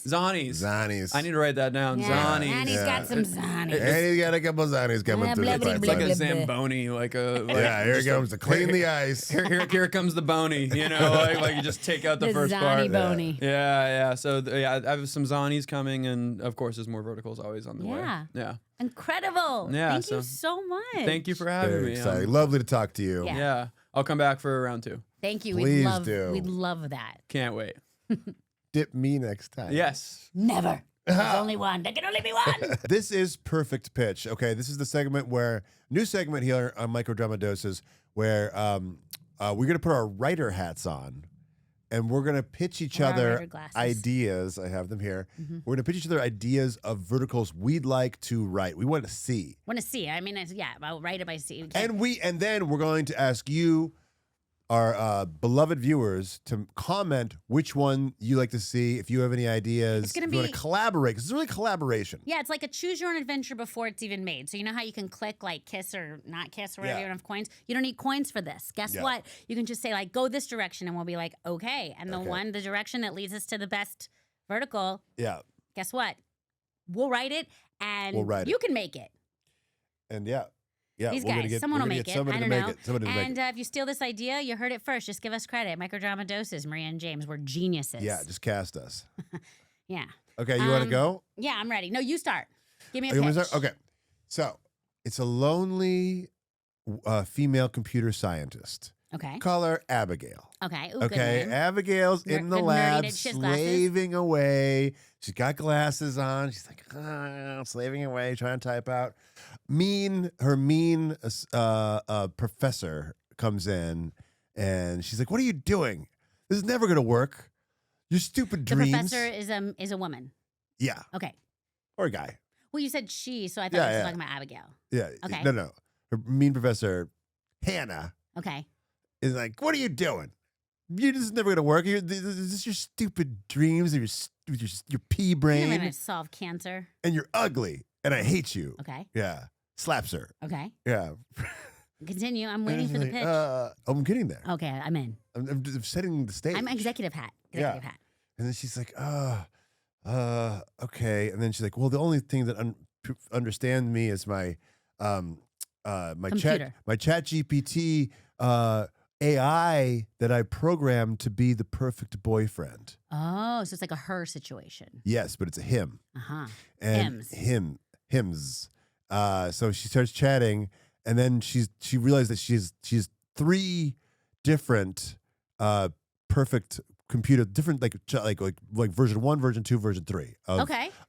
Zanies. I need to write that down. Zanies. And he's got some Zanies. And he's got a couple Zanies coming through the pipeline. It's like a Zamboni, here it comes to clean the ice. Here comes the bony, like you just take out the first part. Bony. Yeah. So I have some Zanies coming, and of course, there's more verticals always on the way. Yeah. Incredible. Yeah. Thank you so much. Thank you for having me. Exciting. Lovely to talk to you. Yeah. I'll come back for round 2. Thank you. Please We'd love that. Can't wait. Dip me next time. Yes. Never. There's only one. There can only be one. This is Perfect Pitch. Okay, this is the segment new segment here on Microdrama Doses, where we're going to put our writer hats on, and we're going to pitch each other ideas. I have them here. Mm-hmm. We're going to pitch each other ideas of verticals we'd like to write. We want to see. I mean, I'll write it by C. And then we're going to ask you, our beloved viewers, to comment which one you like to see. If you have any ideas, it's gonna if you want to collaborate, because it's really collaboration. Yeah, it's like a choose your own adventure before it's even made. So you know how you can click like kiss or not kiss or whatever, you don't have coins? You don't need coins for this. Guess what? You can just say like, go this direction, and we'll be like, okay. And the direction that leads us to the best vertical, guess what? We'll write it, and you can make it. And these guys, someone will make it. I don't know. And if you steal this idea, you heard it first. Just give us credit. Microdrama Doses, Maria and James. We're geniuses. Yeah, just cast us. Yeah. Okay, you want to go? Yeah, I'm ready. No, you start. Give me a pitch. Okay. So it's a lonely female computer scientist. Okay. Call her Abigail. Okay. Ooh, okay. Abigail's in the lab, slaving away. She's got glasses on. She's like, slaving away, trying to type out. Her mean professor comes in, and she's like, "What are you doing? This is never gonna work. Your stupid dreams." The professor is a woman. Yeah. Okay. Or a guy. Well, you said she, so I thought you were talking about Abigail. Yeah. Okay. No. Her mean professor, Hannah. Okay. Is like, "What are you doing? This is never gonna work. This is your stupid dreams and your pea brain. You're gonna solve cancer. And you're ugly, and I hate you." Okay. Yeah. Slaps her. Okay. Yeah. Continue. I'm waiting for the pitch. I'm getting there. Okay, I'm in. I'm setting the stage. I'm executive hat. Executive hat. And then she's like, okay. And then she's like, well, the only thing that understand me is my computer. my chat GPT AI that I programmed to be the perfect boyfriend. Oh, so it's like a her situation. Yes, but it's a him. Uh-huh. And hims. So she starts chatting, and then she realized that she's 3 different perfect computer, different like version 1, version 2, version 3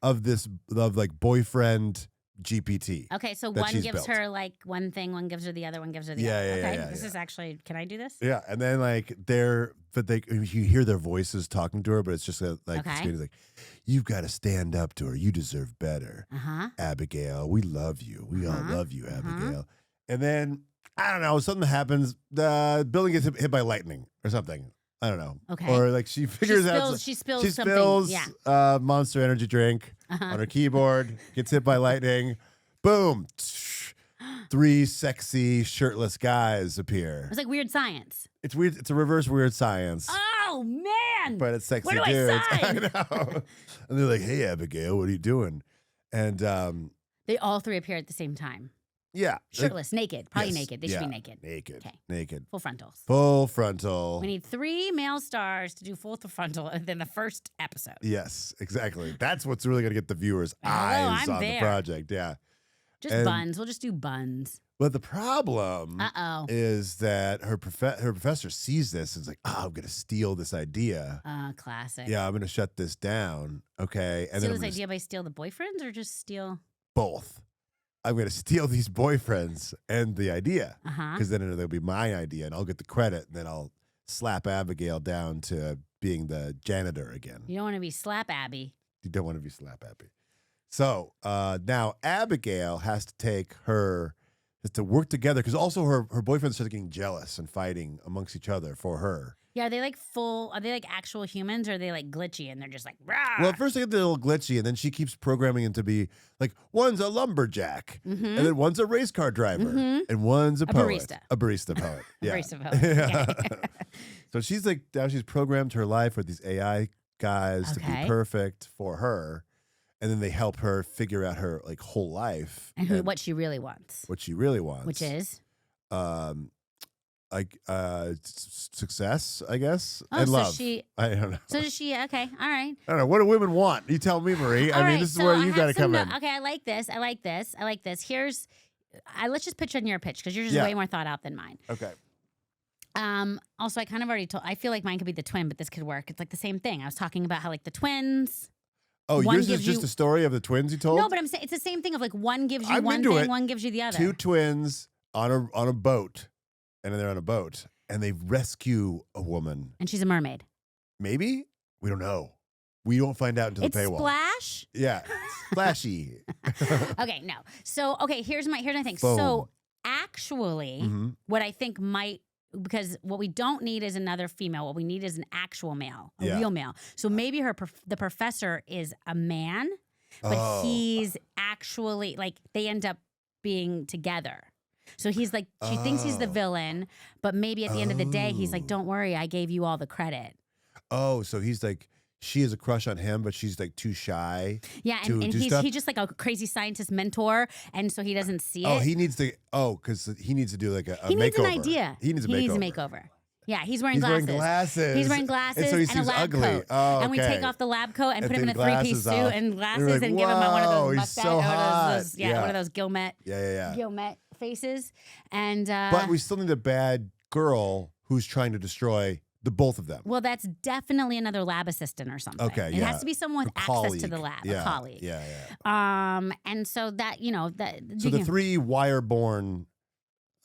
of this like boyfriend GPT. Okay, so one gives her like one thing, one gives her the other, one gives her the other. Okay, this is actually. Can I do this? Yeah, and then like you hear their voices talking to her, but it's just like it's like, you've got to stand up to her. You deserve better, Abigail. We love you. We all love you, Abigail. And then I don't know, something happens. The building gets hit by lightning or something. I don't know. Okay. Or like she figures out. She spills She something. spills Yeah. Monster Energy drink on her keyboard. Gets hit by lightning. Boom. 3 sexy shirtless guys appear. It's like Weird Science. It's weird. It's a reverse Weird Science. Oh man! But it's sexy Where do dudes. I sign? know. And they're like, "Hey, Abigail, what are you doing?" And They all 3 appear at the same time. yeah, Shirtless, naked, probably yes, naked. They should be naked. Naked. Okay. Naked. Full frontals. Full frontal. We need 3 male stars to do full frontal in the first episode. Yes, exactly. That's what's really gonna get the viewers' eyes I'm on there. the project. Yeah. Just And- buns. We'll just do buns. But the problem Uh-oh. is that her professor sees this and is like, "Oh, I'm gonna steal this idea. Classic. Yeah, I'm gonna shut this down. Okay, and Steal then this idea by steal the boyfriends or just steal? both. I'm gonna steal these boyfriends and the idea Uh-huh. because then it'll be my idea and I'll get the credit and then I'll slap Abigail down to being the janitor again. You don't want to be Slap Abby. You don't want to be slap Abby. So now Abigail has to take her. Is to work together because also her boyfriend starts getting jealous and fighting amongst each other for her. Yeah, are they like full? Are they like actual humans or are they like glitchy and they're just like, rah? Well, at first they get a little glitchy, and then she keeps programming him to be like one's a lumberjack, Mm-hmm. and then one's a race car driver, and one's a poet, barista. a barista poet. Yeah. Barista poet. Okay. So she's like now she's programmed her life with these AI guys to Okay. be perfect for her, and then they help her figure out her like whole life and what she really wants, what she really wants, which is like success, I guess, oh, and so love. she. I don't know. So does she? Okay, all right. I don't know. What do women want? You tell me, Marie. All I mean, right, this is so where I you got to have some come in. Okay, I like this. I like this. I like this. Here's. Let's just pitch on your pitch because yours is Yeah. way more thought out than mine. Okay. Also, I kind of already told. I feel like mine could be the twin, but this could work. It's like the same thing. I was talking about how like the twins. Oh, One yours is gives just you- a story of the twins you told? No, but I'm saying it's the same thing of like one gives you I'm one into thing, it. one gives you the other. 2 twins on a boat, and then they're on a boat, and they rescue a woman. And she's a mermaid. Maybe? We don't know. We don't find out until It's the paywall. Splash. Yeah. Splashy. Okay, no. So okay, here's my thing. Foam. So actually, Mhm. what I think might because what we don't need is another female. What we need is an actual male, a Yeah. real male. So maybe the professor is a man, but Oh. he's actually like they end up being together. So he's like she thinks he's the Oh. villain, but maybe at the end of the day he's like, Oh. "Don't worry, I gave you all the credit." Oh, so he's like, she has a crush on him, but she's like too shy. Yeah, To and do he's stuff? just like a crazy scientist mentor, and so he doesn't see it. Oh, he needs to. Oh, because he needs to do like a He needs makeover. an idea. He needs a makeover. Yeah, he's wearing He's glasses. wearing glasses. He's wearing glasses and so he and a seems lab ugly. coat. Oh, And we take okay. off the lab coat and And put him in a take 3-piece glasses suit off. and And glasses you're like, and give him one of "Whoa, those he's mustache, so one of hot." those, Yeah. one of those Gilmet, Yeah. Gilmet faces. And But we still need a bad girl who's trying to destroy the both of them. well, that's definitely another lab assistant or something. Okay, It yeah. has to be someone with A access to the colleague. lab, Yeah, a colleague. Yeah. And so that that So the 3 wire-born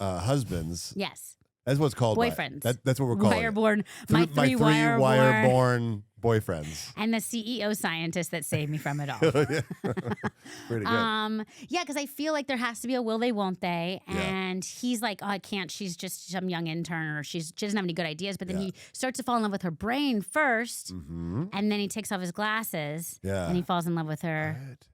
husbands. yes, That's what it's called. Boyfriends. That's what we're calling it. wire-born. My My 3 3 wire-born. wire-born boyfriends. And the CEO scientist that saved me from it all. Pretty good. Yeah, because I feel like there has to be a will they, won't they, Yeah. and he's like, oh, I can't. She's just some young intern, or she doesn't have any good ideas. But then Yeah. he starts to fall in love with her brain first, Mm-hmm. and then he takes off his glasses, Yeah. and he falls in love with her Right.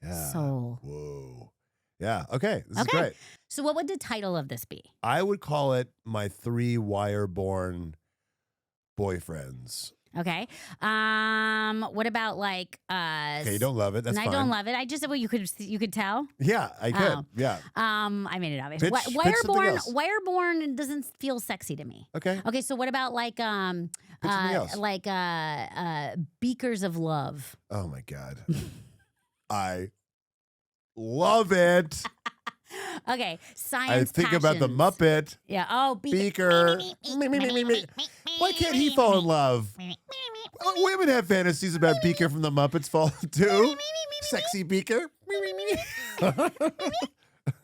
Yeah. soul. Whoa. Yeah. Okay. This is Okay. great. So, what would the title of this be? I would call it my 3 wire-born boyfriends. Okay. What about like? Okay, you don't love it. That's and fine. I don't love it. I just said, well, you could tell. Yeah, I could. Oh. Yeah. I made it obvious. Pitch something else. Wireborn doesn't feel sexy to me. Okay. Okay, so what about like something else. beakers of love? Oh my God. I love it. Okay, I science. think about the passions. Muppet. Yeah. Oh, Beaker. Why can't he fall in love? Oh, women have fantasies about Beaker from the Muppets falling too. Sexy Beaker.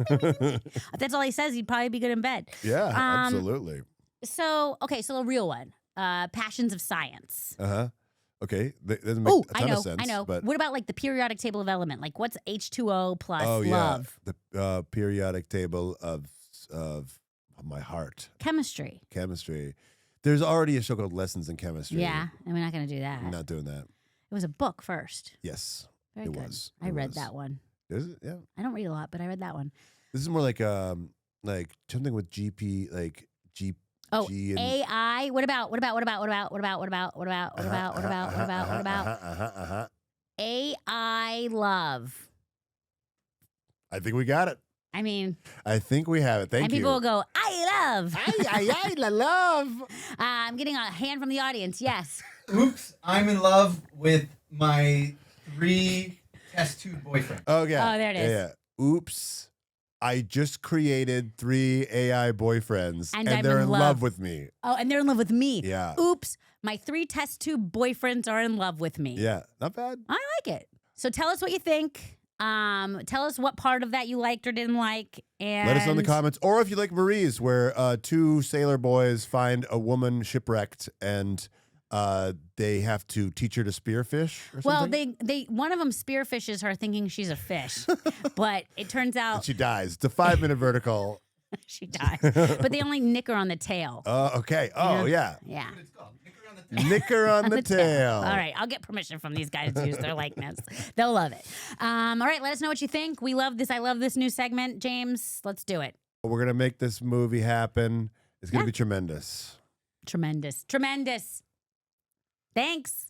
If that's all he says, he'd probably be good in bed. Yeah, absolutely. So okay, so a real one. Passions of science. Okay, that doesn't make Oh, a ton I of sense. know. But What about like the periodic table of element? Like what's H2O plus oh yeah, love? the periodic table of my heart. Chemistry. Chemistry. There's already a show called Lessons in Chemistry. Yeah, and we're not going to do that. I'm not doing that. It was a book first. Yes. Very It good. was. I It read was. that one. Is it? Yeah. I don't read a lot, but I read that one. This is more like something with GP, like G. Oh, G and AI. What about AI love? I think we got it. I mean, I think we have it. Thank and you. people will go, I love. I love. I'm getting a hand from the audience. Yes. Oops, I'm in love with my 3 test tube boyfriends. Oh, yeah. Oh, there it is. Yeah. Oops. I just created 3 AI boyfriends, And and I'm they're in in love. love with me. Oh, and they're in love with me. Yeah. Oops. My 3 test tube boyfriends are in love with me. Yeah. Not bad. I like it. So tell us what you think. Tell us what part of that you liked or didn't like. And Let us know in the comments. Or if you like Marie's, where 2 sailor boys find a woman shipwrecked and they have to teach her to spearfish or Well, something. they one of them spearfishes her thinking she's a fish, but it turns And out she dies. It's a 5-minute vertical. she dies. But they only nick her on the tail. Okay. Oh, yeah. Yeah. What it's called? Nicker on the tail. Nicker on the tail. All right, I'll get permission from these guys to use their likeness. They'll love it. All right, let us know what you think. We love this. I love this new segment, James. Let's do it. We're going to make this movie happen. It's going to Yeah. be tremendous. Tremendous. Tremendous. Thanks.